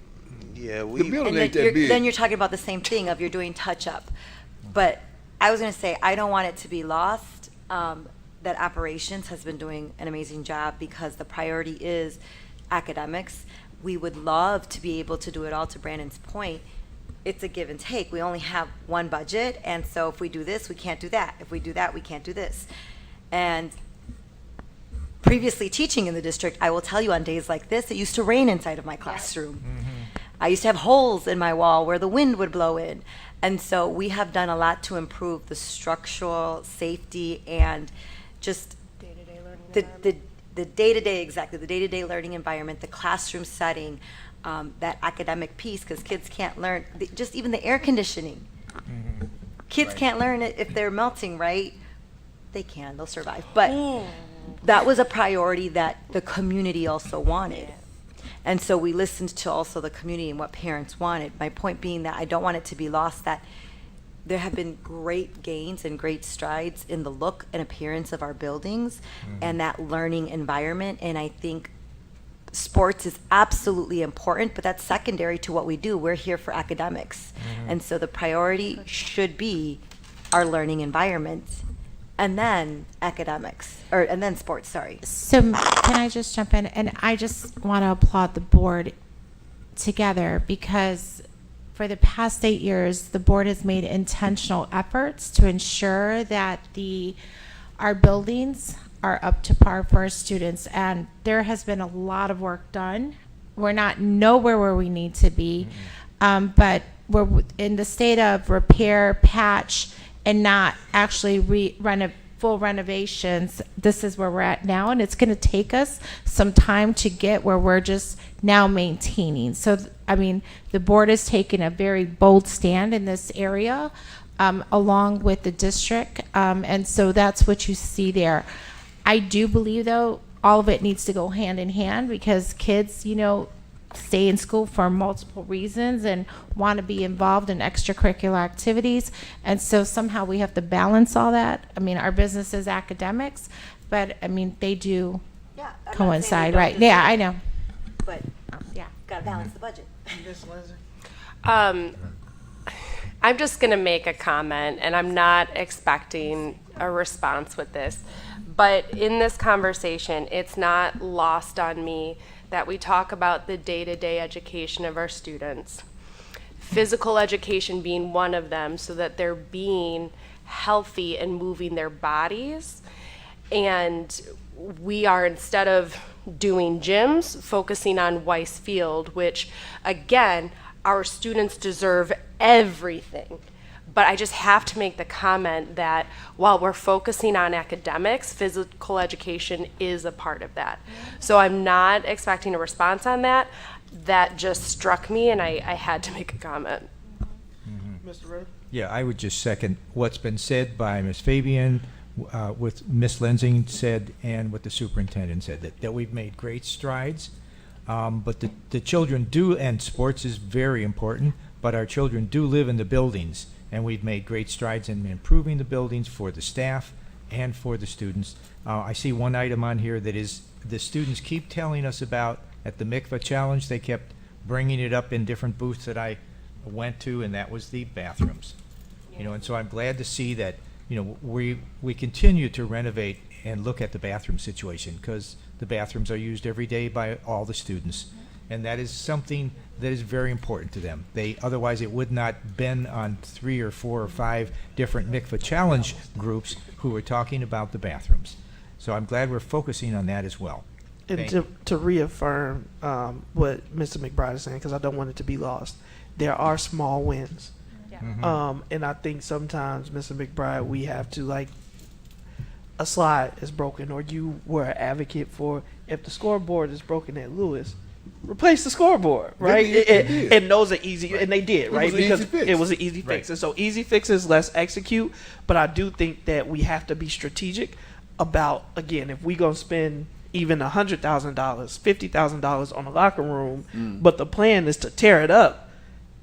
Yeah, The we, building And ain't then that big. then you're talking about the same thing of you're doing touch up. But I was going to say, I don't want it to be lost that operations has been doing an amazing job because the priority is academics. We would love to be able to do it all. To Brandon's point, it's a give and take. We only have one budget, and so if we do this, we can't do that. If we do that, we can't do this. And previously teaching in the district, I will tell you on days like this, it used to rain inside of my classroom. I used to have holes in my wall where the wind would blow in. And so we have done a lot to improve the structural safety and just Day-to-day learning the environment. the day-to-day, exactly, the day-to-day learning environment, the classroom setting, that academic piece, because kids can't learn, just even the air conditioning. Kids can't learn it if they're melting, right? They can, they'll survive. But that was a priority that the community also wanted. And so we listened to also the community and what parents wanted. My point being that I don't want it to be lost that there have been great gains and great strides in the look and appearance of our buildings and that learning environment. And I think sports is absolutely important, but that's secondary to what we do. We're here for academics. And so the priority should be our learning environment and then academics, and then sports, sorry. So can I just jump in? And I just want to applaud the board together because for the past 8 years, the board has made intentional efforts to ensure that our buildings are up to par for our students. And there has been a lot of work done. We're not nowhere where we need to be, but we're in the state of repair, patch, and not actually full renovations. This is where we're at now, and it's going to take us some time to get where we're just now maintaining. So, I mean, the board has taken a very bold stand in this area, along with the district, and so that's what you see there. I do believe, though, all of it needs to go hand in hand because kids, stay in school for multiple reasons and want to be involved in extracurricular activities. And so somehow we have to balance all that. I mean, our business is academics, but I mean, they do Yeah, I'm not coincide, saying we don't right? do Yeah, that, I know. But Yeah. gotta balance the budget. I'm just going to make a comment, and I'm not expecting a response with this. But in this conversation, it's not lost on me that we talk about the day-to-day education of our students. Physical education being one of them, so that they're being healthy and moving their bodies. And we are, instead of doing gyms, focusing on Weiss Field, which, again, our students deserve everything. But I just have to make the comment that while we're focusing on academics, physical education is a part of that. So I'm not expecting a response on that. That just struck me, and I had to make a comment. Mr. Ray? Yeah, I would just second what's been said by Ms. Fabian, what Ms. Lenzing said, and what the superintendent said, that we've made great strides. But the children do, and sports is very important, but our children do live in the buildings, and we've made great strides in improving the buildings for the staff and for the students. I see one item on here that is, the students keep telling us about, at the mikvah challenge, they kept bringing it up in different booths that I went to, and that was the bathrooms. And so I'm glad to see that, we continue to renovate and look at the bathroom situation, because the bathrooms are used every day by all the students. And that is something that is very important to them. Otherwise it would not been on 3 or 4 or 5 different mikvah challenge groups who were talking about the bathrooms. So I'm glad we're focusing on that as well. And to reaffirm what Mr. McBride is saying, because I don't want it to be lost, there are small wins. And I think sometimes, Mr. McBride, we have to, like, a slide is broken, or you were an advocate for, if the scoreboard is broken at Lewis, replace the scoreboard, right? And those are easy, and they did, right? Because it was an easy fix. And so easy fixes, let's execute. But I do think that we have to be strategic about, again, if we gonna spend even $100,000, $50,000 on a locker room, but the plan is to tear it up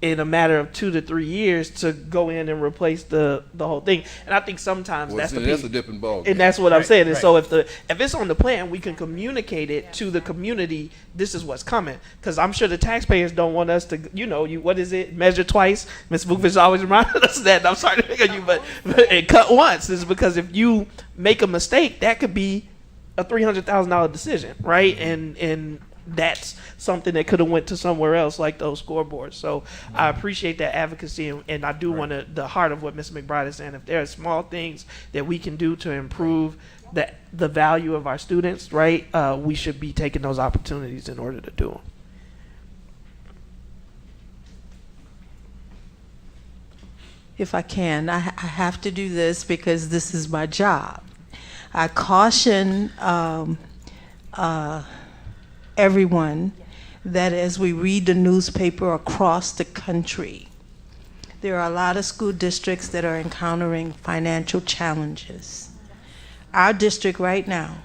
in a matter of 2 to 3 years to go in and replace the whole thing. And I think sometimes that's a different ball. And that's what I'm saying. And so if it's on the plan, we can communicate it to the community. This is what's coming, because I'm sure the taxpayers don't want us to, what is it? Measure twice. Ms. Boofish always reminded us of that. And I'm sorry to pick on you, but and cut once is because if you make a mistake, that could be a $300,000 decision, right? And that's something that could have went to somewhere else, like those scoreboards. So I appreciate that advocacy, and I do want to, the heart of what Ms. McBride is saying, if there are small things that we can do to improve the value of our students, right, we should be taking those opportunities in order to do them. If I can, I have to do this because this is my job. I caution everyone that as we read the newspaper across the country, there are a lot of school districts that are encountering financial challenges. Our district right now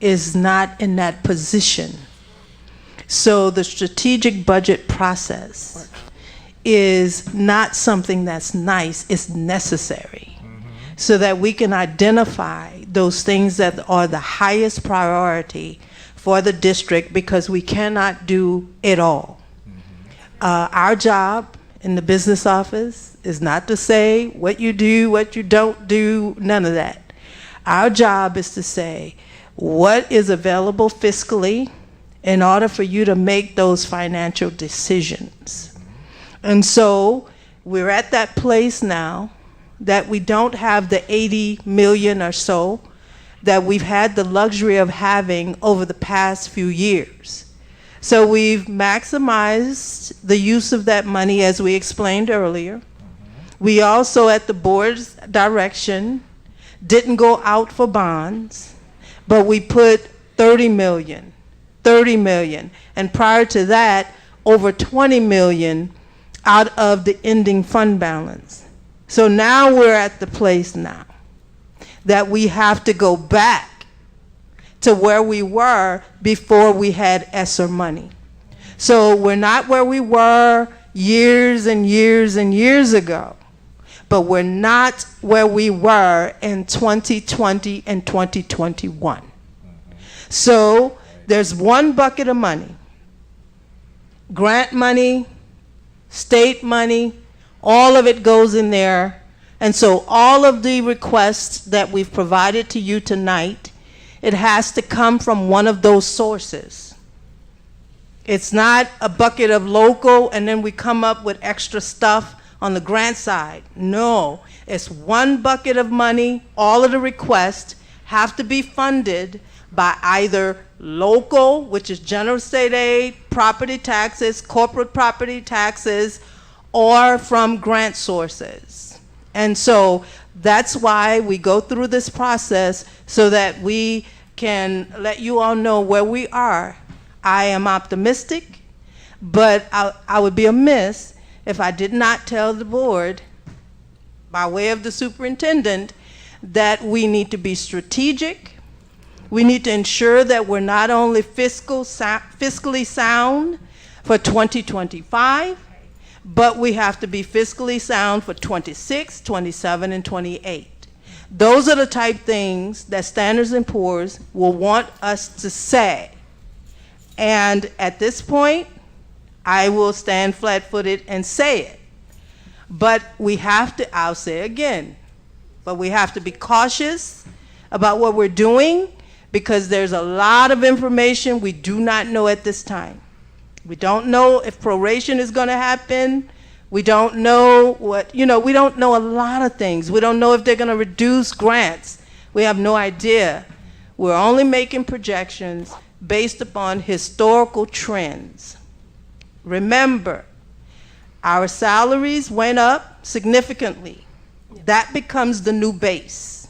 is not in that position. So the strategic budget process is not something that's nice, it's necessary. So that we can identify those things that are the highest priority for the district, because we cannot do it all. Our job in the business office is not to say what you do, what you don't do, none of that. Our job is to say what is available fiscally in order for you to make those financial decisions. And so we're at that place now that we don't have the 80 million or so that we've had the luxury of having over the past few years. So we've maximized the use of that money, as we explained earlier. We also, at the board's direction, didn't go out for bonds, but we put 30 million, and prior to that, over 20 million out of the ending fund balance. So now we're at the place now that we have to go back to where we were before we had ESSER money. So we're not where we were years and years and years ago, but we're not where we were in 2020 and 2021. So there's one bucket of money, grant money, state money, all of it goes in there. And so all of the requests that we've provided to you tonight, it has to come from one of those sources. It's not a bucket of local and then we come up with extra stuff on the grant side. No, it's one bucket of money. All of the requests have to be funded by either local, which is general state aid, property taxes, corporate property taxes, or from grant sources. And so that's why we go through this process, so that we can let you all know where we are. I am optimistic, but I would be amiss if I did not tell the board, by way of the superintendent, that we need to be strategic. We need to ensure that we're not only fiscally sound for 2025, but we have to be fiscally sound for 26, 27, and 28. Those are the type things that Standards & Poor's will want us to say. And at this point, I will stand flat-footed and say it. But we have to, I'll say again, but we have to be cautious about what we're doing, because there's a lot of information we do not know at this time. We don't know if proration is going to happen. We don't know what, we don't know a lot of things. We don't know if they're going to reduce grants. We have no idea. We're only making projections based upon historical trends. Remember, our salaries went up significantly. That becomes the new base.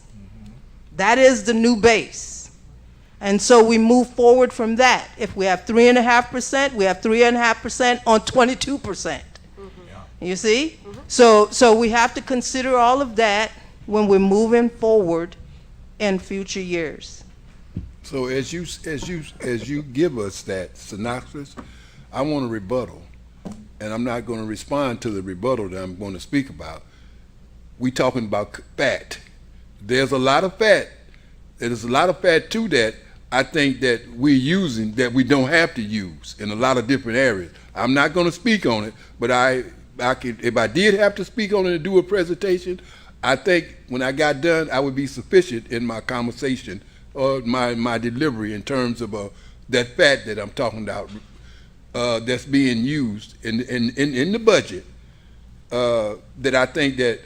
That is the new base. And so we move forward from that. If we have 3.5%, we have 3.5% on 22%. You see? So we have to consider all of that when we're moving forward in future years. So as you give us that synopsis, I want a rebuttal, and I'm not going to respond to the rebuttal that I'm going to speak about. We talking about fat. There's a lot of fat. There's a lot of fat to that. I think that we're using that we don't have to use in a lot of different areas. I'm not going to speak on it, but I could, if I did have to speak on it and do a presentation, I think when I got done, I would be sufficient in my conversation or my delivery in terms of that fat that I'm talking about that's being used in the budget that I think that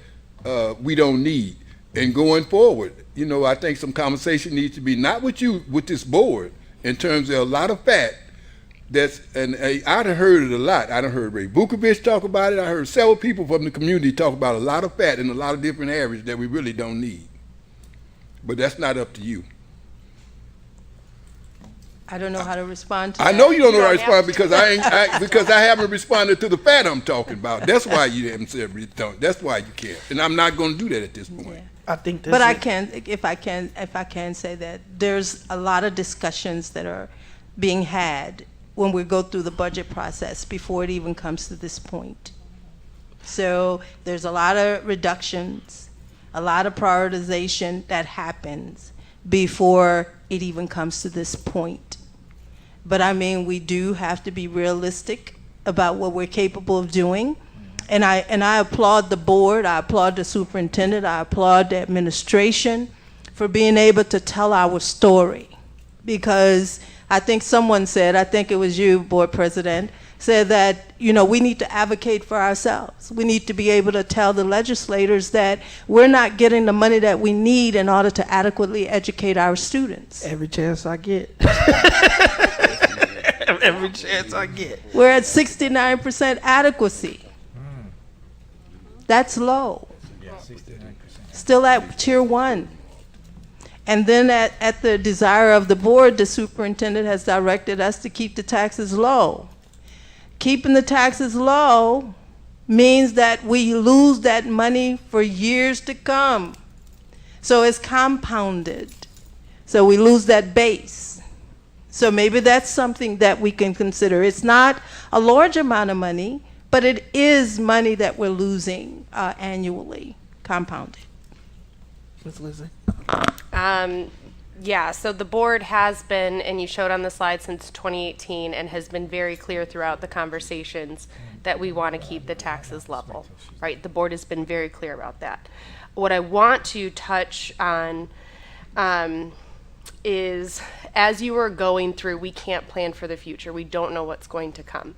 we don't need. And going forward, I think some conversation needs to be not with you, with this board, in terms of a lot of fat. And I done heard it a lot. I done heard Ray Vukovich talk about it. I heard several people from the community talk about a lot of fat in a lot of different areas that we really don't need. But that's not up to you. I don't know how to respond to I that. know you don't know how to respond because I haven't responded to the fat I'm talking about. That's why you haven't said that's why you can't. And I'm not going to do that at this point. Yeah. I think But I can, if I can say that there's a lot of discussions that are being had when we go through the budget process before it even comes to this point. So there's a lot of reductions, a lot of prioritization that happens before it even comes to this point. But I mean, we do have to be realistic about what we're capable of doing. And I applaud the board, I applaud the superintendent, I applaud the administration for being able to tell our story. Because I think someone said, I think it was you, board president, said that, we need to advocate for ourselves. We need to be able to tell the legislators that we're not getting the money that we need in order to adequately educate our students. every chance I get. Every chance I get. We're at 69% adequacy. That's low. Still at tier 1. And then at the desire of the board, the superintendent has directed us to keep the taxes low. Keeping the taxes low means that we lose that money for years to come. So it's compounded. So we lose that base. So maybe that's something that we can consider. It's not a large amount of money, but it is money that we're losing annually, compounded. Ms. Lizzie. Yeah, so the board has been, and you showed on the slide, since 2018, and has been very clear throughout the conversations that we want to keep the taxes level, right? The board has been very clear about that. What I want to touch on is as you are going through, we can't plan for the future. We don't know what's going to come.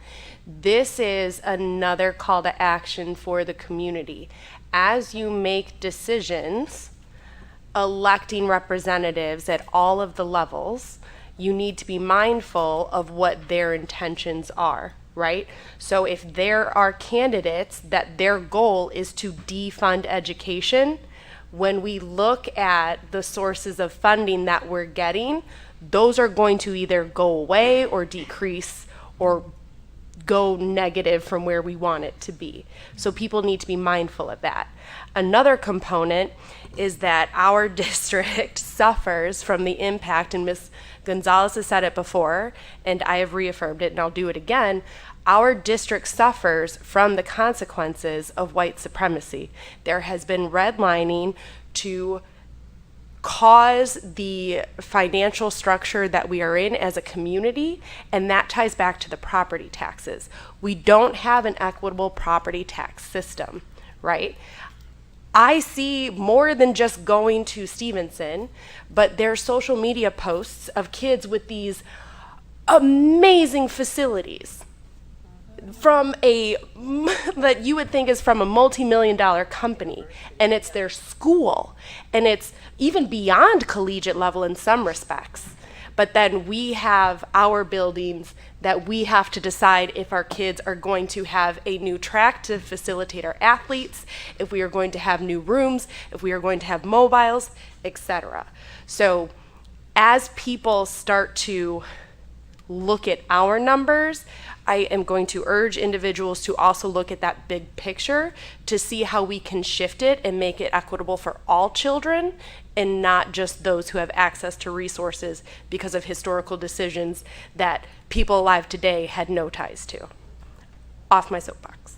This is another call to action for the community. As you make decisions, electing representatives at all of the levels, you need to be mindful of what their intentions are, right? So if there are candidates that their goal is to defund education, when we look at the sources of funding that we're getting, those are going to either go away or decrease or go negative from where we want it to be. So people need to be mindful of that. Another component is that our district suffers from the impact, and Ms. Gonzalez has said it before, and I have reaffirmed it, and I'll do it again. Our district suffers from the consequences of white supremacy. There has been redlining to cause the financial structure that we are in as a community, and that ties back to the property taxes. We don't have an equitable property tax system, right? I see more than just going to Stevenson, but there's social media posts of kids with these amazing facilities from that you would think is from a multi-million-dollar company, and it's their school, and it's even beyond collegiate level in some respects. But then we have our buildings that we have to decide if our kids are going to have a new track to facilitate our athletes, if we are going to have new rooms, if we are going to have mobiles, etc. So as people start to look at our numbers, I am going to urge individuals to also look at that big picture to see how we can shift it and make it equitable for all children and not just those who have access to resources because of historical decisions that people alive today had no ties to. Off my soapbox.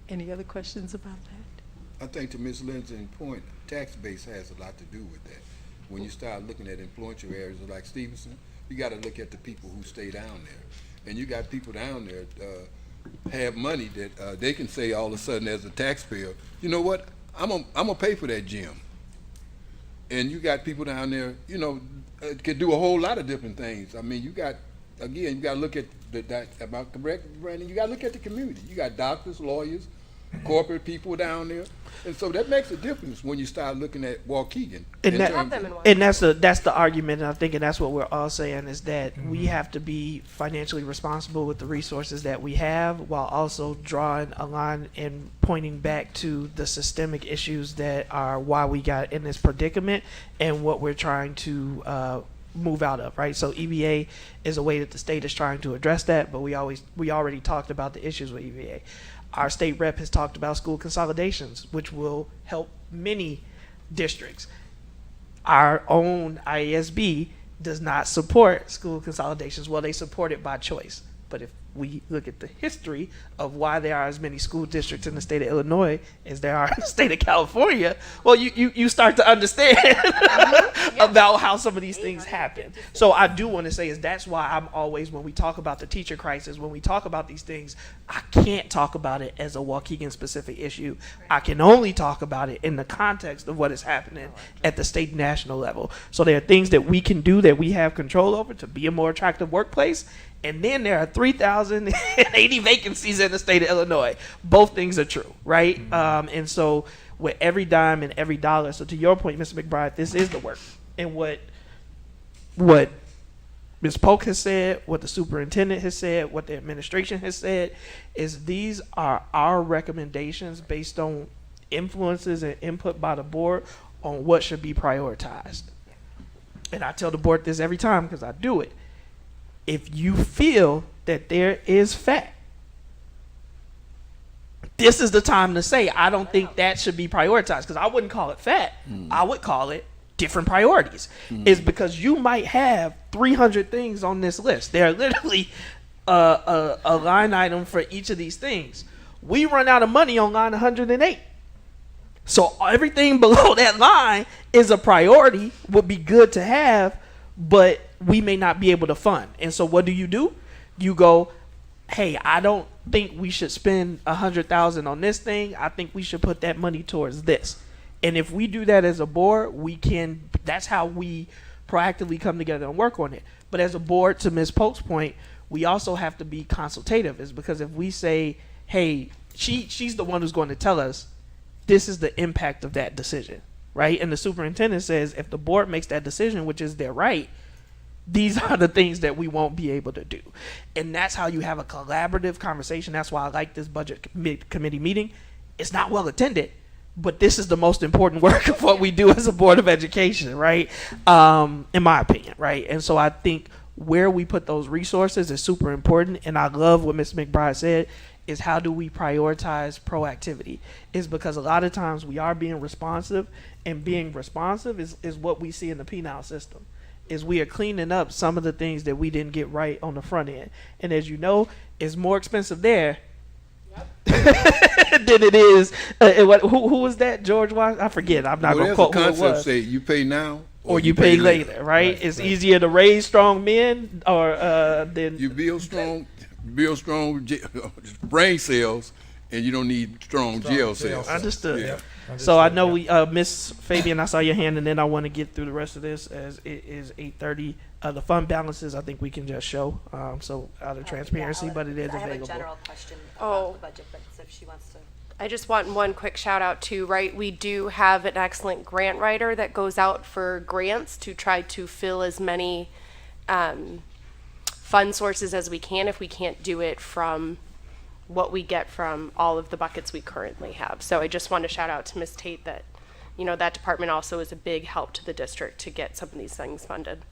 Any other questions about that? I think to Ms. Lindsay's point, tax base has a lot to do with that. When you start looking at influential areas like Stevenson, you got to look at the people who stay down there. And you got people down there have money that they can say all of a sudden as a taxpayer, you know what, I'm gonna pay for that gym. And you got people down there, you know, can do a whole lot of different things. I mean, you got, again, you got to look at that about correct, Brandon. You got to look at the community. You got doctors, lawyers, corporate people down there, and so that makes a difference when you start looking at Waukegan. And that's the argument, and I think, and that's what we're all saying, is that we have to be financially responsible with the resources that we have, while also drawing a line and pointing back to the systemic issues that are why we got in this predicament and what we're trying to move out of, right? So EVA is a way that the state is trying to address that, but we already talked about the issues with EVA. Our state rep has talked about school consolidations, which will help many districts. Our own IASB does not support school consolidations. Well, they support it by choice. But if we look at the history of why there are as many school districts in the state of Illinois as there are in the state of California, well, you start to understand about how some of these things happen. So I do want to say is that's why I'm always, when we talk about the teacher crisis, when we talk about these things, I can't talk about it as a Waukegan specific issue. I can only talk about it in the context of what is happening at the state and national level. So there are things that we can do that we have control over to be a more attractive workplace. And then there are 3,080 vacancies in the state of Illinois. Both things are true, right? And so with every dime and every dollar, so to your point, Mr. McBride, this is the work. And what Ms. Polk has said, what the superintendent has said, what the administration has said, is these are our recommendations based on influences and input by the board on what should be prioritized. And I tell the board this every time because I do it. If you feel that there is fat, this is the time to say, I don't think that should be prioritized, because I wouldn't call it fat. I would call it different priorities. Is because you might have 300 things on this list. There are literally a line item for each of these things. We run out of money on line 108. So everything below that line is a priority, would be good to have, but we may not be able to fund. And so what do? You go, hey, I don't think we should spend $100,000 on this thing. I think we should put that money towards this. And if we do that as a board, that's how we proactively come together and work on it. But as a board, to Ms. Polk's point, we also have to be consultative, is because if we say, hey, she's the one who's going to tell us this is the impact of that decision, right? And the superintendent says if the board makes that decision, which is their right, these are the things that we won't be able to do. And that's how you have a collaborative conversation. That's why I like this budget committee meeting. It's not well attended, but this is the most important work of what we do as a board of education, right? In my opinion, right? And so I think where we put those resources is super important. And I love what Ms. McBride said, is how do we prioritize proactivity? Is because a lot of times we are being responsive, and being responsive is what we see in the P-Now system, is we are cleaning up some of the things that we didn't get right on the front end. And as you know, it's more expensive there than it is. Who was that? George Washington? I forget. I'm not going to quote who it was. Concept say you pay now or you pay later, right? It's easier to raise strong men or than you build strong brain cells, and you don't need strong jail cells. Understood. Yeah. So I know we, Miss Fabian, I saw your hand, and then I want to get through the rest of this as it is 8:30. The fund balances, I think we can just show. So out of transparency, but it is available. I have a general question Oh. about the budget, but if she wants to. I just want one quick shout out too, right? We do have an excellent grant writer that goes out for grants to try to fill as many fund sources as we can, if we can't do it from what we get from all of the buckets we currently have. So I just want to shout out to Ms. Tate that, that department also is a big help to the district to get some of these things funded.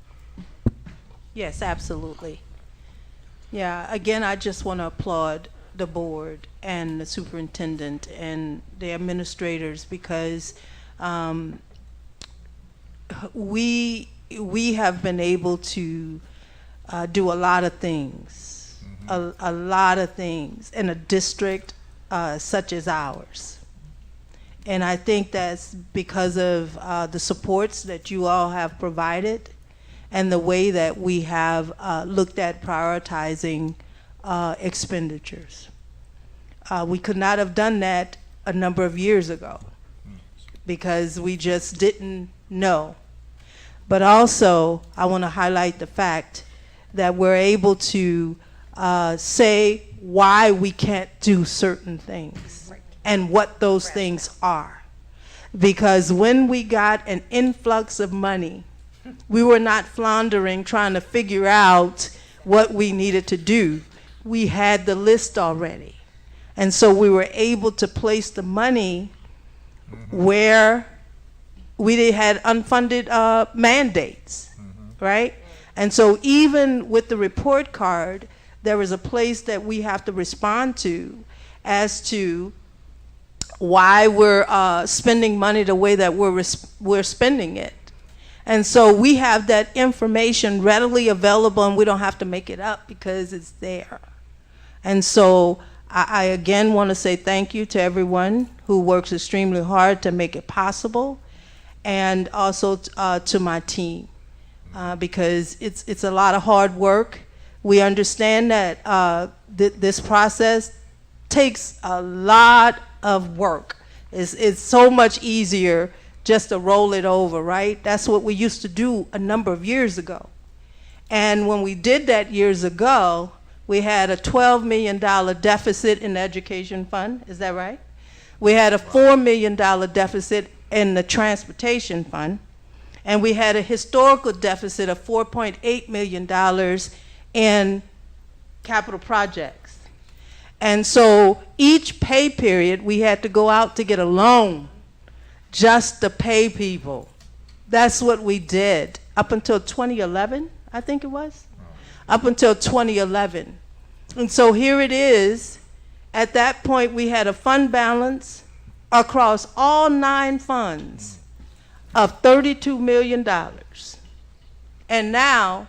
Yes, absolutely. Yeah, again, I just want to applaud the board and the superintendent and the administrators, because we have been able to do a lot of things, a lot of things in a district such as ours. And I think that's because of the supports that you all have provided and the way that we have looked at prioritizing expenditures. We could not have done that a number of years ago because we just didn't know. But also, I want to highlight the fact that we're able to say why we can't do certain things and what those things are. Because when we got an influx of money, we were not floundering trying to figure out what we needed to do. We had the list already. And so we were able to place the money where we had unfunded mandates, right? And so even with the report card, there is a place that we have to respond to as to why we're spending money the way that we're spending it. And so we have that information readily available, and we don't have to make it up because it's there. And so I again want to say thank you to everyone who works extremely hard to make it possible, and also to my team, because it's a lot of hard work. We understand that this process takes a lot of work. It's so much easier just to roll it over, right? That's what we used to do a number of years ago. And when we did that years ago, we had a $12 million deficit in the education fund, is that right? We had a $4 million deficit in the transportation fund, and we had a historical deficit of $4.8 million in capital projects. And so each pay period, we had to go out to get a loan just to pay people. That's what we did up until 2011, I think it was. Up until 2011. And so here it is. At that point, we had a fund balance across all 9 funds of $32 million. And now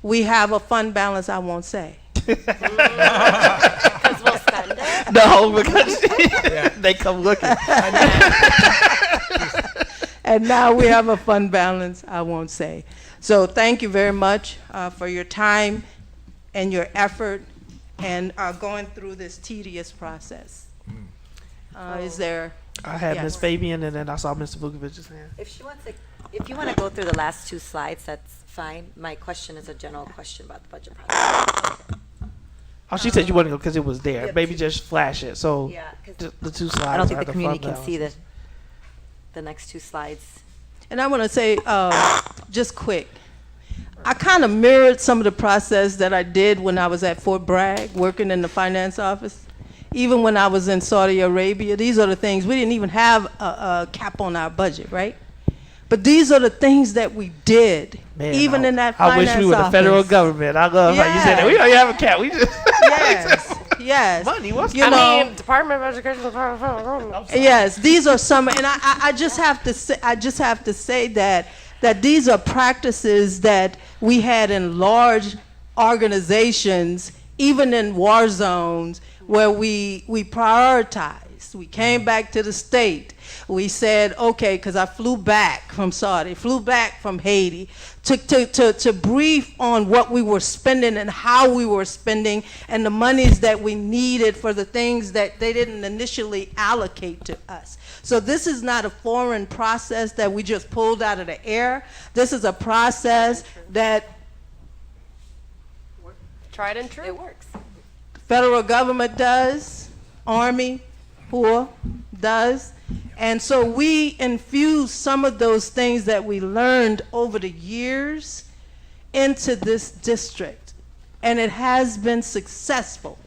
we have a fund balance I won't say. Because we'll spend it. No, because they come looking. And now we have a fund balance I won't say. So thank you very much for your time and your effort and going through this tedious process. Is there I had Yes. Miss Fabian, and then I saw Mr. Vukovic's hand. If she wants to, if you want to go through the last two slides, that's fine. My question is a general question about the budget process. Oh, she said you wouldn't go because it was there. Yeah, Maybe just flash it. So Yeah, 'cause the two slides. I don't think are the community fund can see balances. the next two slides. And I want to say, just quick, I kind of mirrored some of the process that I did when I was at Fort Bragg, working in the finance office. Even when I was in Saudi Arabia, these are the things, we didn't even have a cap on our budget, right? But these are the things that we did, Man, even in that I finance wish we were the office. federal government. I love how you said that. We don't even have a cap. We just Yes, yes. money. What's You I know, mean, Department of Education. yes, these are some, and I just have to say that these are practices that we had in large organizations, even in war zones, where we prioritized. We came back to the state. We said, okay, because I flew back from Saudi, flew back from Haiti, to brief on what we were spending and how we were spending and the monies that we needed for the things that they didn't initially allocate to us. So this is not a foreign process that we just pulled out of the air. This is a process that Tried and true. It works. federal government does, Army, Corps does. And so we infuse some of those things that we learned over the years into this district. And it has been successful.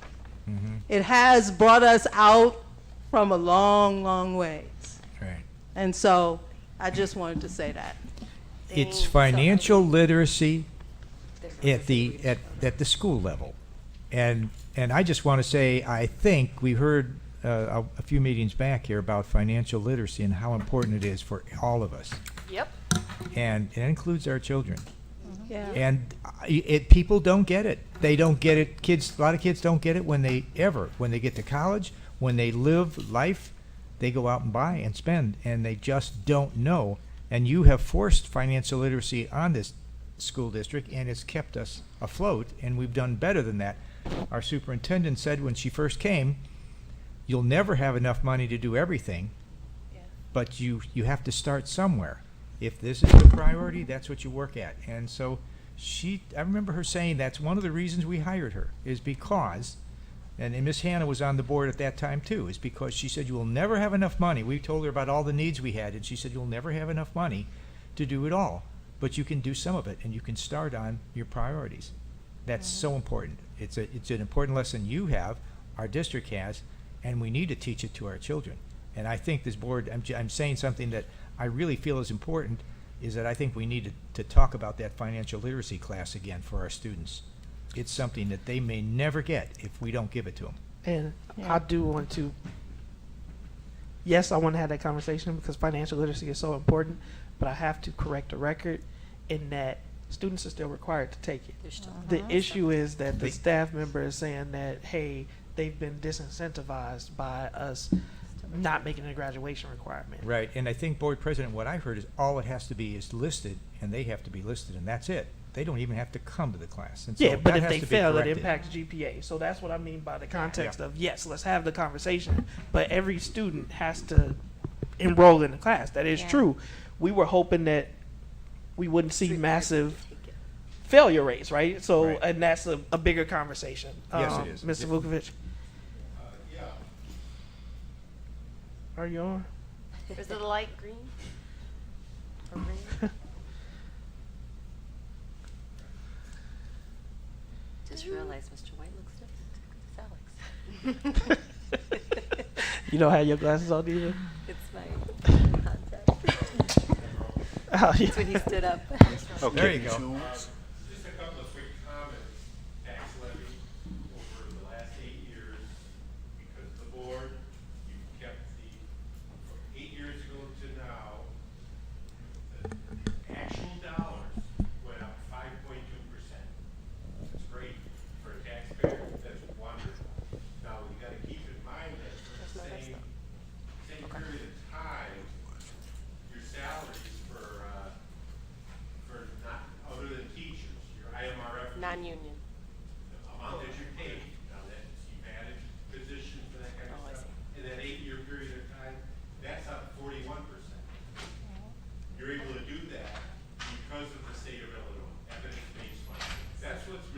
It has brought us out from a long, long ways. Right. And so I just wanted to say that. It's financial literacy at the school level, and I just want to say I think we heard a few meetings back here about financial literacy and how important it is for all of us, Yep. and it includes our children. Yeah. And people don't get it. They don't get it. A lot of kids don't get it when they get to college, when they live life, they go out and buy and spend, and they just don't know. And you have forced financial literacy on this school district, and it's kept us afloat, and we've done better than that. Our superintendent said when she first came, you'll never have enough money to do everything, but you have to start somewhere. If this is the priority, that's what you work at. And so I remember her saying that's one of the reasons we hired her, is because, and Miss Hannah was on the board at that time too, is because she said you will never have enough money. We told her about all the needs we had, and she said you'll never have enough money to do it all, but you can do some of it, and you can start on your priorities. That's so important. It's an important lesson you have, our district has, and we need to teach it to our children. And I think this board, I'm saying something that I really feel is important, is that I think we need to talk about that financial literacy class again for our students. It's something that they may never get if we don't give it to them. And I do want to. Yes, I want to have that conversation because financial literacy is so important, but I have to correct the record in that students are still required to take it. The issue is that the staff member is saying that, hey, they've been disincentivized by us not making a graduation requirement. Right, and I think, Board President, what I heard is all it has to be is listed, and they have to be listed, and that's it. They don't even have to come to the class. And so Yeah, but that if has they to be fail, it corrected. impacts GPA. So that's what I mean by the context of, yes, let's have the conversation, but every student has to enroll in the class. That is true. We were hoping that we wouldn't see massive failure rates, right? So, Right. and that's a bigger conversation. Yes, it is. Mr. Vukovich. Are you on? Is it a light green? Or green? Just realized Mr. White looks different. It's Alex. You don't have your glasses on either? It's my contact. Oh, yeah. That's when he stood up. There you go. Just a couple of quick comments. Tax levy over the last 8 years, because the board, you kept from 8 years ago to now, the actual dollars went up 5.2%. That's great for a taxpayer. That's wonderful. Now, we gotta keep in mind that for the same period of time, your salaries for not, other than teachers, your IMRF. Non-union. The amount that you paid, now that you've added positions and that kind of stuff, in that 8-year period of time, that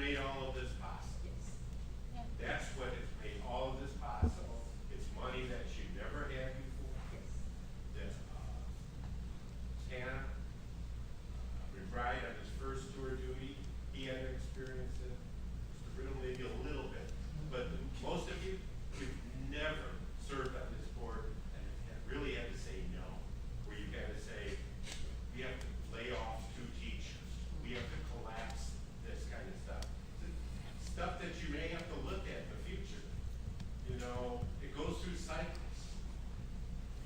made all of this possible. That's what has made all of this possible. It's money that you never had before. That Hannah, McBride on his first tour duty, he had to experience it. Mr. Riddle maybe a little bit, but most of you, you've never served on this board and really had to say no, where you've had to say, we have to lay off 2 teachers, we have to collapse this kind of stuff. Stuff that you may have to look at in the future. You know, it goes through cycles.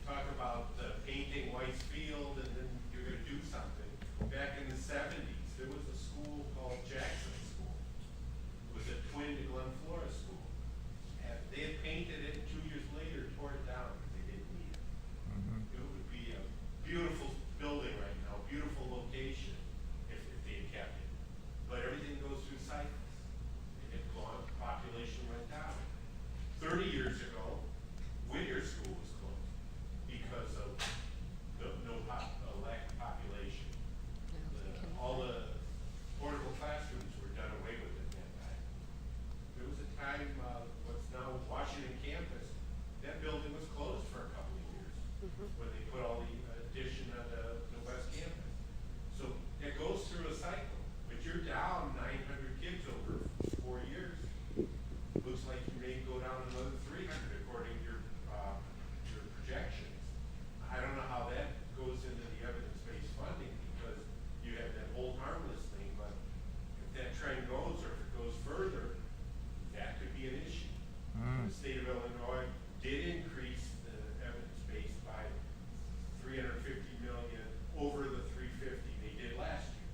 Talk about painting White's Field and then you're gonna do something. Back in the 70s, there was a school called Jackson School. It was a twin to Glen Flora School. And they had painted it 2 years later, tore it down because they didn't need it. It would be a beautiful building right now, beautiful location if they had kept it. But everything goes through cycles. It had gone, population went down. 30 years ago, Whittier School was closed because of lack of population. All the portable classrooms were done away with at that time. There was a time, what's now Washington campus, that building was closed for a couple of years when they put all the addition of the West campus. So it goes through a cycle, but you're down 900 kids over 4 years. Looks like you may go down another 300 according to your projections. I don't know how that goes into the evidence-based funding because you have that hold harmless thing, but if that trend goes or if it goes further, that could be an issue. The state of Illinois did increase the evidence-based by $350 million over the $350 they did last year.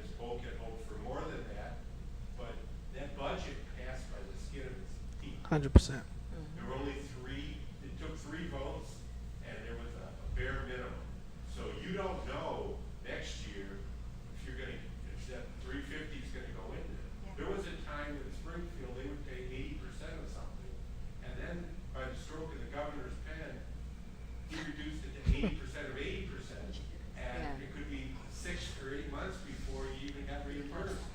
Ms. Polk had hoped for more than that, but that budget passed by the skin of its teeth. 100%. There were only 3, it took 3 votes, and there was a bare minimum. So you don't know next year if you're gonna, if that 350 is gonna go in there. There was a time in Springfield, they would pay 80% of something, and then by the stroke of the governor's pen, he reduced it to 80% of 80%, and it could be 6 or 8 months before you even got reimbursed.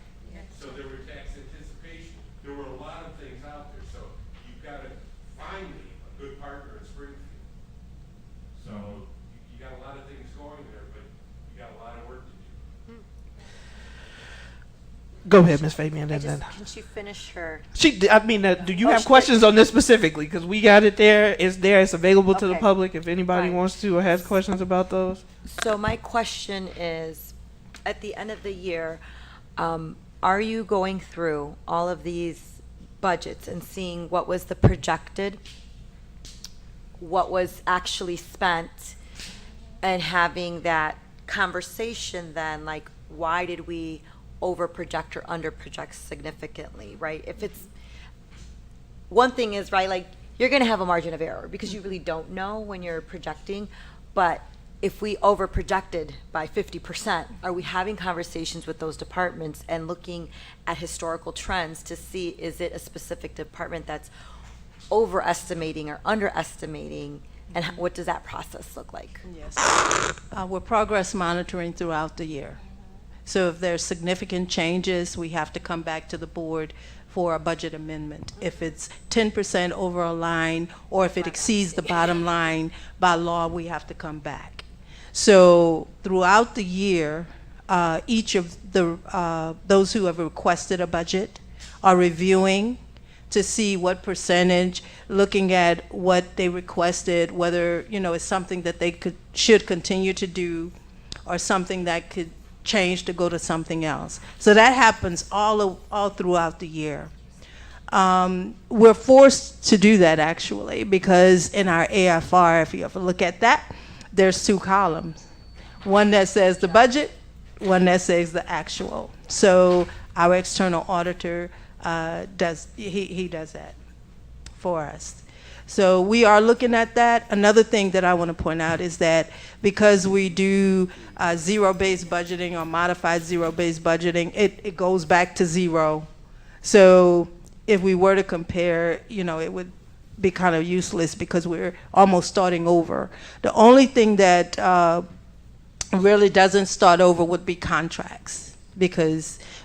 So there were tax anticipation. There were a lot of things out there, so you've got to find me a good partner in Springfield. So you got a lot of things going there, but you got a lot of work to do. Go ahead, Ms. Fabian, and then Can she finish her? I mean, do you Oh, have she- questions on this specifically? Because we got it there. It's there. It's available to the Okay. public if anybody Right. wants to or has questions about those. So my question is, at the end of the year, are you going through all of these budgets and seeing what was the projected, what was actually spent, and having that conversation then, like, why did we over-project or under-project significantly, right? If it's, one thing is, right, like, you're going to have a margin of error because you really don't know when you're projecting, but if we over-projected by 50%, are we having conversations with those departments and looking at historical trends to see, is it a specific department that's overestimating or underestimating, and what does that process look like? Yes. We're progress monitoring throughout the year. So if there's significant changes, we have to come back to the board for a budget amendment. If it's 10% over a line, or if it exceeds the bottom line, by law, we have to come back. So throughout the year, each of the those who have requested a budget are reviewing to see what percentage, looking at what they requested, whether, you know, it's something that they should continue to do or something that could change to go to something else. So that happens all throughout the year. We're forced to do that, actually, because in our AFR, if you ever look at that, there's 2 columns. One that says the budget, one that says the actual. So our external auditor does that for us. So we are looking at that. Another thing that I want to point out is that because we do zero-based budgeting or modified zero-based budgeting, it goes back to 0. So if we were to compare, you know, it would be kind of useless because we're almost starting over. The only thing that really doesn't start over would be contracts,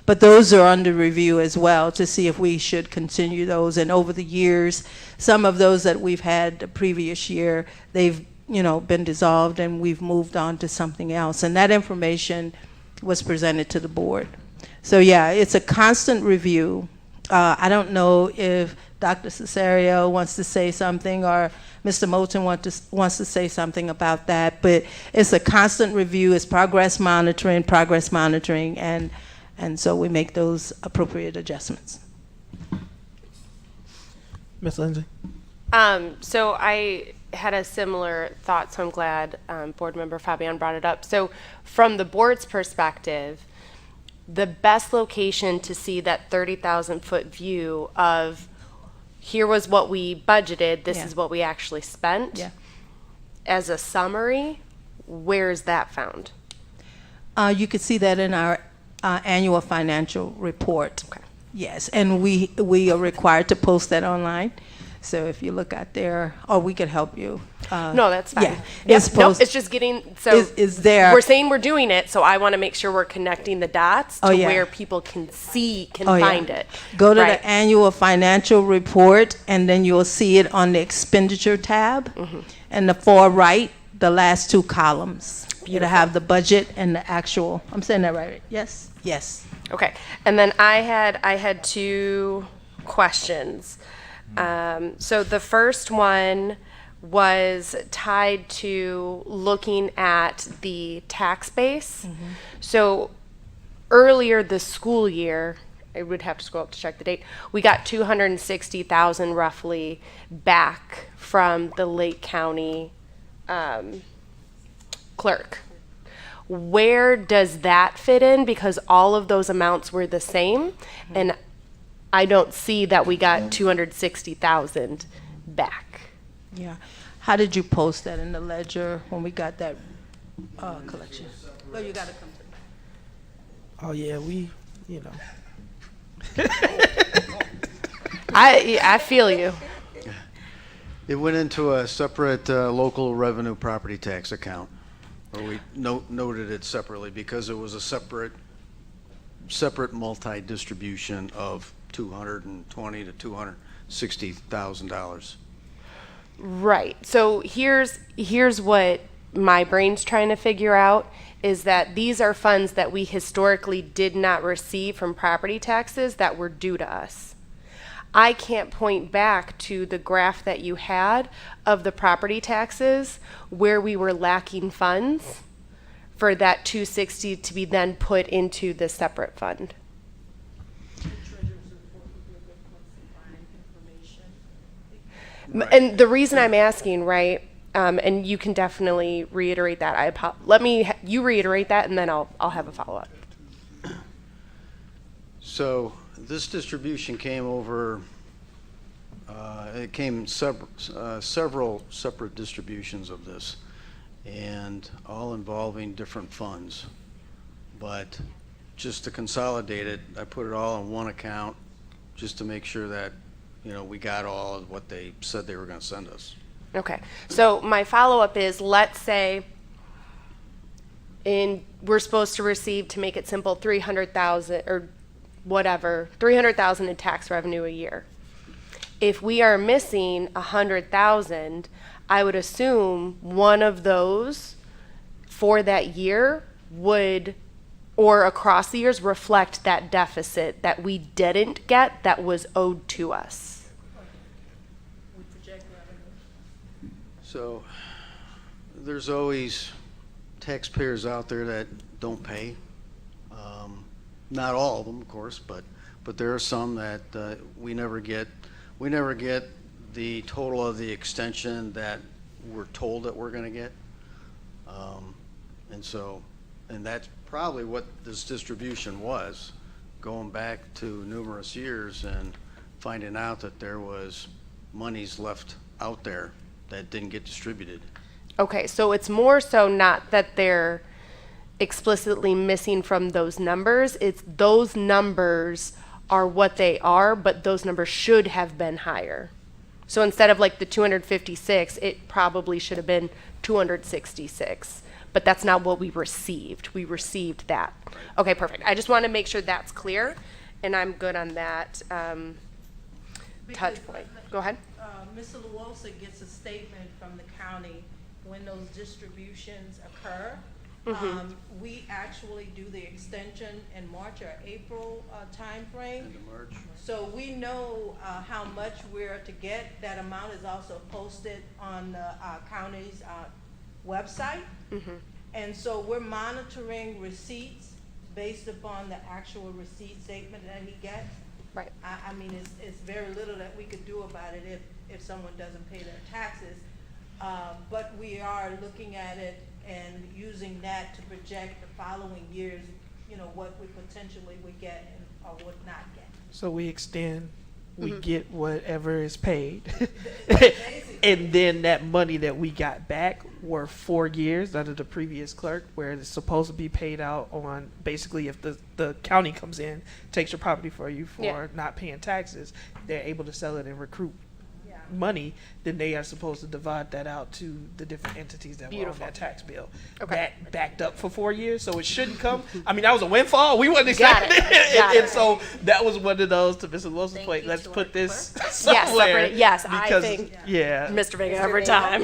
but those are under review as well to see if we should continue those. And over the years, some of those that we've had the previous year, they've, been dissolved and we've moved on to something else. And that information was presented to the board. So yeah, it's a constant review. I don't know if Dr. Cesario wants to say something or Mr. Moulton wants to say something about that, but it's a constant review. It's progress monitoring, and so we make those appropriate adjustments. Ms. Lindsay? So I had a similar thought, so I'm glad Board Member Fabian brought it up. So from the board's perspective, the best location to see that 30,000-foot view of here was what we budgeted, this is what we actually spent. Yeah. As a summary, where is that found? You could see that in our annual financial report. Okay. Yes, and we are required to post that online. So if you look out there, or we could help you. No, that's fine. Yeah, Yep, it's nope, post- it's just getting, so is there. we're saying we're doing it, so I want to make sure we're connecting the dots to where people can find it. Go to Right. the annual financial report, and then you'll see it on the expenditure tab. And the far right, the last two columns. It'll have the budget and the actual. I'm saying that right? Yes? Yes. Okay, and then I had two questions. So the first one was tied to looking at the tax base. So earlier this school year, I would have to scroll up to check the date, we got 260,000 roughly back from the Lake County clerk. Where does that fit in? Because all of those amounts were the same, and I don't see that we got 260,000 back. Yeah. How did you post that in the ledger when we got that collection? Well, you got to come to the back. Oh, yeah, we, I feel you. It went into a separate local revenue property tax account, where we noted it separately because it was a separate multi-distribution of $220,000 to $260,000. Right. So here's what my brain's trying to figure out is that these are funds that we historically did not receive from property taxes that were due to us. I can't point back to the graph that you had of the property taxes where we were lacking funds for that 260 to be then put into the separate fund. And the reason I'm asking, right, and you can definitely reiterate that. You reiterate that, and then I'll have a follow-up. So this distribution came over, it came several separate distributions of this, and all involving different funds. But just to consolidate it, I put it all in one account just to make sure that we got all of what they said they were going to send us. Okay. So my follow-up is, let's say we're supposed to receive, to make it simple, 300,000 or whatever, 300,000 in tax revenue a year. If we are missing 100,000, I would assume one of those for that year would, or across the years, reflect that deficit that we didn't get that was owed to us. So there's always taxpayers out there that don't pay. Not all of them, of course, but there are some that we never get. We never get the total of the extension that we're told that we're going to get. And that's probably what this distribution was, going back to numerous years and finding out that there was monies left out there that didn't get distributed. Okay, so it's more so not that they're explicitly missing from those numbers, it's those numbers are what they are, but those numbers should have been higher. So instead of like the 256, it probably should have been 266. but that's not what we received. We received that. Okay, perfect. I just want to make sure that's clear, and I'm good on that touch point. Go ahead. Mr. Luosa gets a statement from the county when those distributions occur. We actually do the extension in March or April timeframe. End of March. So we know how much we're to get. That amount is also posted on the county's website. And so we're monitoring receipts based upon the actual receipt statement that he gets. Right. I mean, it's very little that we could do about it if someone doesn't pay their taxes. But we are looking at it and using that to project the following years, you know, what we potentially would get or would not get. So we extend, we get whatever is paid. And then that money that we got back were 4 years under the previous clerk, where it's supposed to be paid out on basically if the county comes in, takes your property for you for not paying taxes, they're able to sell it and recruit money, then they are supposed to divide that out to the different entities that were on that tax bill. Okay. That backed up for 4 years, so it shouldn't come. I mean, that was a windfall. We wasn't expecting it. And so that was one of those, to Mr. Wilson's point, let's put this somewhere. Yes, I because, think yeah. Mr. Vega every time.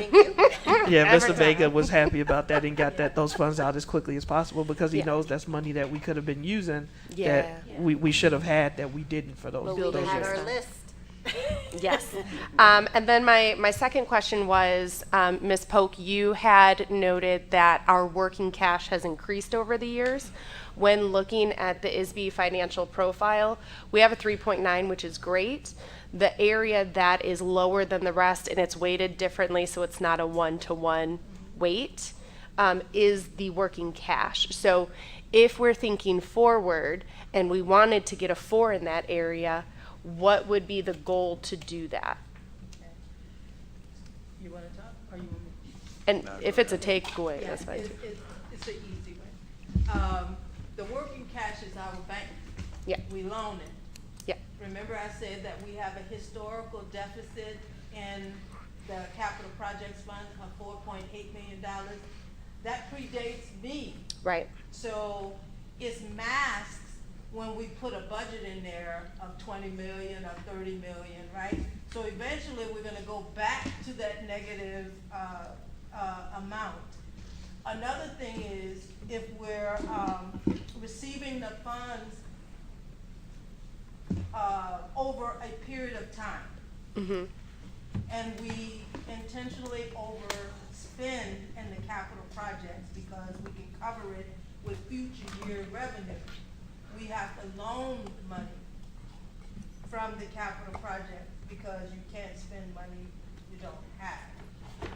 Yeah, Every Mr. Vega time. was happy about that and got those funds out as quickly as possible because he knows that's money that we could have been using that we should have had that we didn't for those. But we those had years. our list. Yes. And then my second question was, Ms. Polk, you had noted that our working cash has increased over the years. When looking at the ISB financial profile, we have a 3.9, which is great. The area that is lower than the rest, and it's weighted differently, so it's not a 1-to-1 weight, is the working cash. So if we're thinking forward and we wanted to get a 4 in that area, what would be the goal to do that? You want to talk or you want me? And if it's a takeaway, Yeah, that's fine too. it's an easy way. The working cash is our bank. Yeah. We loan it. Yeah. Remember I said that we have a historical deficit in the capital projects fund of $4.8 million. That predates me. Right. So it's masked when we put a budget in there of 20 million or 30 million, right? So eventually we're gonna go back to that negative amount. Another thing is if we're receiving the funds over a period of time, and we intentionally overspend in the capital projects because we can cover it with future year revenue, we have to loan money from the capital project because you can't spend money you don't have.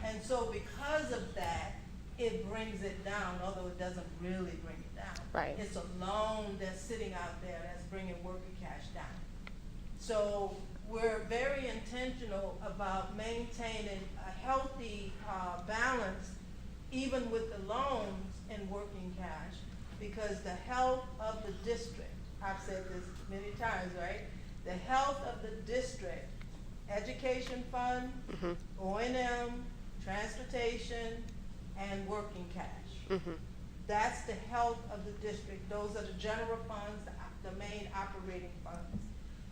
And so because of that, it brings it down, although it doesn't really bring it down. Right. It's a loan that's sitting out there that's bringing working cash down. So we're very intentional about maintaining a healthy balance, even with the loans and working cash, because the health of the district, I've said this many times, right? The health of the district, education fund, O&M, transportation, and working cash. That's the health of the district. Those are the general funds, the main operating funds.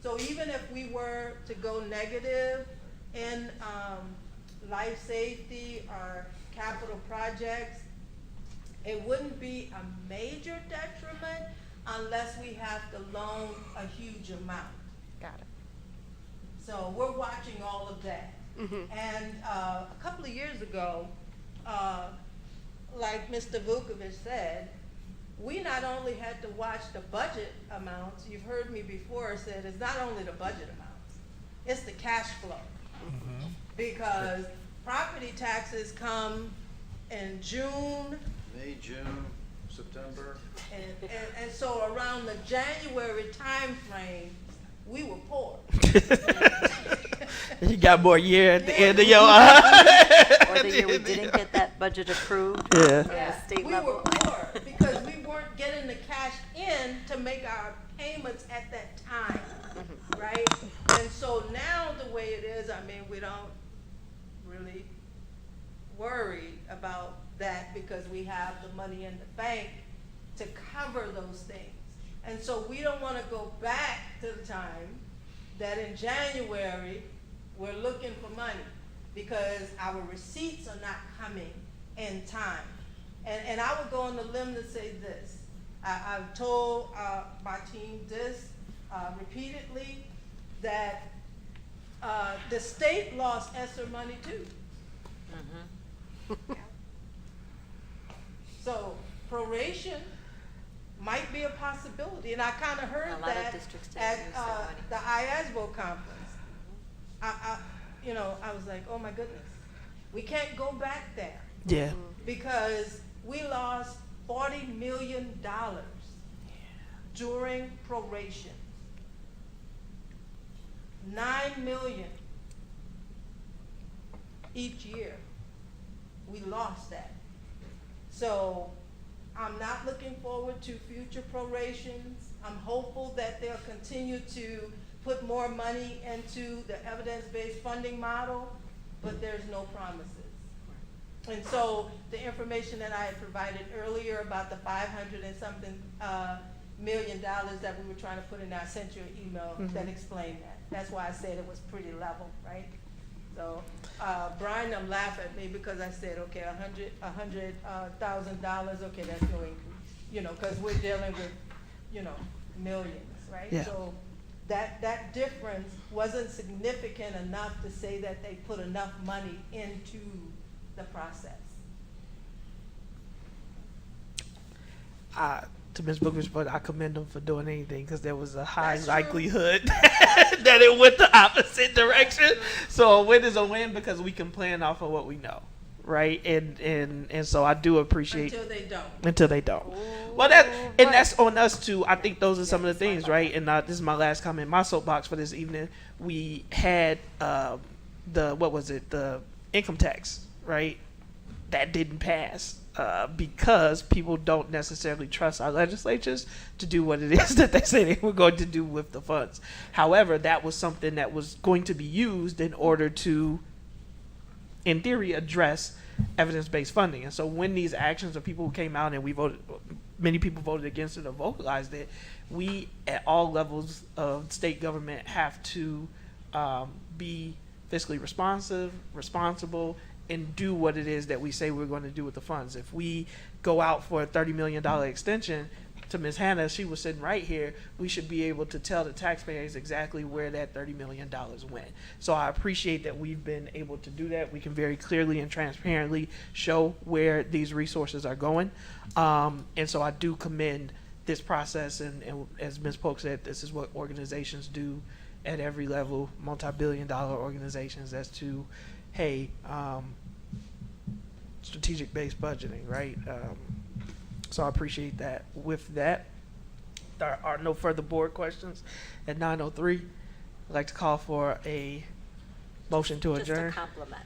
So even if we were to go negative in life safety or capital projects, it wouldn't be a major detriment unless we have to loan a huge amount. Got it. So we're watching all of that. And a couple of years ago, like Mr. Vukovic said, we not only had to watch the budget amounts, you've heard me before said it's not only the budget amounts, it's the cash flow. Because property taxes come in June, May, June, September. and so around the January time frame, we were poor. You got more year at the end of your Or the year we didn't get that budget approved Yeah. at the state We level. were poor because we weren't getting the cash in to make our payments at that time, right? And so now the way it is, I mean, we don't really worry about that because we have the money in the bank to cover those things. And so we don't want to go back to the time that in January, we're looking for money because our receipts are not coming in time. And I would go on the limb to say this. I've told my team this repeatedly, that the state lost ESSER money too. So proration might be a possibility, and I kind of heard A lot of that districts didn't at use their money. the IASBO conference. I was like, oh my goodness, we can't go back there Yeah. because we lost $40 million during proration. 9 million each year. We lost that. So I'm not looking forward to future prorations. I'm hopeful that they'll continue to put more money into the evidence-based funding model, but there's no promises. And so the information that I had provided earlier about the 500 and something million dollars that we were trying to put in, I sent you an email that explained that. That's why I said it was pretty level, right? So Brian, I'm laughing at me because I said, okay, $100,000, okay, that's no increase, because we're dealing with, millions, right? Yeah. So that difference wasn't significant enough to say that they put enough money into the process. To Ms. Booker's point, I commend them for doing anything because there was a high That's true. likelihood that it went the opposite direction. So a win is a win because we can plan off of what we know, right? And so I do appreciate Until they don't. Well, that's on us too. I think those are some of the things, right? And this is my last comment, my soapbox for this evening. We had the income tax, right? That didn't pass. Because people don't necessarily trust our legislatures to do what it is that they say they were going to do with the funds. However, that was something that was going to be used in order to, in theory, address evidence-based funding. And so when these actions of people who came out and many people voted against it or vocalized it, we at all levels of state government have to be fiscally responsible, and do what it is that we say we're going to do with the funds. If we go out for a $30 million extension, to Ms. Hannah, she was sitting right here, we should be able to tell the taxpayers exactly where that $30 million went. So I appreciate that we've been able to do that. We can very clearly and transparently show where these resources are going. And so I do commend this process, and as Ms. Polk said, this is what organizations do at every level, multi-billion-dollar organizations, as to hey, strategic-based budgeting, right? So I appreciate that. With that, there are no further board questions. At 9:03, I'd like to call for a motion to adjourn. Just a compliment.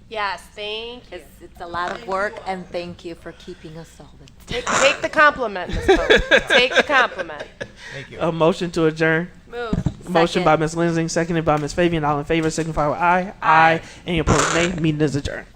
Yes, thank you. It's a lot of work, and thank you for keeping us solvent. Take the compliment, Ms. Pope. Take the compliment. Thank you. A motion to adjourn. Move. Motion by Ms. Lansing, seconded by Ms. Fabian. All in favor signify with aye. Aye. Any opposed, nay. Meeting is adjourned.